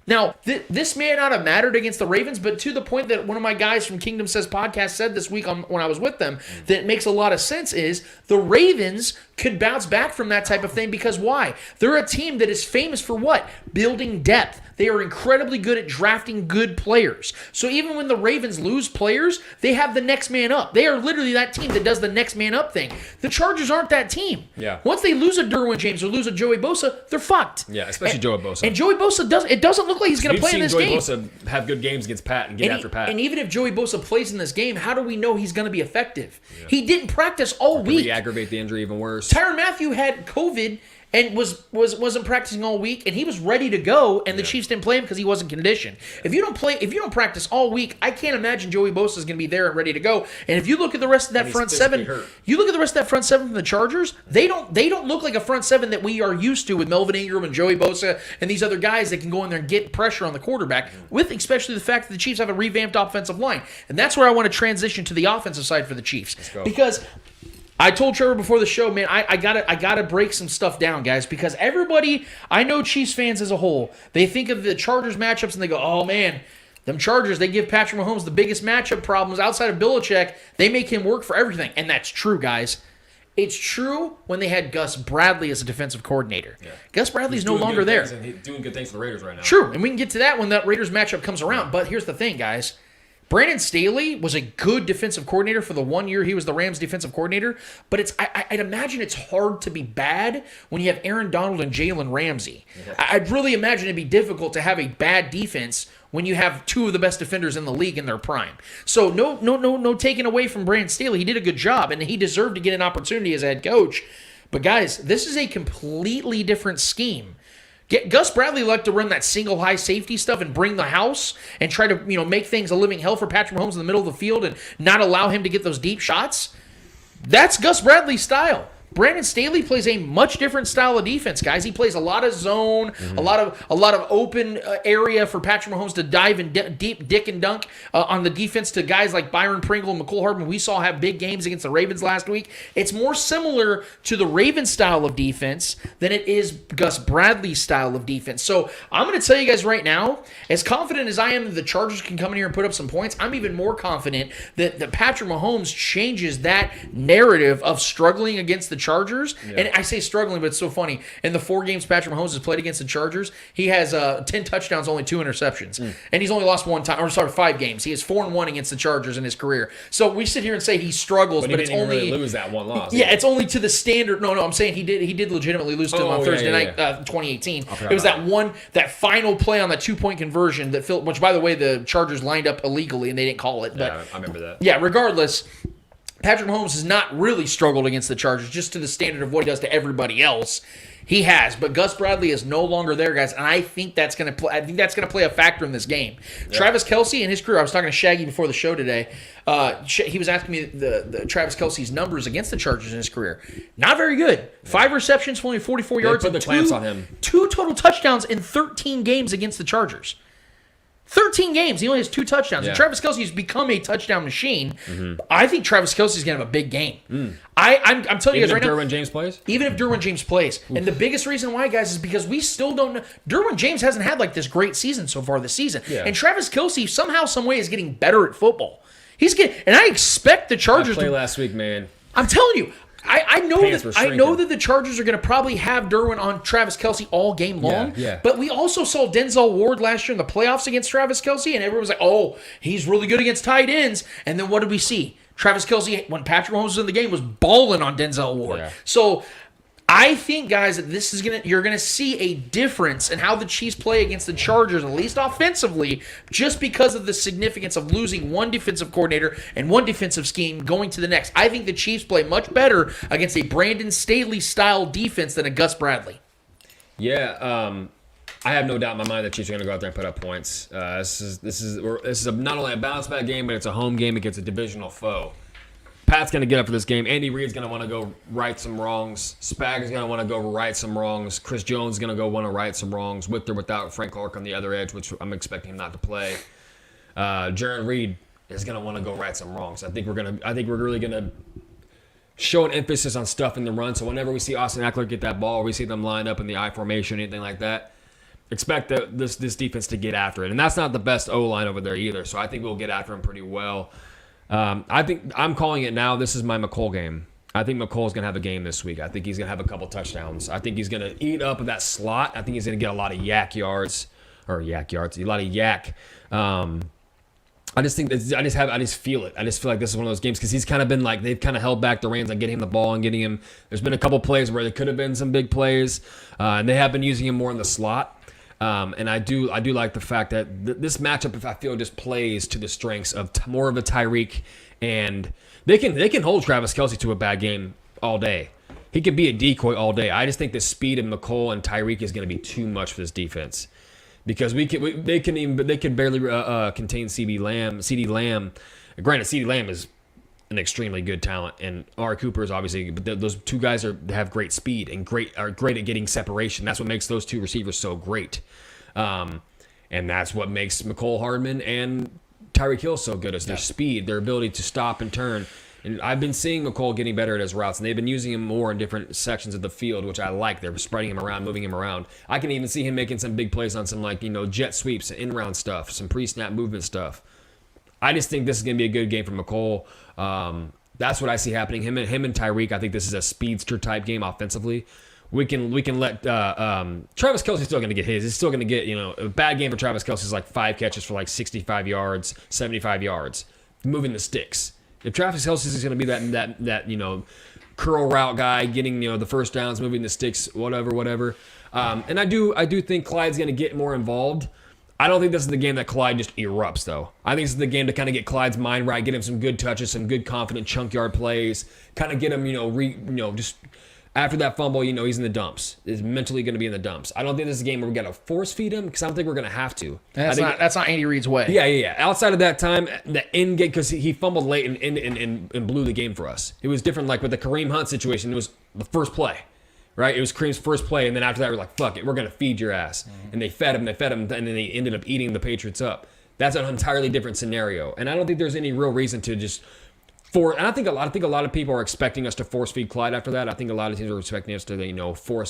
Now, this may not have mattered against the Ravens, but to the point that one of my guys from Kingdom Says podcast said this week when I was with them, that makes a lot of sense is the Ravens could bounce back from that type of thing because why? They're a team that is famous for what? Building depth. They are incredibly good at drafting good players. So even when the Ravens lose players, they have the next man up. They are literally that team that does the next man up thing. The Chargers aren't that team. Yeah. Once they lose a Derwin James or lose a Joey Bosa, they're fucked. Yeah, especially Joey Bosa. And Joey Bosa doesn't look like he's going to play in this game. We've seen Joey Bosa have good games against Pat and get after Pat. And even if Joey Bosa plays in this game, how do we know he's going to be effective? Yeah. He didn't practice all week. Re-aggravate the injury even worse. Tyrann Mathieu had COVID and wasn't practicing all week, and he was ready to go, and the Chiefs didn't play him because he wasn't conditioned. If you don't practice all week, I can't imagine Joey Bosa is going to be there and ready to go. And if you look at the rest of that front seven, from the Chargers, they don't look like a front seven that we are used to with Melvin Ingram and Joey Bosa and these other guys that can go in there and get pressure on the quarterback, with especially the fact that the Chiefs have a revamped offensive line. And that's where I want to transition to the offensive side for the Chiefs. Because I told Trevor before the show, man, I gotta break some stuff down, guys, because everybody, I know Chiefs fans as a whole, they think of the Chargers matchups and they go, oh man, them Chargers, they give Patrick Mahomes the biggest matchup problems outside of Belichick. They make him work for everything. And that's true, guys. It's true when they had Gus Bradley as a defensive coordinator. Yeah. Gus Bradley's no longer there. He's doing good things for the Raiders right now. True, and we can get to that when that Raiders matchup comes around. But here's the thing, guys. Brandon Staley was a good defensive coordinator for the 1 year he was the Rams defensive coordinator, but I'd imagine it's hard to be bad when you have Aaron Donald and Jalen Ramsey. Yeah. I'd really imagine it'd be difficult to have a bad defense when you have two of the best defenders in the league in their prime. So no taking away from Brandon Staley. He did a good job, and he deserved to get an opportunity as a head coach. But guys, this is a completely different scheme. Gus Bradley liked to run that single high safety stuff and bring the house and try to make things a living hell for Patrick Mahomes in the middle of the field and not allow him to get those deep shots. That's Gus Bradley's style. Brandon Staley plays a much different style of defense, guys. He plays a lot of zone, a lot of open area for Patrick Mahomes to dive and deep dick and dunk on the defense to guys like Byron Pringle and McCole Hardman. We saw have big games against the Ravens last week. It's more similar to the Ravens style of defense than it is Gus Bradley's style of defense. So I'm going to tell you guys right now, as confident as I am that the Chargers can come in here and put up some points, I'm even more confident that Patrick Mahomes changes that narrative of struggling against the Chargers. Yeah. And I say struggling, but it's so funny. In the 4 games Patrick Mahomes has played against the Chargers, he has 10 touchdowns, only 2 interceptions. And he's only lost 5 games. He has 4-1 against the Chargers in his career. So we sit here and say he struggles, but it's only really lose that one loss. Yeah, it's only to the standard. No, I'm saying he did legitimately lose to him on Thursday night, 2018. It was that final play on that 2-point conversion that which by the way the Chargers lined up illegally and they didn't call it. But yeah, I remember that. Yeah, regardless, Patrick Mahomes has not really struggled against the Chargers, just to the standard of what he does to everybody else. He has, but Gus Bradley is no longer there, guys, and I think that's going to play a factor in this game. Yeah. Travis Kelce and his career. I was talking to Shaggy before the show today. He was asking me the Travis Kelce's numbers against the Chargers in his career. Not very good. 5 receptions for only 44 yards. Put the clamps on him. 2 total touchdowns in 13 games against the Chargers. 13 games. He only has 2 touchdowns. Yeah. And Travis Kelce has become a touchdown machine. Mm-hmm. I think Travis Kelce is going to have a big game. I'm telling you guys right now. Even if Derwin James plays? Even if Derwin James plays. Oof. And the biggest reason why, guys, is because we still don't know. Derwin James hasn't had like this great season so far this season. Yeah. And Travis Kelce somehow, some way is getting better at football. And I expect the Chargers to last week, man. I'm telling you. I know that the Chargers are going to probably have Derwin on Travis Kelce all game long. Yeah. But we also saw Denzel Ward last year in the playoffs against Travis Kelce, and everyone was like, "Oh, he's really good against tight ends." And then what did we see? Travis Kelce, when Patrick Mahomes was in the game, was balling on Denzel Ward. Yeah. So I think, guys, that you're gonna see a difference in how the Chiefs play against the Chargers, at least offensively, just because of the significance of losing one defensive coordinator and one defensive scheme going to the next. I think the Chiefs play much better against a Brandon Staley style defense than a Gus Bradley. Yeah, I have no doubt in my mind that Chiefs are going to go out there and put up points. This is not only a bounce back game, but it's a home game against a divisional foe. Pat's going to get up for this game. Andy Reid's going to want to go right some wrongs. Spager's going to want to go right some wrongs. Chris Jones is going to go want to right some wrongs with or without Frank Clark on the other edge, which I'm expecting him not to play. Jaron Reed is going to want to go right some wrongs. I think we're really going to show an emphasis on stuff in the run. So whenever we see Austin Eckler get that ball, or we see them line up in the I formation, anything like that, expect this defense to get after it. And that's not the best O-line over there either. So I think we'll get after him pretty well. I think I'm calling it now. This is my McCole game. I think McCole's going to have a game this week. I think he's going to have a couple touchdowns. I think he's going to eat up that slot. I think he's going to get a lot of yak. I just feel it. I just feel like this is one of those games because he's kind of been like, they've kind of held back the reins on getting him the ball and getting him. There's been a couple plays where there could have been some big plays, and they have been using him more in the slot. And I do like the fact that this matchup, if I feel, just plays to the strengths of more of a Tyreek, and they can hold Travis Kelce to a bad game all day. He could be a decoy all day. I just think the speed of McCole and Tyreek is going to be too much for this defense because they can barely contain CeeDee Lamb. Granted, CeeDee Lamb is an extremely good talent, and Amari Cooper is obviously, but those two guys have great speed and are great at getting separation. That's what makes those two receivers so great, and that's what makes McCole Hardman and Tyreek Hill so good, is their speed, their ability to stop and turn. And I've been seeing McCole getting better at his routes, and they've been using him more in different sections of the field, which I like. They're spreading him around, moving him around. I can even see him making some big plays on some jet sweeps, in-round stuff, some pre-snap movement stuff. I just think this is going to be a good game for McCole. That's what I see happening. Him and Tyreek, I think this is a speedster type game offensively. We can let Travis Kelce's still going to get his. He's still going to get, a bad game for Travis Kelce is like 5 catches for like 65 yards, 75 yards, moving the sticks. If Travis Kelce is going to be that curl route guy, getting the first downs, moving the sticks, whatever. And I do think Clyde's going to get more involved. I don't think this is the game that Clyde just erupts, though. I think this is the game to kind of get Clyde's mind right, get him some good touches, some good confident chunk yard plays, kind of get him, just After that fumble, he's in the dumps. He's mentally going to be in the dumps. I don't think this is a game where we're going to force feed him because I don't think we're going to have to. That's not Andy Reid's way. Yeah. Outside of that time, the end game, because he fumbled late and blew the game for us. It was different, like with the Kareem Hunt situation. It was the first play, right? It was Kareem's first play, and then after that, we're like, fuck it, we're going to feed your ass. Mm-hmm. And they fed him, and then they ended up eating the Patriots up. That's an entirely different scenario. And I don't think there's any real reason to just... I think a lot of people are expecting us to force feed Clyde after that. I think a lot of teams are expecting us to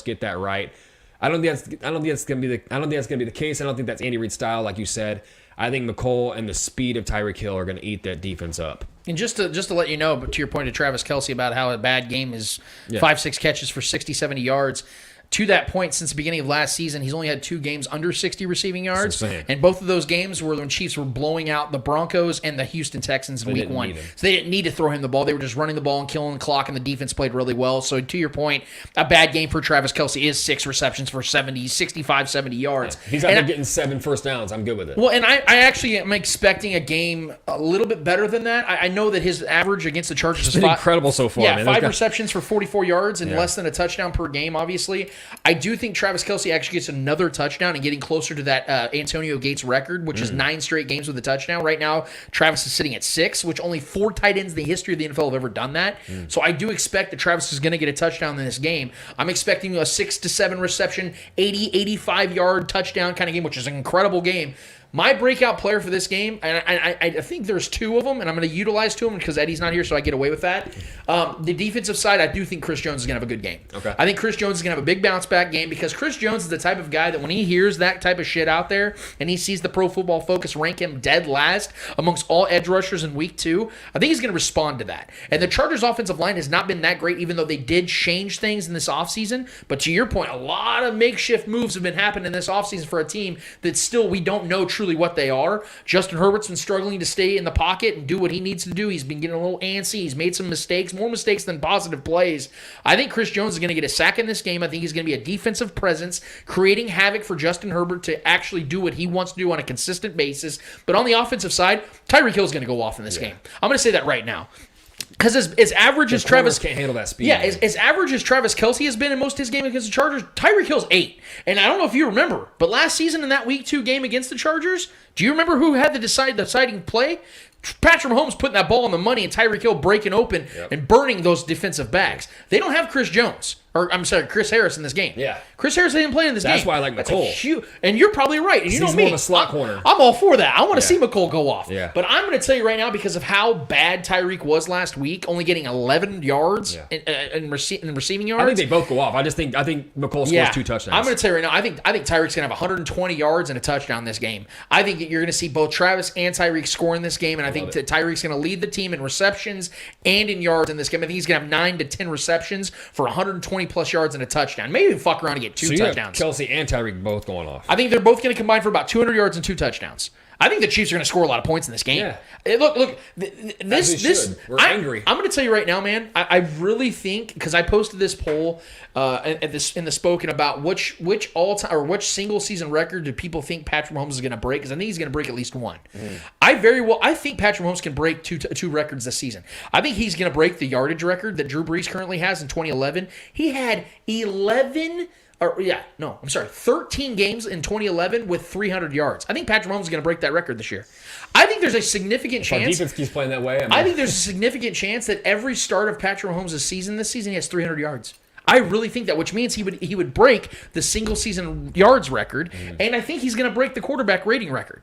get that right. I don't think that's gonna be the case. I don't think that's Andy Reid's style, like you said. I think McCole and the speed of Tyreek Hill are going to eat that defense up. And just to let you know, but to your point to Travis Kelce about how a bad game is 5-6 catches for 60, 70 yards. To that point, since the beginning of last season, he's only had 2 games under 60 receiving yards. And both of those games were when Chiefs were blowing out the Broncos and the Houston Texans in week 1. So they didn't need to throw him the ball. They were just running the ball and killing the clock, and the defense played really well. So to your point, a bad game for Travis Kelce is 6 receptions for 65, 70 yards. He's out there getting 7 first downs. I'm good with it. Well, and I actually am expecting a game a little bit better than that. I know that his average against the Chargers is incredible so far. Yeah, 5 receptions for 44 yards and less than a touchdown per game, obviously. I do think Travis Kelce actually gets another touchdown and getting closer to that Antonio Gates record, which is 9 straight games with a touchdown. Right now, Travis is sitting at 6, which only 4 tight ends in the history of the NFL have ever done that. So I do expect that Travis is going to get a touchdown in this game. I'm expecting a 6 to 7 reception, 80, 85-yard touchdown kind of game, which is an incredible game. My breakout player for this game, and I think there's 2 of them, and I'm going to utilize 2 of them because Eddie's not here, so I get away with that. The defensive side, I do think Chris Jones is going to have a good game. Okay. I think Chris Jones is going to have a big bounce-back game because Chris Jones is the type of guy that when he hears that type of shit out there and he sees the Pro Football Focus rank him dead last amongst all edge rushers in week 2, I think he's going to respond to that. And the Chargers' offensive line has not been that great, even though they did change things in this offseason. But to your point, a lot of makeshift moves have been happening in this offseason for a team that still we don't know truly what they are. Justin Herbert's been struggling to stay in the pocket and do what he needs to do. He's been getting a little antsy. He's made some mistakes, more mistakes than positive plays. I think Chris Jones is going to get a sack in this game. I think he's going to be a defensive presence, creating havoc for Justin Herbert to actually do what he wants to do on a consistent basis. But on the offensive side, Tyreek Hill is going to go off in this game. I'm going to say that right now. Because as average as Travis can't handle that speed. Yeah, as average as Travis Kelce has been in most of his game against the Chargers, Tyreek Hill's 8. And I don't know if you remember, but last season in that Week 2 game against the Chargers, do you remember who had the deciding play? Patrick Mahomes putting that ball on the money and Tyreek Hill breaking open and burning those defensive backs. They don't have Chris Jones. Or, I'm sorry, Chris Harris in this game. Yeah. Chris Harris didn't play in this game. That's why I like McCole. And you're probably right. And you know he's me. more of a slot corner. I'm all for that. I want to see McCole go off. Yeah. But I'm going to tell you right now, because of how bad Tyreek was last week, only getting 11 yards in receiving yards. I think they both go off. I think McCole scores 2 touchdowns. I'm going to tell you right now, I think Tyreek's going to have 120 yards and a touchdown this game. I think that you're going to see both Travis and Tyreek score in this game, and I think Tyreek's going to lead the team in receptions and in yards in this game. I think he's going to have 9 to 10 receptions for 120-plus yards and a touchdown. Maybe even fuck around and get 2 touchdowns. Kelce and Tyreek both going off. I think they're both going to combine for about 200 yards and 2 touchdowns. I think the Chiefs are going to score a lot of points in this game. Yeah. Look. We're angry. I'm going to tell you right now, man. I really think, because I posted this poll in the Spoken about which all-time or which single season record do people think Patrick Mahomes is going to break? Because I think he's going to break at least one. I think Patrick Mahomes can break two records this season. I think he's going to break the yardage record that Drew Brees currently has in 2011. He had 13 games in 2011 with 300 yards. I think Patrick Mahomes is going to break that record this year. I think there's a significant chance. Our defense keeps playing that way. I think there's a significant chance that every start of Patrick Mahomes' season this season, he has 300 yards. I really think that, which means he would break the single season yards record, and I think he's going to break the quarterback rating record.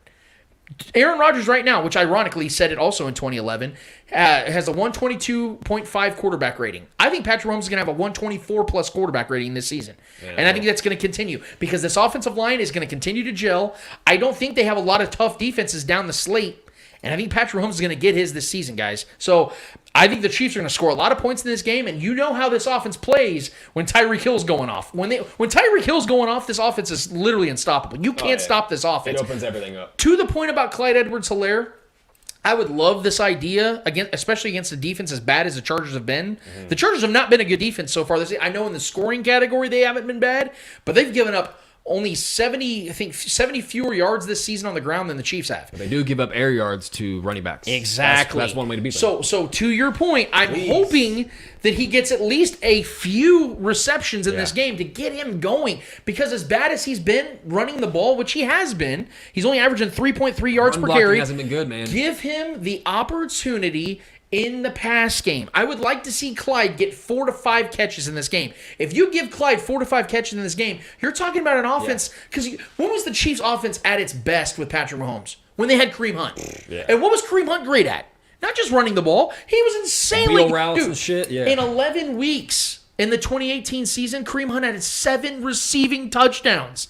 Aaron Rodgers right now, which ironically said it also in 2011, has a 122.5 quarterback rating. I think Patrick Mahomes is going to have a 124-plus quarterback rating this season. Yeah. And I think that's going to continue because this offensive line is going to continue to gel. I don't think they have a lot of tough defenses down the slate, and I think Patrick Mahomes is going to get his this season, guys. So I think the Chiefs are going to score a lot of points in this game, and you know how this offense plays when Tyreek Hill's going off. When Tyreek Hill's going off, this offense is literally unstoppable. You can't stop this offense. It opens everything up. To the point about Clyde Edwards-Helaire, I would love this idea, again, especially against a defense as bad as the Chargers have been. The Chargers have not been a good defense so far this year. I know in the scoring category they haven't been bad, but they've given up only 70 fewer yards this season on the ground than the Chiefs have. They do give up air yards to running backs. Exactly. That's one way to beat them. So to your point, I'm hoping that he gets at least a few receptions in this game to get him going. Because as bad as he's been running the ball, which he has been, he's only averaging 3.3 yards per carry. Hasn't been good, man. Give him the opportunity in the pass game. I would like to see Clyde get 4 to 5 catches in this game. If you give Clyde 4 to 5 catches in this game, you're talking about an offense. Because when was the Chiefs' offense at its best with Patrick Mahomes? When they had Kareem Hunt. Yeah. And what was Kareem Hunt great at? Not just running the ball. He was insanely wheel routes and shit. Yeah. In 11 weeks in the 2018 season, Kareem Hunt had 7 receiving touchdowns.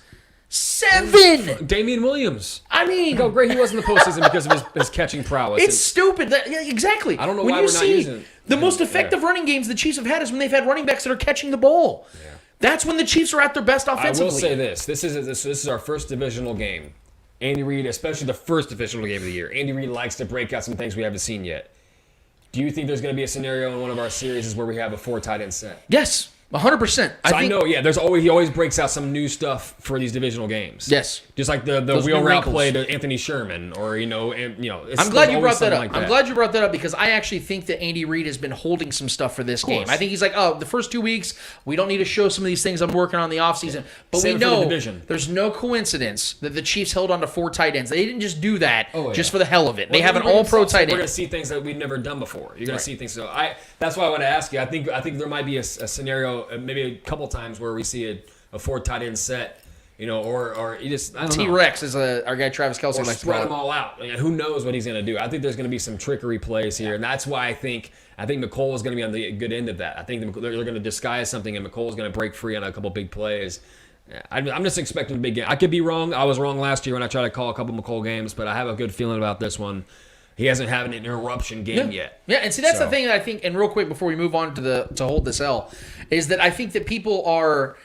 7! Damian Williams. I mean, Look how great he was in the postseason because of his catching prowess. it's stupid. Yeah, exactly. I don't know when why you we're not see using it. the most effective running games the Chiefs have had is when they've had running backs that are catching the ball. Yeah. That's when the Chiefs are at their best offensively. I will say this. This is our first divisional game. Andy Reid, especially the first divisional game of the year, Andy Reid likes to break out some things we haven't seen yet. Do you think there's going to be a scenario in one of our series where we have a 4 tight end set? Yes. 100%. So I know, he always breaks out some new stuff for these divisional games. Yes. Just like the wheel route play to Anthony Sherman, or I'm glad you brought that up. Like I'm glad you brought that up because I actually think that Andy Reid has been holding some stuff for this game. I think he's like, the first 2 weeks, we don't need to show some of these things I'm working on in the offseason. But Same we for the know division. There's no coincidence that the Chiefs held on to 4 tight ends. They didn't just do that just for the hell of it. They have an all-pro tight end. We're going to see things that we've never done before. You're going to see things. So that's why I want to ask you. I think there might be a scenario, maybe a couple times where we see a 4 tight end set, or you just, I don't know. T-Rex is our guy Travis Kelce likes to spread call them all out. Who knows what he's going to do? I think there's going to be some trickery plays here, and that's why I think McCole is going to be on the good end of that. I think they're going to disguise something, and McCole is going to break free on a couple big plays. I'm just expecting a big game. I could be wrong. I was wrong last year when I tried to call a couple McCole games, but I have a good feeling about this one. He hasn't had an interruption game yet. Yeah, and see, that's the thing that I think, and real quick before we move on to hold this L, is that I think that people are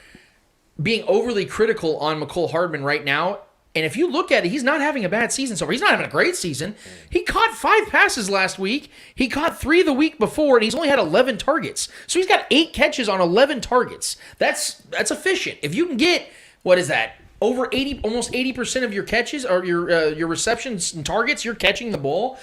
being overly critical on McCole Hardman right now. And if you look at it, he's not having a bad season so far. He's not having a great season. He caught 5 passes last week. He caught 3 the week before, and he's only had 11 targets. So he's got 8 catches on 11 targets. That's efficient. If you can get, what is that? Over 80, almost 80% of your catches or your receptions and targets, you're catching the ball.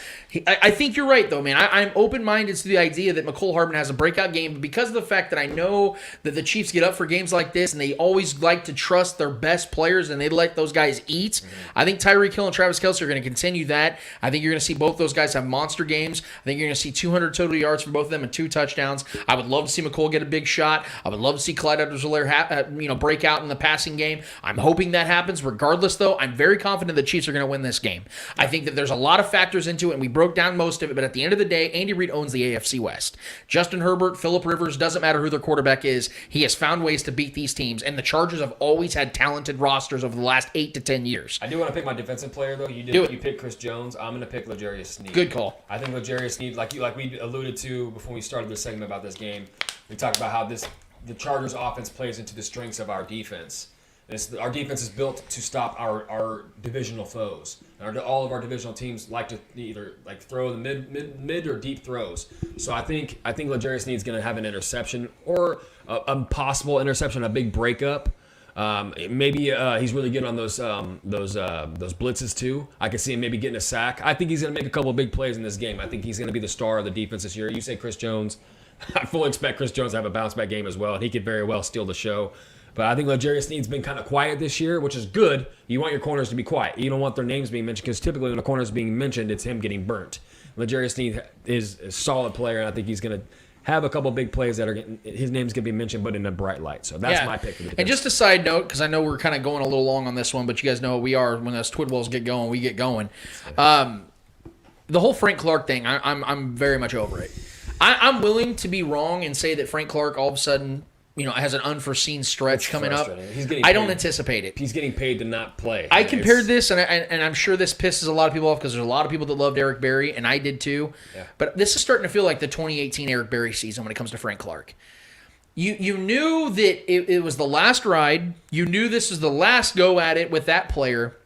I think you're right, though, man. I'm open-minded to the idea that McCole Hardman has a breakout game, but because of the fact that I know that the Chiefs get up for games like this and they always like to trust their best players and they let those guys eat, I think Tyreek Hill and Travis Kelce are going to continue that. I think you're going to see both those guys have monster games. I think you're going to see 200 total yards from both of them and 2 touchdowns. I would love to see McCole get a big shot. I would love to see Clyde Edwards-Helaire break out in the passing game. I'm hoping that happens. Regardless, though, I'm very confident the Chiefs are going to win this game. I think that there's a lot of factors into it, and we broke down most of it, but at the end of the day, Andy Reid owns the AFC West. Justin Herbert, Phillip Rivers, doesn't matter who their quarterback is. He has found ways to beat these teams, and the Chargers have always had talented rosters over the last 8 to 10 years. I do want to pick my defensive player, though. You picked Chris Jones. I'm going to pick L'Jarius Sneed. Good call. I think L'Jarius Sneed, like we alluded to before we started this segment about this game, we talked about how the Chargers offense plays into the strengths of our defense. Our defense is built to stop our divisional foes. All of our divisional teams like to either throw the mid or deep throws. So I think L'Jarius Sneed's going to have an interception or a possible interception, a big breakup. Maybe he's really good on those blitzes too. I could see him maybe getting a sack. I think he's going to make a couple of big plays in this game. I think he's going to be the star of the defense this year. You say Chris Jones. I fully expect Chris Jones to have a bounce back game as well, and he could very well steal the show. But I think L'Jarius Sneed's been kind of quiet this year, which is good. You want your corners to be quiet. You don't want their names being mentioned because typically when a corner is being mentioned, it's him getting burnt. L'Jarius Sneed is a solid player, and I think he's going to have a couple big plays that his name's going to be mentioned, but in a bright light. So that's my pick for the defense. And just a side note, because I know we're kind of going a little long on this one, but you guys know we are. When those Twidwells get going, we get going. The whole Frank Clark thing, I'm very much over it. I'm willing to be wrong and say that Frank Clark all of a sudden has an unforeseen stretch coming up. I don't anticipate it. He's getting paid to not play. I compared this, and I'm sure this pisses a lot of people off because there's a lot of people that loved Eric Berry, and I did too. Yeah. But this is starting to feel like the 2018 Eric Berry season when it comes to Frank Clark. You knew that it was the last ride. You knew this was the last go at it with that player.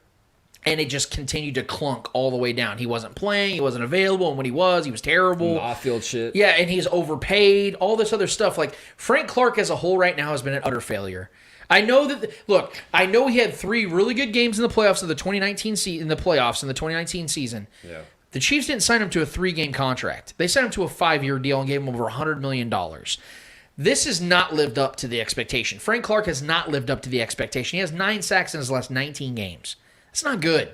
And it just continued to clunk all the way down. He wasn't playing. He wasn't available. And when he was terrible. Off-field shit. Yeah, and he's overpaid. All this other stuff. Like, Frank Clark as a whole right now has been an utter failure. I know that. Look, I know he had 3 really good games in the playoffs of the 2019 in the 2019 season. Yeah. The Chiefs didn't sign him to a 3-game contract. They signed him to a 5-year deal and gave him over $100 million. This has not lived up to the expectation. Frank Clark has not lived up to the expectation. He has 9 sacks in his last 19 games. It's not good.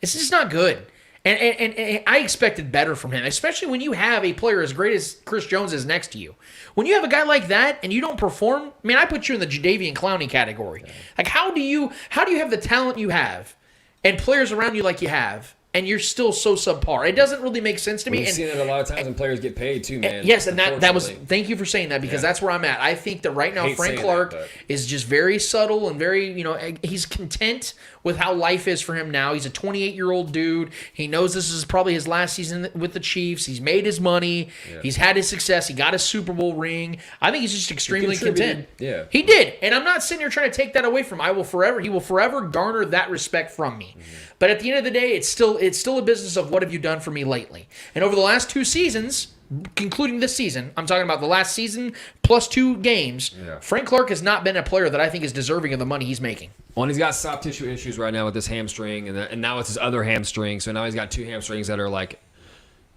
It's just not good. And I expected better from him, especially when you have a player as great as Chris Jones is next to you. When you have a guy like that and you don't perform, man, I put you in the Jadeveon Clowney category. Like, how do you have the talent you have and players around you like you have, and you're still so subpar? It doesn't really make sense to me. We've seen it a lot of times when players get paid too, man. Yes, and that was, thank you for saying that, because that's where I'm at. I think that right now Frank Clark is just very subtle and very, he's content with how life is for him now. He's a 28-year-old dude. He knows this is probably his last season with the Chiefs. He's made his money. Yeah. He's had his success. He got a Super Bowl ring. I think he's just extremely content. Yeah. He did. And I'm not sitting here trying to take that away from him. He will forever garner that respect from me. Mm-hmm. But at the end of the day, it's still a business of what have you done for me lately. And over the last 2 seasons, concluding this season, I'm talking about the last season plus 2 games, Frank Clark has not been a player that I think is deserving of the money he's making. Well, and he's got soft tissue issues right now with this hamstring, and now it's his other hamstring. So now he's got 2 hamstrings that are like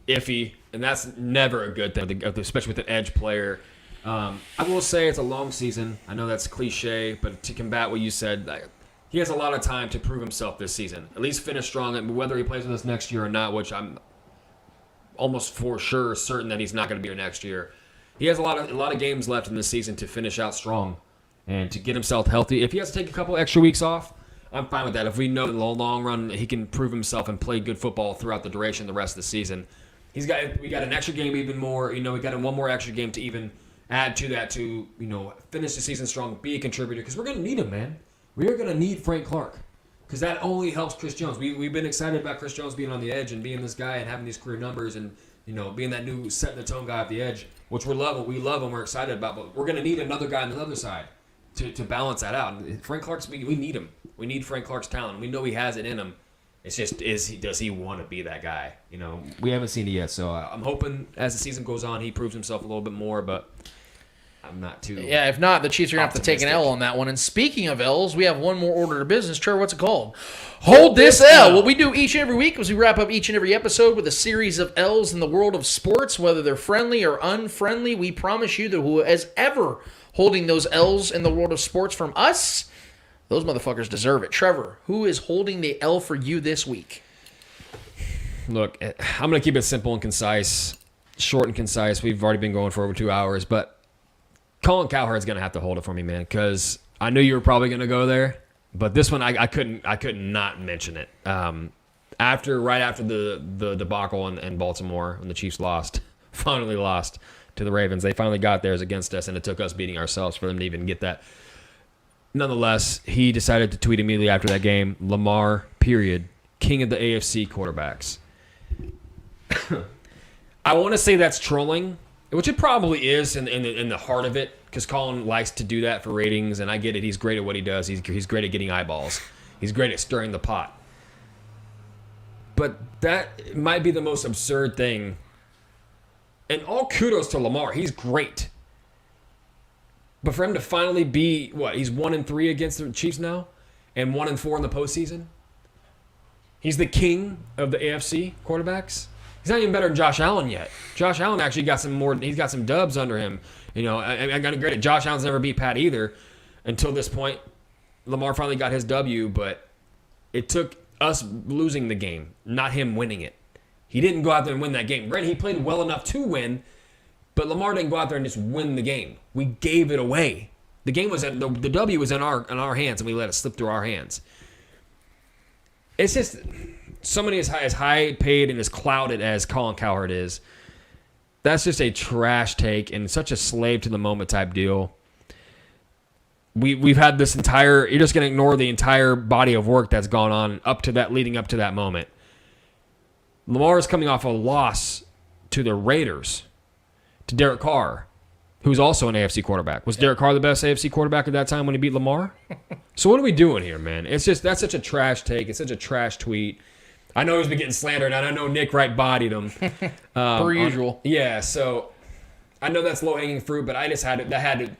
iffy, and that's never a good thing, especially with an edge player. I will say it's a long season. I know that's cliche, but to combat what you said, he has a lot of time to prove himself this season. At least finish strong, and whether he plays with us next year or not, which I'm almost for sure certain that he's not going to be here next year. He has a lot of games left in this season to finish out strong and to get himself healthy. If he has to take a couple extra weeks off, I'm fine with that. If we know in the long run he can prove himself and play good football throughout the duration of the rest of the season, we got an extra game even more. We got one more extra game to even add to that to finish the season strong, be a contributor, because we're going to need him, man. We are going to need Frank Clark. Because that only helps Chris Jones. We've been excited about Chris Jones being on the edge and being this guy and having these career numbers and being that new setting the tone guy at the edge, which we love and we're excited about. But we're going to need another guy on the other side to balance that out. And Frank Clark's, we need him. We need Frank Clark's talent. We know he has it in him. It's just does he want to be that guy? We haven't seen it yet. So I'm hoping as the season goes on he proves himself a little bit more. But I'm not too. Yeah, if not, the Chiefs are going to have to take an L on that one. And speaking of L's, we have one more order of business. Trevor, what's it called? Hold this L. What we do each and every week is we wrap up each and every episode with a series of L's in the world of sports, whether they're friendly or unfriendly. We promise you that who is ever holding those L's in the world of sports from us, those motherfuckers deserve it. Trevor, who is holding the L for you this week? Look, I'm going to keep it simple and concise, short and concise. We've already been going for over 2 hours, but Colin Cowherd's going to have to hold it for me, man, because I knew you were probably going to go there, but this one I couldn't not mention it. Right after the debacle in Baltimore when the Chiefs finally lost to the Ravens, they finally got theirs against us, and it took us beating ourselves for them to even get that. Nonetheless, he decided to tweet immediately after that game, Lamar, period, king of the AFC quarterbacks. I want to say that's trolling, which it probably is in the heart of it, because Colin likes to do that for ratings, and I get it. He's great at what he does. He's great at getting eyeballs. He's great at stirring the pot. But that might be the most absurd thing. And all kudos to Lamar. He's great. But for him to finally be, he's 1-3 against the Chiefs now, and 1-4 in the postseason? He's the king of the AFC quarterbacks? He's not even better than Josh Allen yet. Josh Allen actually got some more. He's got some dubs under him. I got to grade it. Josh Allen's never beat Pat either until this point. Lamar finally got his W, but it took us losing the game, not him winning it. He didn't go out there and win that game. Granted, he played well enough to win, but Lamar didn't go out there and just win the game. We gave it away. The game was the W was in our hands, and we let it slip through our hands. It's just somebody as high paid and as clouded as Colin Cowherd is. That's just a trash take and such a slave to the moment type deal. We've had this entire. You're just going to ignore the entire body of work that's gone on leading up to that moment. Lamar is coming off a loss to the Raiders, to Derek Carr. who's also an AFC quarterback. Was Derek Carr the best AFC quarterback at that time when he beat Lamar? So what are we doing here, man? It's just that's such a trash take. It's such a trash tweet. I know he's been getting slandered, and I know Nick Wright bodied him. Per usual. Yeah, so I know that's low-hanging fruit, but I just had to.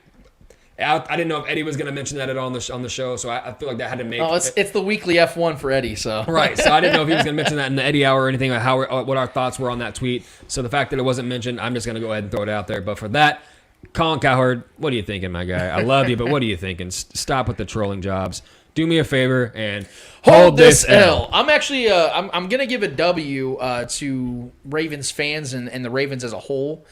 I didn't know if Eddie was going to mention that at all on the show, so I feel like that had to make. Oh, it's the weekly F1 for Eddie, so right. So I didn't know if he was going to mention that in the Eddie hour or anything, like what our thoughts were on that tweet. So the fact that it wasn't mentioned, I'm just going to go ahead and throw it out there. But for that, Colin Cowherd, what are you thinking, my guy? I love you, but what are you thinking? Stop with the trolling jobs. Do me a favor and hold this L. I'm actually I'm gonna give a W to Ravens fans and the Ravens as a whole.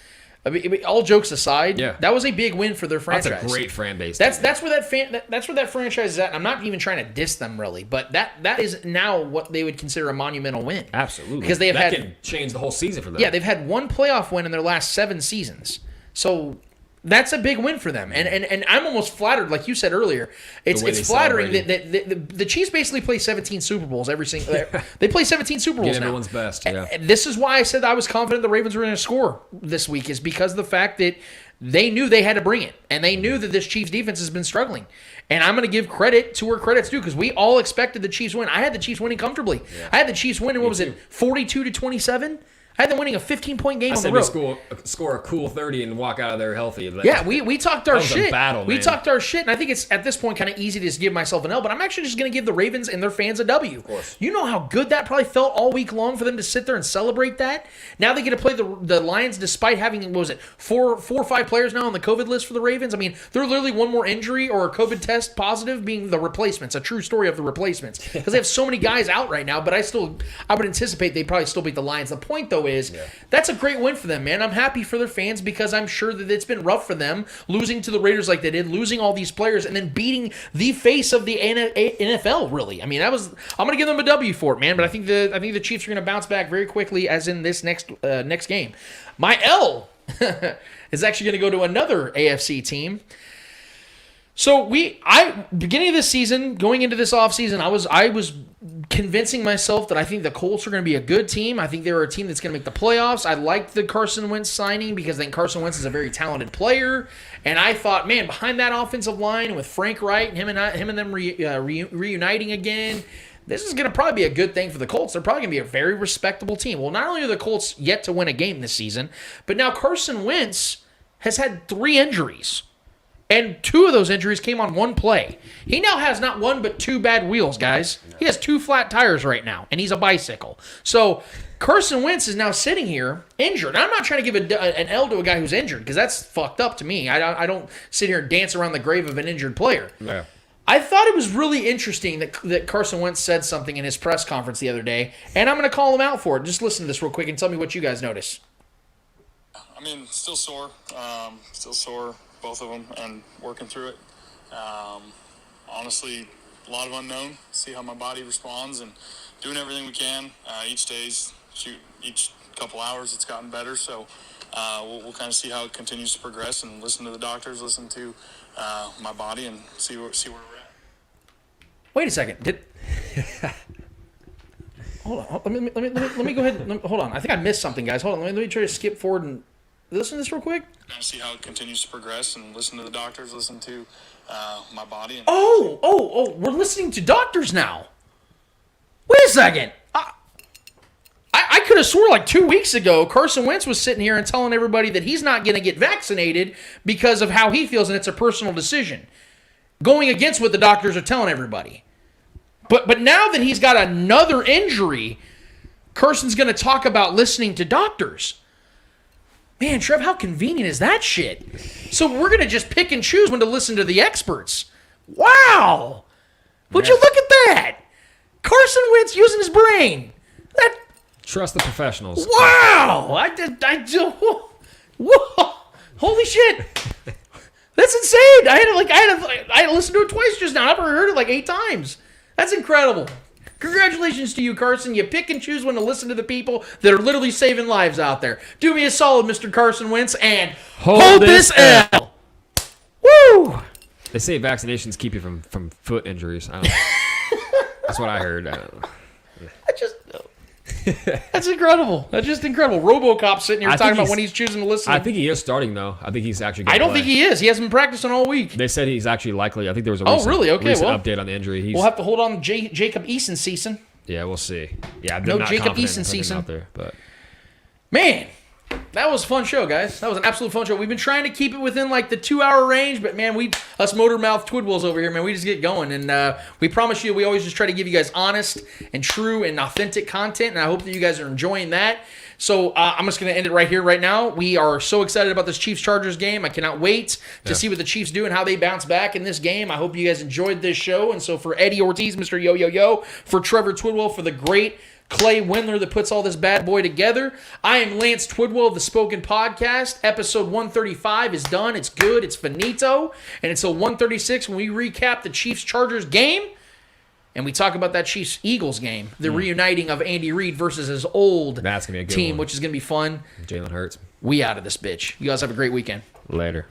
I mean, all jokes aside, that was a big win for their franchise. That's a great fan base. That's where that franchise is at. I'm not even trying to diss them really, but that is now what they would consider a monumental win. Absolutely, because they have can change the whole season for them. Yeah, they've had one playoff win in their last 7 seasons, so that's a big win for them. And I'm almost flattered, like you said earlier. It's flattering that the Chiefs basically play 17 Super Bowls every single. They play 17 Super Bowls now. Everyone's best. Yeah. And this is why I said I was confident the Ravens were going to score this week, is because of the fact that they knew they had to bring it, and they knew that this Chiefs defense has been struggling. And I'm going to give credit to where credit's due, because we all expected the Chiefs win. I had the Chiefs winning comfortably. Yeah. I had the Chiefs winning. What was it, 42-27? I had them winning a 15-point game on the road. Score a cool 30 and walk out of there healthy. Yeah, we talked our shit. A battle, we talked our shit, and I think it's at this point kind of easy to just give myself an L, but I'm actually just going to give the Ravens and their fans a W. Of course. You know how good that probably felt all week long for them to sit there and celebrate that? Now they get to play the Lions despite having, what was it, four or five players now on the COVID list for the Ravens? I mean, they're literally one more injury or a COVID test positive being the replacements, a true story of the replacements. Because they have so many guys out right now, but I would anticipate they'd probably still beat the Lions. The point, though, is that's a great win for them, man. I'm happy for their fans because I'm sure that it's been rough for them losing to the Raiders like they did, losing all these players, and then beating the face of the NFL. Really, I mean, I'm going to give them a W for it, man. But I think the Chiefs are going to bounce back very quickly, as in this next game. My L is actually going to go to another AFC team. So beginning of this season, going into this offseason, I was convincing myself that I think the Colts are going to be a good team. I think they're a team that's going to make the playoffs. I liked the Carson Wentz signing because I think Carson Wentz is a very talented player. And I thought, man, behind that offensive line with Frank Wright and him and them reuniting again, this is going to probably be a good thing for the Colts. They're probably going to be a very respectable team. Well, not only are the Colts yet to win a game this season, but now Carson Wentz has had 3 injuries. And 2 of those injuries came on one play. He now has not 1 but 2 bad wheels, guys. He has 2 flat tires right now, and he's a bicycle. So Carson Wentz is now sitting here injured. Now, I'm not trying to give an L to a guy who's injured, because that's fucked up to me. I don't sit here and dance around the grave of an injured player. Yeah. I thought it was really interesting that Carson Wentz said something in his press conference the other day, and I'm going to call him out for it. Just listen to this real quick and tell me what you guys notice. I mean, still sore. Both of them, and working through it. Honestly, a lot of unknown. See how my body responds, and doing everything we can. Each couple hours it's gotten better, so we'll kind of see how it continues to progress, and listen to the doctors, listen to my body, and see where we're at. Wait a second. Hold on. Let me go ahead. Hold on. I think I missed something, guys. Hold on. Let me try to skip forward and listen to this real quick. See how it continues to progress, and listen to the doctors, listen to my body. And we're listening to doctors now. Wait a second. I could have swore like 2 weeks ago Carson Wentz was sitting here and telling everybody that he's not going to get vaccinated because of how he feels, and it's a personal decision, going against what the doctors are telling everybody. But now that he's got another injury, Carson's going to talk about listening to doctors. Man, Trev, how convenient is that shit? So we're going to just pick and choose when to listen to the experts. Wow. Would you look at that? Carson Wentz using his brain. Trust the professionals. Wow. Whoa. Holy shit. That's insane. I had to listen to it twice just now. I've heard it like 8 times. That's incredible. Congratulations to you, Carson. You pick and choose when to listen to the people that are literally saving lives out there. Do me a solid, Mr. Carson Wentz, and hold this L. Woo! They say vaccinations keep you from foot injuries. I don't know. That's what I heard. I don't know. That's incredible. That's just incredible. RoboCop sitting here I talking think about he's- when he's choosing to listen. I think he is starting though. I think he's actually. I don't think he is. He hasn't been practicing all week. They said he's actually likely. I think there was a Oh, recent, really? Okay, recent well, update on the injury. He's, We'll have to hold on to Jacob Eason season. yeah, we'll see. Yeah, I'm No not Jacob confident Eason in putting him season. out there, but Man, that was a fun show, guys. That was an absolute fun show. We've been trying to keep it within like the 2-hour range, but man, us motor mouth Twidwells over here, man, we just get going. And we promise you, we always just try to give you guys honest and true and authentic content. And I hope that you guys are enjoying that. So I'm just going to end it right here, right now. We are so excited about this Chiefs-Chargers game. I cannot wait to see what the Chiefs do and how they bounce back in this game. I hope you guys enjoyed this show. And so for Eddie Ortiz, Mr. Yo-Yo-Yo, for Trevor Twidwell, for the great Clay Windler that puts all this bad boy together, I am Lance Twidwell of the Spoken Podcast. Episode 135 is done. It's good. It's finito. And until 136, when we recap the Chiefs-Chargers game, and we talk about that Chiefs-Eagles game, the reuniting of Andy Reid versus his old That's gonna be a good team, one. which is going to be fun. Jalen Hurts. We out of this bitch. You guys have a great weekend. Later.